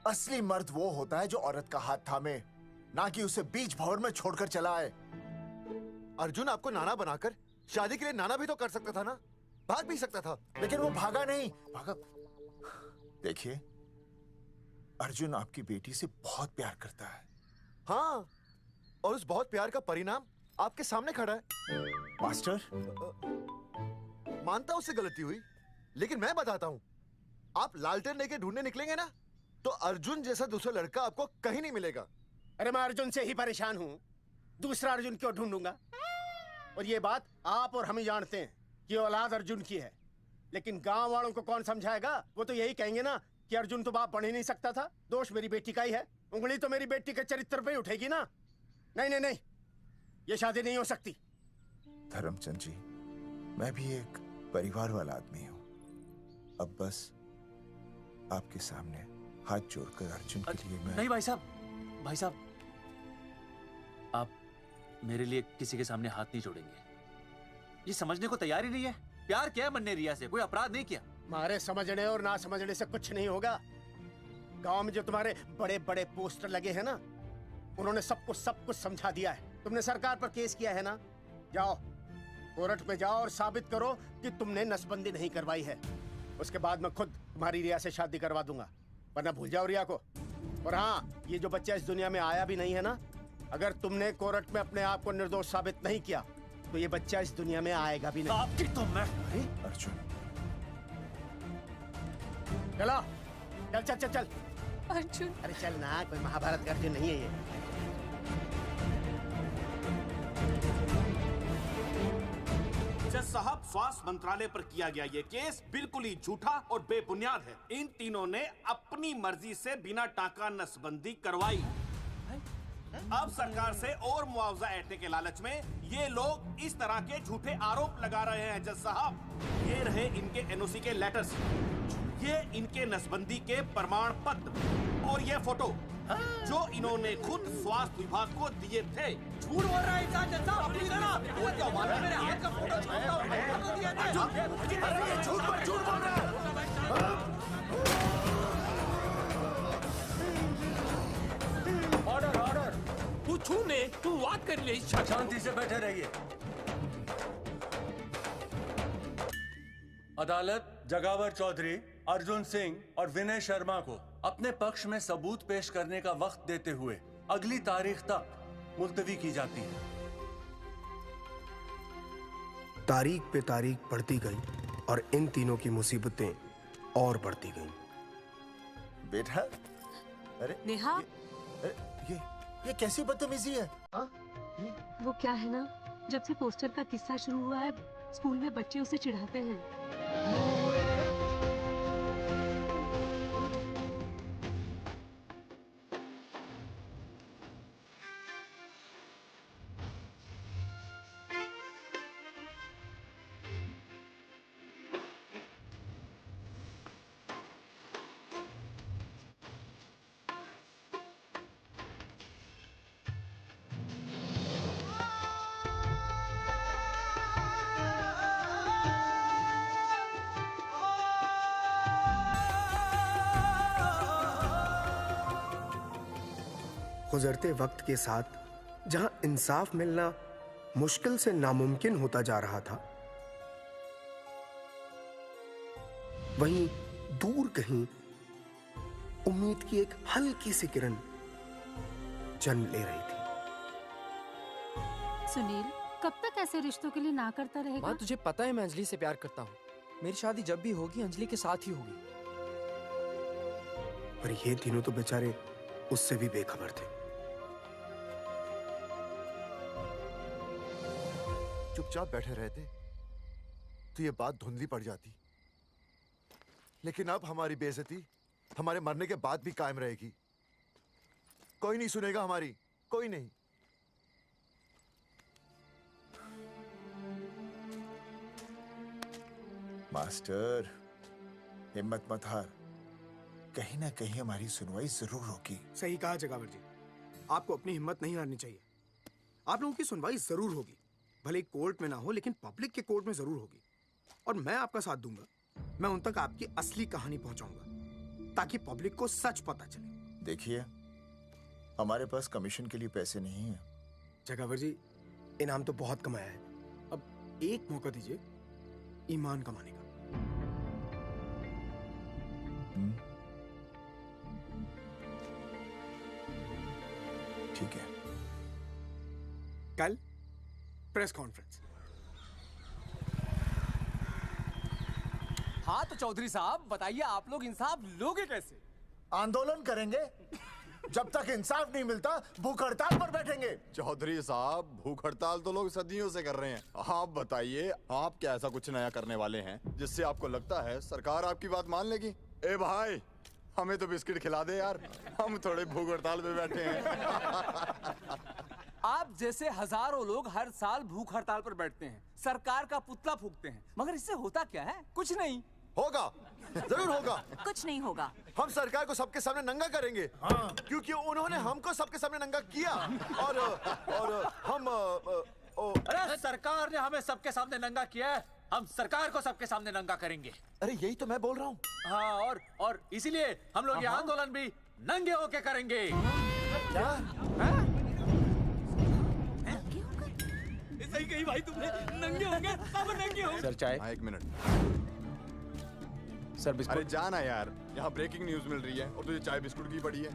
असली मर्द वो होता है जो औरत का हाथ थामे, ना कि उसे बीच भंवर में छोड़कर चला आए। अर्जुन आपको नाना बनाकर शादी के लिए नाना भी तो कर सकता था ना, भाग भी सकता था। लेकिन वो भागा नहीं। भागा? देखिए, अर्जुन आपकी बेटी से बहुत प्यार करता है। हाँ, और उस बहुत प्यार का परिणाम आपके सामने खड़ा है। मास्टर, मानता उससे गलती हुई, लेकिन मैं बताता हूँ, आप लालटेन लेके ढूंढने निकलेंगे ना, तो अर्जुन जैसा दूसरा लड़का आपको कहीं नहीं मिलेगा। अरे मैं अर्जुन से ही परेशान हूँ, दूसरा अर्जुन क्यों ढूंढूंगा? और ये बात आप और हम ही जानते हैं कि औलाद अर्जुन की है, लेकिन गांव वालों को कौन समझाएगा? वो तो यही कहेंगे ना कि अर्जुन तो बाप बन ही नहीं सकता था, दोष मेरी बेटी का ही है। उंगली तो मेरी बेटी के चरित्र पे ही उठेगी ना। नहीं नहीं नहीं, ये शादी नहीं हो सकती। धर्मचंद जी, मैं भी एक परिवार वाला आदमी हूँ। अब बस आपके सामने हाथ जोड़कर अर्जुन के लिए मैं... नहीं भाई साहब, भाई साहब, आप मेरे लिए किसी के सामने हाथ नहीं जोड़ेंगे। ये समझने को तैयार ही नहीं है। प्यार किया है मन्ने रिया से, कोई अपराध नहीं किया। मारे समझने और ना समझने से कुछ नहीं होगा। गांव में जो तुम्हारे बड़े बड़े पोस्टर लगे हैं ना, उन्होंने सबको सब कुछ समझा दिया है। तुमने सरकार पर केस किया है ना, जाओ कोर्ट पे जाओ और साबित करो कि तुमने नसबंदी नहीं करवाई है। उसके बाद मैं खुद तुम्हारी रिया से शादी करवा दूंगा, वरना भूल जाओ रिया को। और हाँ, ये जो बच्चा इस दुनिया में आया भी नहीं है ना, अगर तुमने कोर्ट में अपने आप को निर्दोष साबित नहीं किया तो ये बच्चा इस दुनिया में आएगा भी नहीं। आपकी तो मैं... अर्जुन, चलो चल चल चल चल। अर्जुन, अरे चल ना, कोई महाभारत का अर्जुन नहीं है ये। जज साहब, स्वास्थ्य मंत्रालय पर किया गया ये केस बिल्कुल ही झूठा और बेबुनियाद है। इन तीनों ने अपनी मर्जी से बिना टाका नसबंदी करवाई। अब सरकार से और मुआवजा ऐंठने के लालच में ये लोग इस तरह के झूठे आरोप लगा रहे हैं। जज साहब, ये रहे इनके एनओसी के लेटर्स, ये इनके नसबंदी के प्रमाण पत्र और ये फोटो जो इन्होंने खुद स्वास्थ्य विभाग को दिए थे। झूठ बोल रहा है इंसान जैसा, अपनी तरह। वो क्या मालूम मेरे हाथ का फोटो छापा और फोटो दिया था। झूठ बोल रहा है। ऑर्डर ऑर्डर, तू छूने तू बात कर ले। शांति से बैठे रहिए। अदालत जगावर चौधरी, अर्जुन सिंह और विनय शर्मा को अपने पक्ष में सबूत पेश करने का वक्त देते हुए अगली तारीख तक मुलतवी की जाती है। तारीख पे तारीख बढ़ती गई और इन तीनों की मुसीबतें और बढ़ती गईं। बेटा, अरे नेहा, ये कैसी बदतमीजी है? वो क्या है ना, जब से पोस्टर का किस्सा शुरू हुआ है, स्कूल में बच्चे उसे चिढ़ाते हैं। गुजरते वक्त के साथ जहां इंसाफ मिलना मुश्किल से नामुमकिन होता जा रहा था, वहीं दूर कहीं उम्मीद की एक हल्की सी किरण जन्म ले रही थी। सुनील, कब तक ऐसे रिश्तों के लिए ना करता रहेगा? माँ, तुझे पता है मैं अंजलि से प्यार करता हूँ। मेरी शादी जब भी होगी अंजलि के साथ ही होगी। पर ये तीनों तो बेचारे उससे भी बेखबर थे। चुपचाप बैठे रहते तो ये बात धुंधली पड़ जाती। लेकिन अब हमारी बेइज्जती हमारे मरने के बाद भी कायम रहेगी। कोई नहीं सुनेगा हमारी, कोई नहीं। मास्टर, हिम्मत मत हार, कहीं ना कहीं हमारी सुनवाई जरूर होगी। सही कहा जगावर जी, आपको अपनी हिम्मत नहीं हारनी चाहिए। आप लोगों की सुनवाई जरूर होगी, भले कोर्ट में ना हो लेकिन पब्लिक के कोर्ट में जरूर होगी। और मैं आपका साथ दूंगा, मैं उन तक आपकी असली कहानी पहुंचाऊंगा ताकि पब्लिक को सच पता चले। देखिए, हमारे पास कमीशन के लिए पैसे नहीं है। जगावर जी, इनाम तो बहुत कमाया है, अब एक मौका दीजिए ईमान कमाने का। ठीक है, कल प्रेस कॉन्फ्रेंस। हाँ तो चौधरी साहब बताइए, आप लोग इंसाफ लोगे कैसे? आंदोलन करेंगे, जब तक इंसाफ नहीं मिलता भूख हड़ताल पर बैठेंगे। चौधरी साहब, भूख हड़ताल तो लोग सदियों से कर रहे हैं। आप बताइए, आप क्या ऐसा कुछ नया करने वाले हैं जिससे आपको लगता है सरकार आपकी बात मान लेगी? ए भाई, हमें तो बिस्किट खिला दे यार, हम थोड़े भूख हड़ताल पे बैठे हैं। आप जैसे हजारों लोग हर साल भूख हड़ताल पर बैठते हैं, सरकार का पुतला फूंकते हैं, मगर इससे होता क्या है? कुछ नहीं होगा, जरूर होगा। कुछ नहीं होगा। हम सरकार को सबके सामने नंगा करेंगे। हाँ। क्योंकि उन्होंने हमको सबके सामने नंगा किया और हम अरे सरकार ने हमें सबके सामने नंगा किया है, हम सरकार को सबके सामने नंगा करेंगे। अरे यही तो मैं बोल रहा हूँ। हाँ, और इसीलिए हम लोग ये आंदोलन भी नंगे होके करेंगे। क्या? सही कही भाई तुमने, नंगे होंगे, अब नंगे होंगे। सर चाय। हाँ, 1 मिनट। Sir biscuit. अरे जाना यार, यहाँ ब्रेकिंग न्यूज मिल रही है और तुझे चाय बिस्कुट की पड़ी है।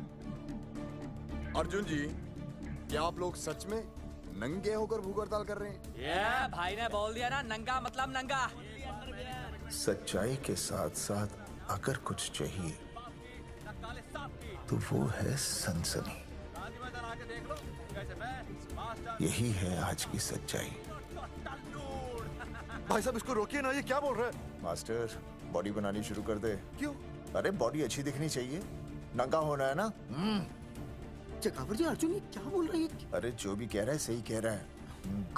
अर्जुन जी, क्या आप लोग सच में नंगे होकर भूख हड़ताल कर रहे हैं? ये भाई ने बोल दिया ना, नंगा मतलब नंगा। सच्चाई के साथ साथ अगर कुछ चाहिए तो वो है सनसनी। यही है आज की सच्चाई। भाई साहब इसको रोकिए ना, ये क्या बोल रहा है? मास्टर, बॉडी बनानी शुरू कर दे। क्यों? अरे बॉडी अच्छी दिखनी चाहिए, नंगा होना है ना। जगावर जी, अर्जुन ये क्या बोल रही है? अरे जो भी कह रहा है सही कह रहा है।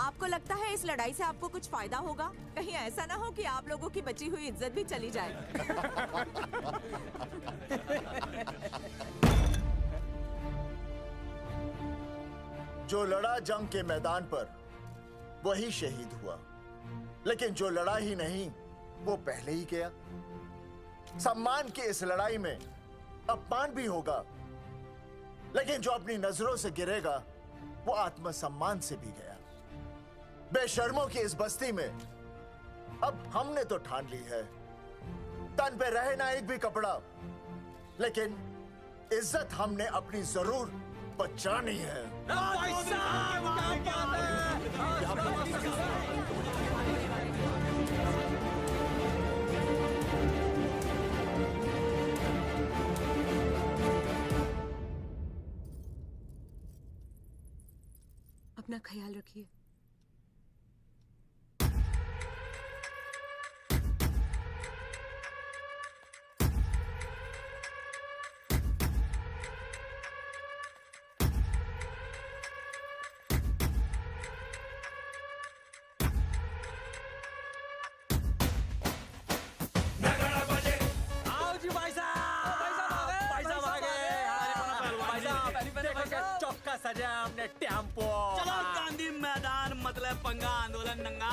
आपको लगता है इस लड़ाई से आपको कुछ फायदा होगा? कहीं ऐसा ना हो कि आप लोगों की बची हुई इज्जत भी चली जाए। जो लड़ा जंग के मैदान पर वही शहीद हुआ, लेकिन जो लड़ा ही नहीं वो पहले ही गया। सम्मान की इस लड़ाई में अपमान भी होगा, लेकिन जो अपनी नजरों से गिरेगा वो आत्मसम्मान से भी गया। बेशर्मों की इस बस्ती में अब हमने तो ठान ली है, तन पे रहे ना एक भी कपड़ा, लेकिन इज्जत हमने अपनी जरूर बचानी है। अपना ख्याल रखिए। सजा हमने टेम्पो। चलो गांधी मैदान, मतलब पंगा आंदोलन नंगा।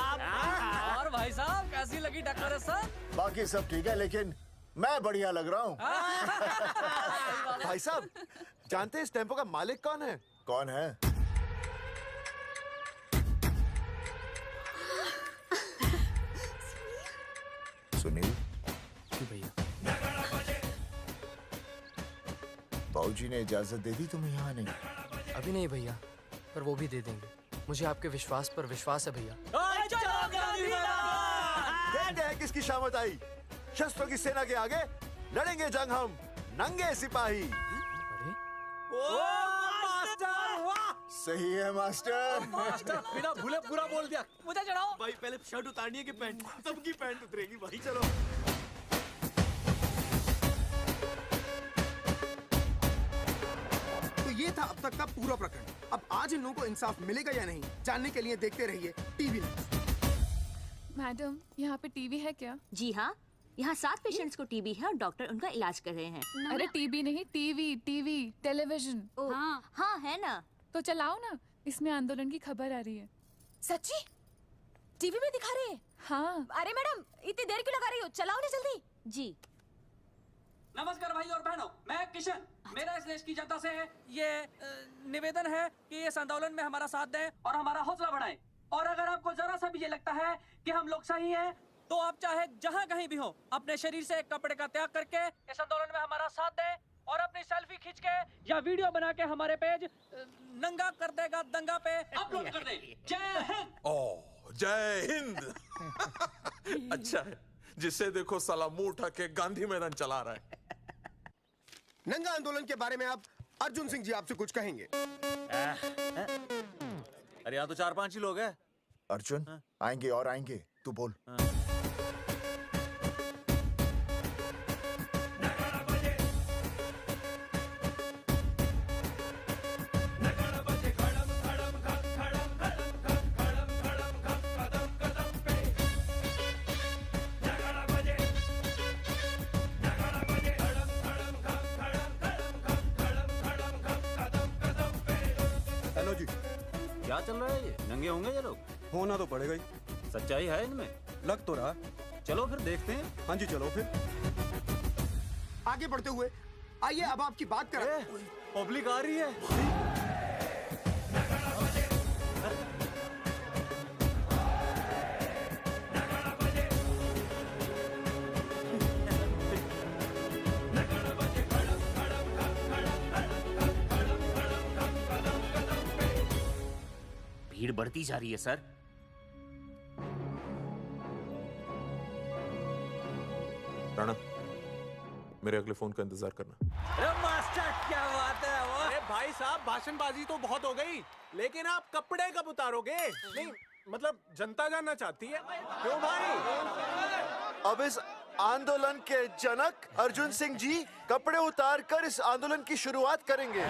और भाई साहब कैसी लगी टक्कर है सर? बाकी सब ठीक है, लेकिन मैं बढ़िया लग रहा हूँ। भाई साहब, जानते हैं इस टेम्पो का मालिक कौन है? कौन है? सुनील। भैया, बाबूजी ने इजाजत दे दी तुम्हें यहाँ आने की? अभी नहीं भैया, पर वो भी दे देंगे। मुझे आपके विश्वास पर विश्वास है भैया। देखते हैं किसकी शामत आई। शस्त्रों की सेना के आगे लड़ेंगे जंग हम, नंगे सिपाही। सही है मास्टर। मास्टर बिना भूले पूरा बोल दिया। मुझे चढ़ाओ भाई, पहले शर्ट उतारनी है कि पैंट? सबकी पैंट उतरेगी भाई। चलो था अब तक का पूरा प्रकरण। अब आज इन लोगों को इंसाफ मिलेगा या नहीं, जानने के लिए देखते रहिए टीवी न्यूज़। मैडम, यहाँ पे टीवी है क्या? जी हाँ, यहाँ 7 पेशेंट्स को टीबी है और डॉक्टर उनका इलाज कर रहे हैं। अरे टीवी नहीं, टीवी, टेलीविजन। हाँ है ना। तो चलाओ ना, इसमें आंदोलन की खबर आ रही है। सच्ची? टीवी में दिखा रहे हैं? हाँ। अरे मैडम, इतनी देर क्यों लगा रही हो? चलाओ ना जल्दी। जी। नमस्कार भाई और बहनों, मैं किशन। मेरा इस देश की जनता से ये निवेदन है कि इस आंदोलन में हमारा साथ दें और हमारा हौसला बढ़ाएं। और अगर आपको जरा सा भी ये लगता है कि हम लोग सही हैं, तो आप चाहे जहाँ कहीं भी हो, अपने शरीर से कपड़े का त्याग करके इस आंदोलन में हमारा साथ दें और अपनी सेल्फी खींच के या वीडियो बना के हमारे पेज नंगा कर देगा दंगा पे अपलोड कर दें। जय हिंद। ओह, जय हिंद। अच्छा है, जिसे देखो साला मुंह उठा के गांधी मैदान चला रहा है। नंगा आंदोलन के बारे में आप अर्जुन सिंह जी आपसे कुछ कहेंगे। अरे यहाँ तो 4-5 ही लोग हैं। अर्जुन आएंगे और आएंगे, तू बोल। हेलो जी। क्या चल रहा है ये? नंगे होंगे ये लोग? होना तो पड़ेगा ही। सच्चाई है इनमें? लग तो रहा। चलो फिर देखते हैं। हाँ जी चलो फिर। आगे बढ़ते हुए आइए अब आपकी बात करें। पब्लिक आ रही है। भीड़ बढ़ती जा रही है सर। राणा, मेरे अगले फोन का इंतजार करना। अरे मास्टर क्या बात है वो? अरे भाई साहब, भाषणबाजी तो बहुत हो गई, लेकिन आप कपड़े कब उतारोगे? नहीं मतलब जनता जानना चाहती है। क्यों भाई? अब इस आंदोलन के जनक अर्जुन सिंह जी कपड़े उतार कर इस आंदोलन की शुरुआत करेंगे।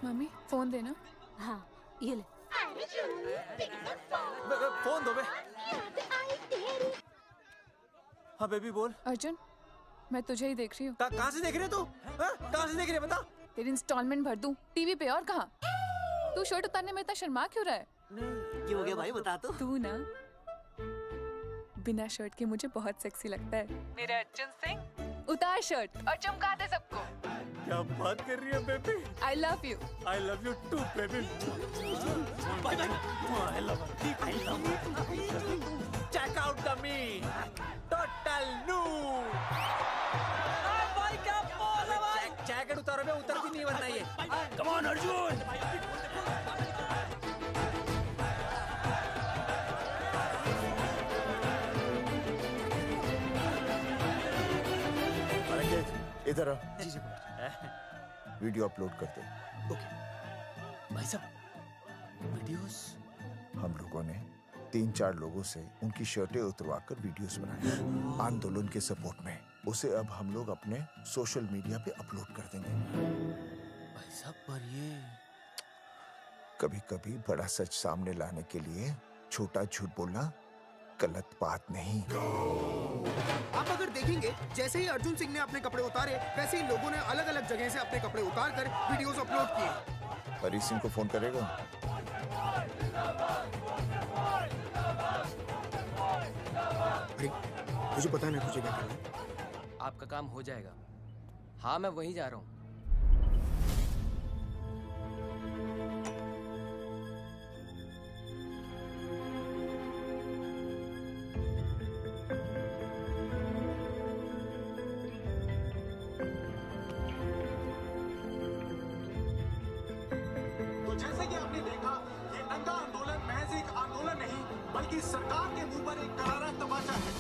मम्मी फोन देना। हाँ ये ले। फोन दो बे। हाँ बेबी बोल। अर्जुन, मैं तुझे ही देख रही हूँ। कहाँ से देख रही है तू? कहाँ से देख रही है बता? तेरी इंस्टॉलमेंट भर दूं टीवी पे और कहाँ? तू शर्ट उतारने में इतना शर्मा क्यों रहा है? क्या हो गया भाई, बता तो। तू ना बिना शर्ट के मुझे बहुत सेक्सी लगता है। मेरे अर्जुन सिंह, उतार शर्ट और चमका दे सबको। क्या बात कर रही है baby? I love you. I love you too baby. Bye bye. I love you। Check out the me. Total new। भाई क्या बोल है भाई? जैकेट उतारो बे, उतरती नहीं वरना ये। Come on Arjun. इधर आ। वीडियो अपलोड करते। भाई साहब वीडियोस? हम लोगों ने 3-4 लोगों से उनकी शर्टें उतरवाकर वीडियोस बनाए आंदोलन के सपोर्ट में। उसे अब हम लोग अपने सोशल मीडिया पे अपलोड कर देंगे। भाई साहब पर ये कभी-कभी बड़ा सच सामने लाने के लिए छोटा झूठ बोलना गलत बात नहीं। आप अगर देखेंगे, जैसे ही अर्जुन सिंह ने अपने कपड़े उतारे, वैसे ही लोगों ने अलग अलग जगह से अपने कपड़े उतार कर वीडियोस अपलोड किए। हरी सिंह को फोन करेगा? अरे, मुझे पता नहीं मुझे क्या करना है। आपका काम हो जाएगा। हाँ मैं वहीं जा रहा हूँ। तो जैसे कि आपने देखा, ये नंगा आंदोलन महज एक आंदोलन नहीं, बल्कि सरकार के मुंह पर एक करारा तमाचा है।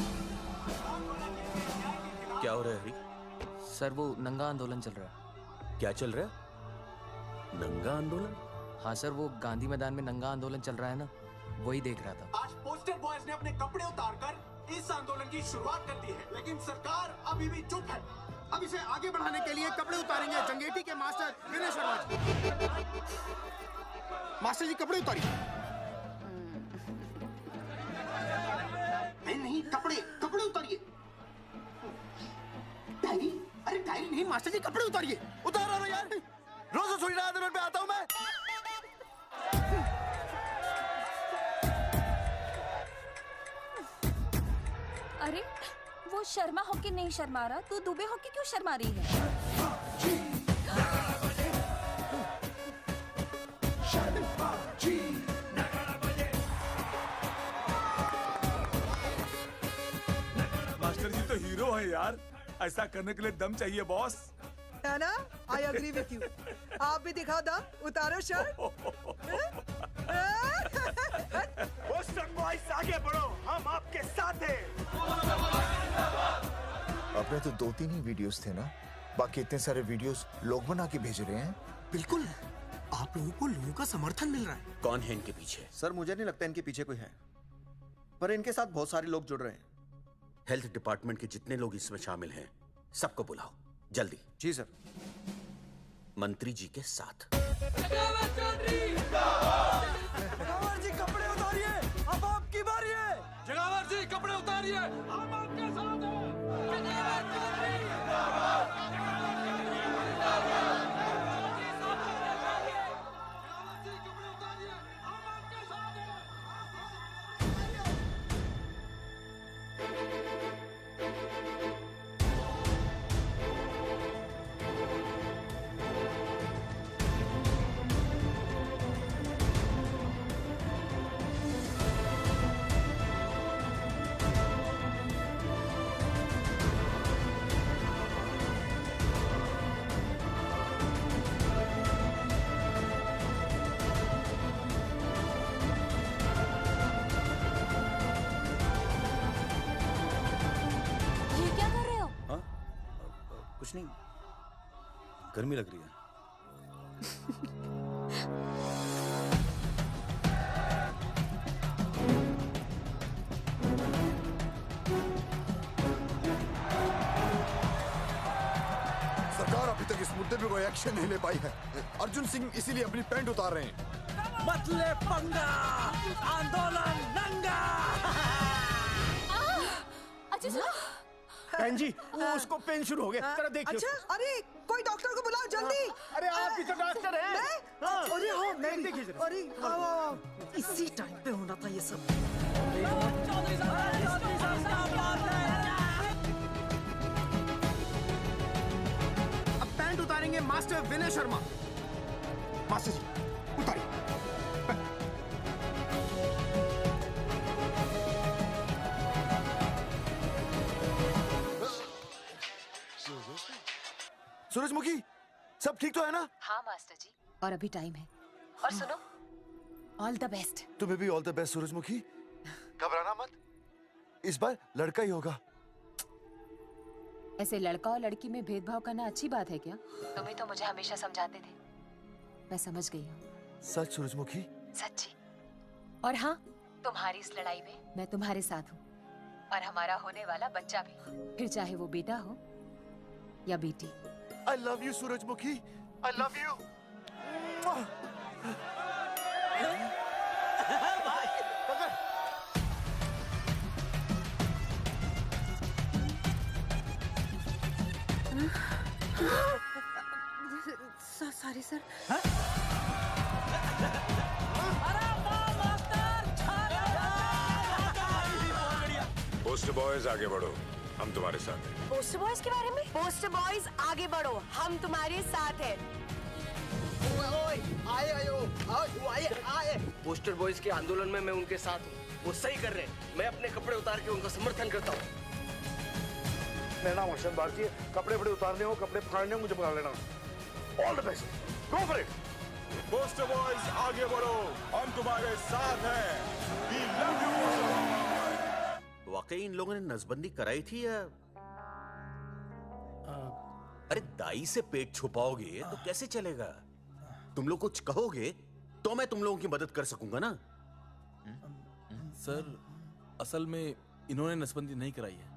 क्या हो रहा है हरी? सर वो नंगा आंदोलन चल रहा है। क्या चल रहा है? नंगा आंदोलन? हाँ सर, वो गांधी मैदान में नंगा आंदोलन चल रहा है ना। वही देख रहा था। आज पोस्टर बॉयज ने अपने कपड़े उतारकर इस आंदोलन की शुरुआत कर दी है, लेकिन सरकार अभी भी चुप है। अब इसे आगे बढ़ाने के लिए कपड़े उतारेंगे जंगेटी के मास्टर विनय शर्मा जी। मास्टर जी कपड़े उतारिए। नहीं, कपड़े उतारिए। डायरी? अरे डायरी नहीं मास्टर जी, कपड़े उतारिए। उतारो ना यार, रोज थोड़ी ना आंदोलन पे आता हूँ मैं। अरे वो शर्मा होके नहीं शर्मा रहा, तू दुबे होके क्यों शर्मा रही है? मास्टर जी तो हीरो है यार, ऐसा करने के लिए दम चाहिए बॉस। है ना? I agree with you. आप भी दिखा दम, उतारो शर्ट। पोस्टर बॉयज आगे बढ़ो, हम आपके साथ हैं। अपने तो 2-3 ही वीडियोस थे ना, बाकी इतने सारे वीडियोस लोग बना के भेज रहे हैं। बिल्कुल, आप लोगों को लोगों का समर्थन मिल रहा है। कौन है इनके पीछे? सर मुझे नहीं लगता इनके पीछे कोई है, पर इनके साथ बहुत सारे लोग जुड़ रहे हैं। हेल्थ डिपार्टमेंट के जितने लोग इसमें शामिल हैं, सबको बुलाओ जल्दी। जी सर। मंत्री जी के साथ। जगावर जी कपड़े उतारिए, अब आपकी बारी है। जगावर जी कपड़े उतारिए, हम आपके साथ हैं। जगावर चौधरी कुछ नहीं, गर्मी लग रही है। सरकार अभी तक इस मुद्दे पे कोई एक्शन नहीं ले पाई है। अर्जुन सिंह इसीलिए अपनी पैंट उतार रहे हैं। मत ले पंगा, आंदोलन नंगा। अच्छा बहन जी, वो उसको पेन शुरू हो गया, जरा देखिए। अच्छा, अरे कोई डॉक्टर को बुलाओ जल्दी। अरे आप ही तो डॉक्टर हैं। अरे हाँ, मैं देखिए जरा। अरे आओ, इसी टाइम पे होना था ये सब। अब पैंट उतारेंगे मास्टर विनय शर्मा। मास्टर जी उतारिए। सूरजमुखी, सब ठीक तो है ना? हाँ मास्टर जी, और अभी टाइम है। और सुनो, ऑल द बेस्ट। तुम्हें भी ऑल द बेस्ट सूरजमुखी। घबराना मत, इस बार लड़का ही होगा। ऐसे लड़का और लड़की में भेदभाव करना अच्छी बात है क्या? तुम ही तो मुझे हमेशा समझाते थे। मैं समझ गई हूँ। सच सूरजमुखी? सच्ची। और हाँ, तुम्हारी इस लड़ाई में मैं तुम्हारे साथ हूँ, और हमारा होने वाला बच्चा भी, फिर चाहे वो बेटा हो या बेटी। I love you, सूरजमुखी। I love you. Sorry sir. Post boys आगे बढ़ो, हम तुम्हारे साथ हैं। पोस्टर बॉयज के बारे में? पोस्टर बॉयज आगे बढ़ो, हम तुम्हारे साथ हैं। आए। पोस्टर बॉयज के आंदोलन में मैं उनके साथ हूँ, वो सही कर रहे हैं। मैं अपने कपड़े उतार के उनका समर्थन करता हूँ। मेरा नाम हर्षद भारती है। कपड़े बड़े उतारने हो, कपड़े फाड़ने हो, मुझे बुला लेना। All the best, go for it. Poster boys आगे बढ़ो, हम तुम्हारे साथ हैं। We love you, poster boys. वाकई इन लोगों ने नसबंदी कराई थी या? अरे दाई से पेट छुपाओगे तो कैसे चलेगा? तुम लोग कुछ कहोगे तो मैं तुम लोगों की मदद कर सकूंगा ना। सर असल में इन्होंने नसबंदी नहीं कराई है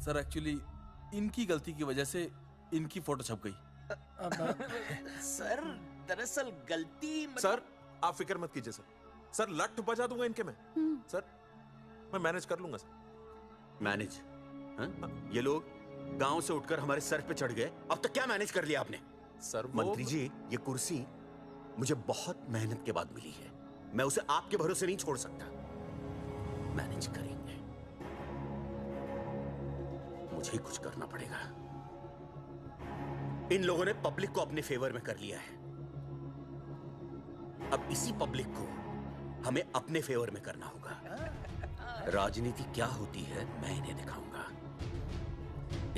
सर। एक्चुअली इनकी गलती की वजह से इनकी फोटो छप गई। सर दरअसल गलती सर आप फिक्र मत कीजिए सर। सर लट बजा दूंगा इनके में। सर मैं मैनेज कर लूंगा सर। मैनेज? ये लोग गांव से उठकर हमारे सर पे चढ़ गए, अब तक क्या मैनेज कर लिया आपने? सर मंत्री जी, ये कुर्सी मुझे बहुत मेहनत के बाद मिली है, मैं उसे आपके भरोसे नहीं छोड़ सकता। मैनेज करेंगे, मुझे ही कुछ करना पड़ेगा। इन लोगों ने पब्लिक को अपने फेवर में कर लिया है, अब इसी पब्लिक को हमें अपने फेवर में करना होगा। राजनीति क्या होती है मैं इन्हें दिखाऊंगा।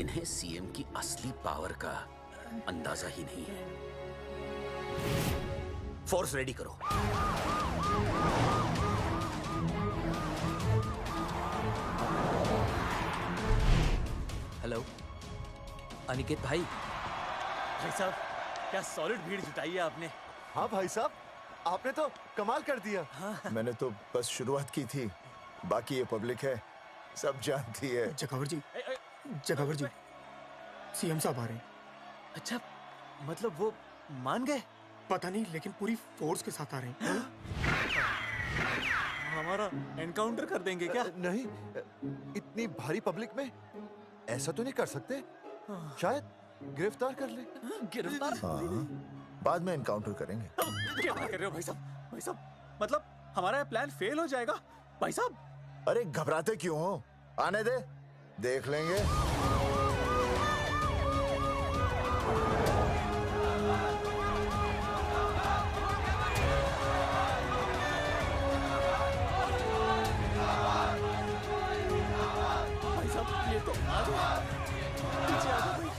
इन्हें सीएम की असली पावर का अंदाजा ही नहीं है। फोर्स रेडी करो। हेलो अनिकेत भाई। भाई साहब क्या सॉलिड भीड़ जुटाई है आपने। हाँ भाई साहब आपने तो कमाल कर दिया। हाँ। मैंने तो बस शुरुआत की थी, बाकी ये पब्लिक है सब जानती है। जगावर जी, जगावर जी, सीएम साहब आ रहे हैं। अच्छा मतलब वो मान गए? पता नहीं, लेकिन पूरी फोर्स के साथ आ रहे हैं। हमारा एनकाउंटर कर देंगे क्या? नहीं, इतनी भारी पब्लिक में ऐसा तो नहीं कर सकते। शायद गिरफ्तार कर ले। गिरफ्तार? हाँ, बाद में एनकाउंटर करेंगे। क्या बात कर रहे हो भाई साहब? भाई साहब मतलब हमारा प्लान फेल हो जाएगा भाई साहब? अरे घबराते क्यों हो, आने दे, देख लेंगे। भाई साहब ये तो आ जाओ, पीछे आ जाओ भाई।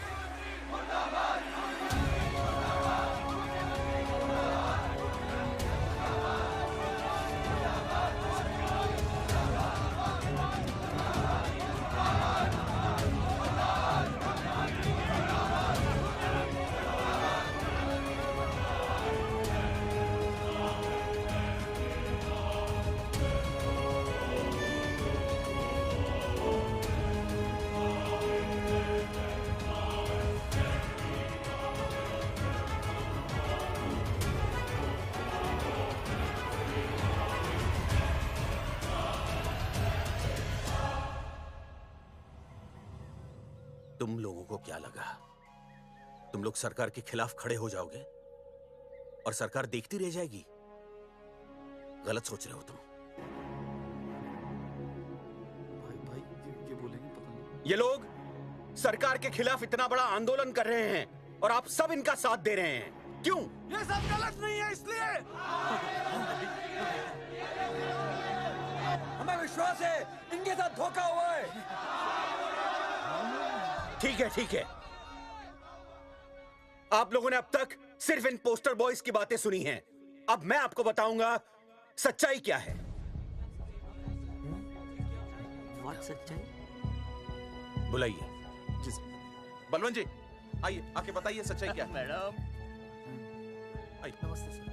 तुम लोगों को क्या लगा तुम लोग सरकार के खिलाफ खड़े हो जाओगे और सरकार देखती रह जाएगी? गलत सोच रहे हो तुम। भाई ये बोलेंगे पता नहीं। ये लोग सरकार के खिलाफ इतना बड़ा आंदोलन कर रहे हैं और आप सब इनका साथ दे रहे हैं, क्यों? ये सब गलत नहीं है इसलिए। हमें विश्वास है इनके साथ धोखा हुआ है। ठीक है, ठीक है। आप लोगों ने अब तक सिर्फ इन पोस्टर बॉयज की बातें सुनी हैं। अब मैं आपको बताऊंगा सच्चाई क्या है। व्हाट सच्चाई? बुलाइए। जी सर। बलवंत जी आइए, आके बताइए सच्चाई क्या है। मैडम आइए। नमस्ते सर।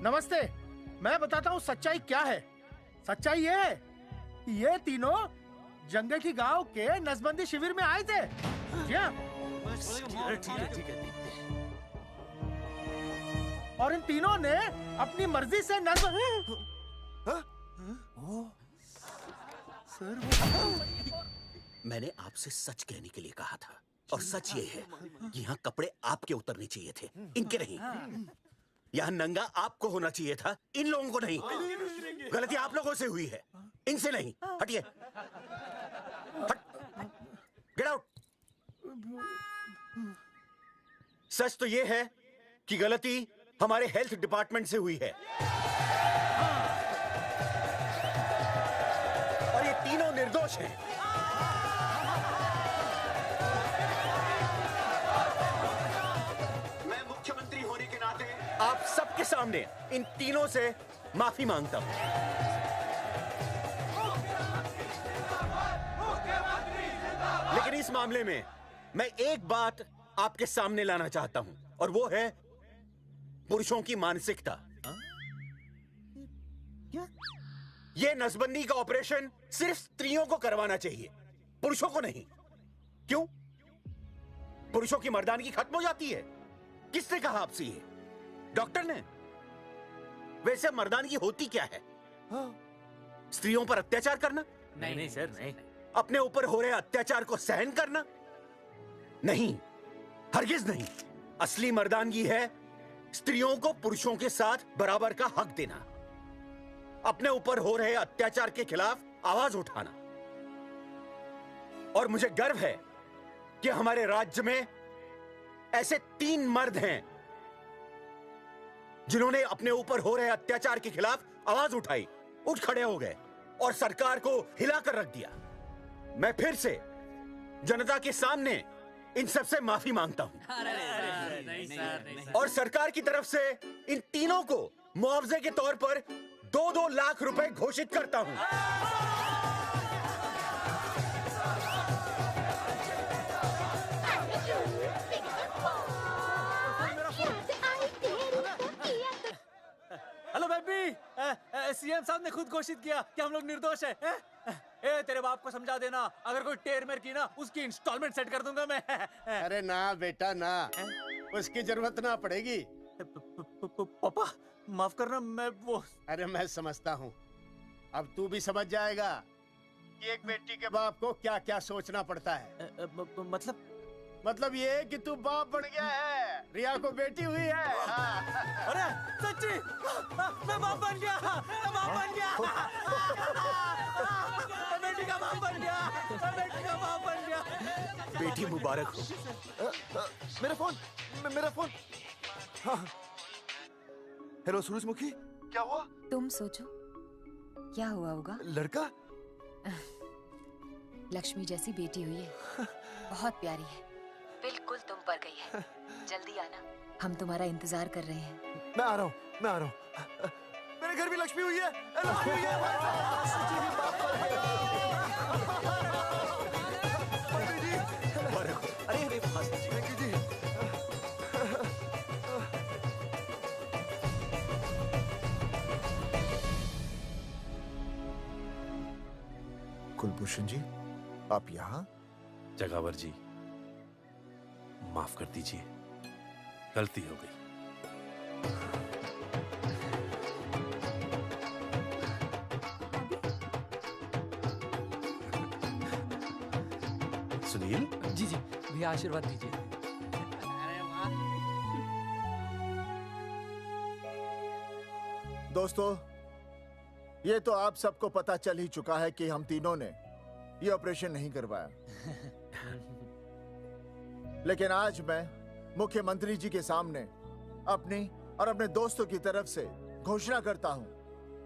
नमस्ते, मैं बताता हूँ सच्चाई क्या है। सच्चाई ये है कि ये तीनों जंगेठी गांव के नसबंदी शिविर में आए थे। क्या? ठीक है। और इन तीनों ने अपनी मर्जी से मैंने आपसे सच कहने के लिए कहा था और सच ये है कि यहाँ कपड़े आपके उतरने चाहिए थे, इनके नहीं। यहाँ नंगा आपको होना चाहिए था, इन लोगों को नहीं। गलती आप लोगों से हुई है, इनसे नहीं। हटिए, गेट आउट। सच तो ये है कि गलती हमारे हेल्थ डिपार्टमेंट से हुई है और ये तीनों निर्दोष हैं। मैं मुख्यमंत्री होने के नाते आप सबके सामने इन तीनों से माफी मांगता हूं। लेकिन इस मामले में मैं एक बात आपके सामने लाना चाहता हूं और वो है पुरुषों की मानसिकता। क्या? ये नसबंदी का ऑपरेशन सिर्फ स्त्रियों को करवाना चाहिए, पुरुषों को नहीं। क्यों? पुरुषों की मर्दानगी खत्म हो जाती है? किसने कहा आपसे ये? डॉक्टर ने? वैसे मर्दानगी होती क्या है? स्त्रियों पर अत्याचार करना? नहीं सर, नहीं। अपने ऊपर हो रहे अत्याचार को सहन करना? नहीं, हरगिज नहीं। असली मर्दानगी है स्त्रियों को पुरुषों के साथ बराबर का हक देना, अपने ऊपर हो रहे अत्याचार के खिलाफ आवाज उठाना। और मुझे गर्व है कि हमारे राज्य में ऐसे 3 मर्द हैं जिन्होंने अपने ऊपर हो रहे अत्याचार के खिलाफ आवाज उठाई, उठ खड़े हो गए और सरकार को हिलाकर रख दिया। मैं फिर से जनता के सामने इन सबसे माफी मांगता हूं और सरकार की तरफ से इन तीनों को मुआवजे के तौर पर 2-2 लाख रुपए घोषित करता हूं। हेलो बेबी, सीएम साहब ने खुद घोषित किया कि हम लोग निर्दोष हैं। ए, तेरे बाप को समझा देना, अगर कोई टेर मेर की ना, उसकी इंस्टॉलमेंट सेट कर दूंगा मैं। अरे ना बेटा ना, उसकी जरूरत ना पड़ेगी। पापा माफ करना, मैं वो। अरे मैं समझता हूँ, अब तू भी समझ जाएगा कि एक बेटी के बाप को क्या क्या सोचना पड़ता है। मतलब ये कि तू बाप बन गया है, रिया को बेटी हुई है। अरे सच्ची, मैं बाप बन गया, मैं बाप बन गया, मैं बेटी का बाप बन गया, मैं बेटी का बाप बन गया। बेटी मुबारक हो। मेरा फोन। हाँ। हेलो सूरजमुखी, क्या हुआ? तुम सोचो क्या हुआ होगा। लड़का? लक्ष्मी जैसी बेटी हुई है, बहुत प्यारी है, बिल्कुल तुम पर गई है। जल्दी आना, हम तुम्हारा इंतजार कर रहे हैं। मैं आ रहा हूँ। मेरे घर भी लक्ष्मी हुई है। लक्ष्मी हुई है। अरे थैंक यू जी। कुलभूषण जी, आप यहाँ? जगावर जी, माफ कर दीजिए, गलती हो गई। सुनील जी भैया आशीर्वाद दीजिए। दोस्तों, ये तो आप सबको पता चल ही चुका है कि हम तीनों ने ये ऑपरेशन नहीं करवाया। लेकिन आज मैं मुख्यमंत्री जी के सामने अपनी और अपने दोस्तों की तरफ से घोषणा करता हूं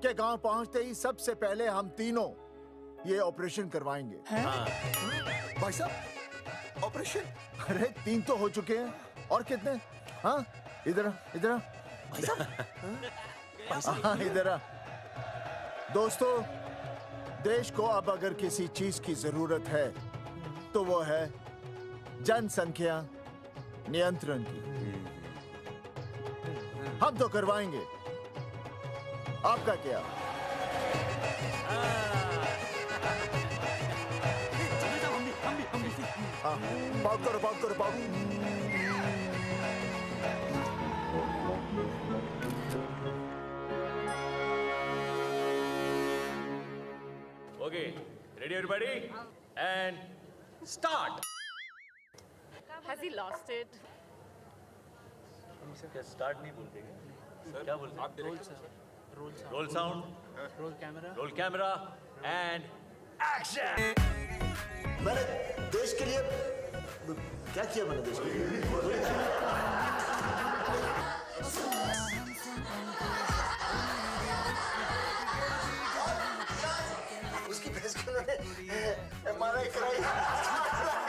कि गांव पहुंचते ही सबसे पहले हम तीनों ये ऑपरेशन करवाएंगे। भाई साहब, ऑपरेशन? अरे 3 तो हो चुके हैं, और कितने? हाँ, इधर हाँ, इधर। दोस्तों, देश को अब अगर किसी चीज की जरूरत है तो वो है जनसंख्या नियंत्रण की। हम तो करवाएंगे, आपका क्या? बात करो। Okay, ready everybody? And start. Has he lost it? क्या स्टार्ट नहीं बोलते क्या? क्या बोलते? आप role sound, roll camera and action. मैंने देश के लिए क्या किया? मैंने देश के लिए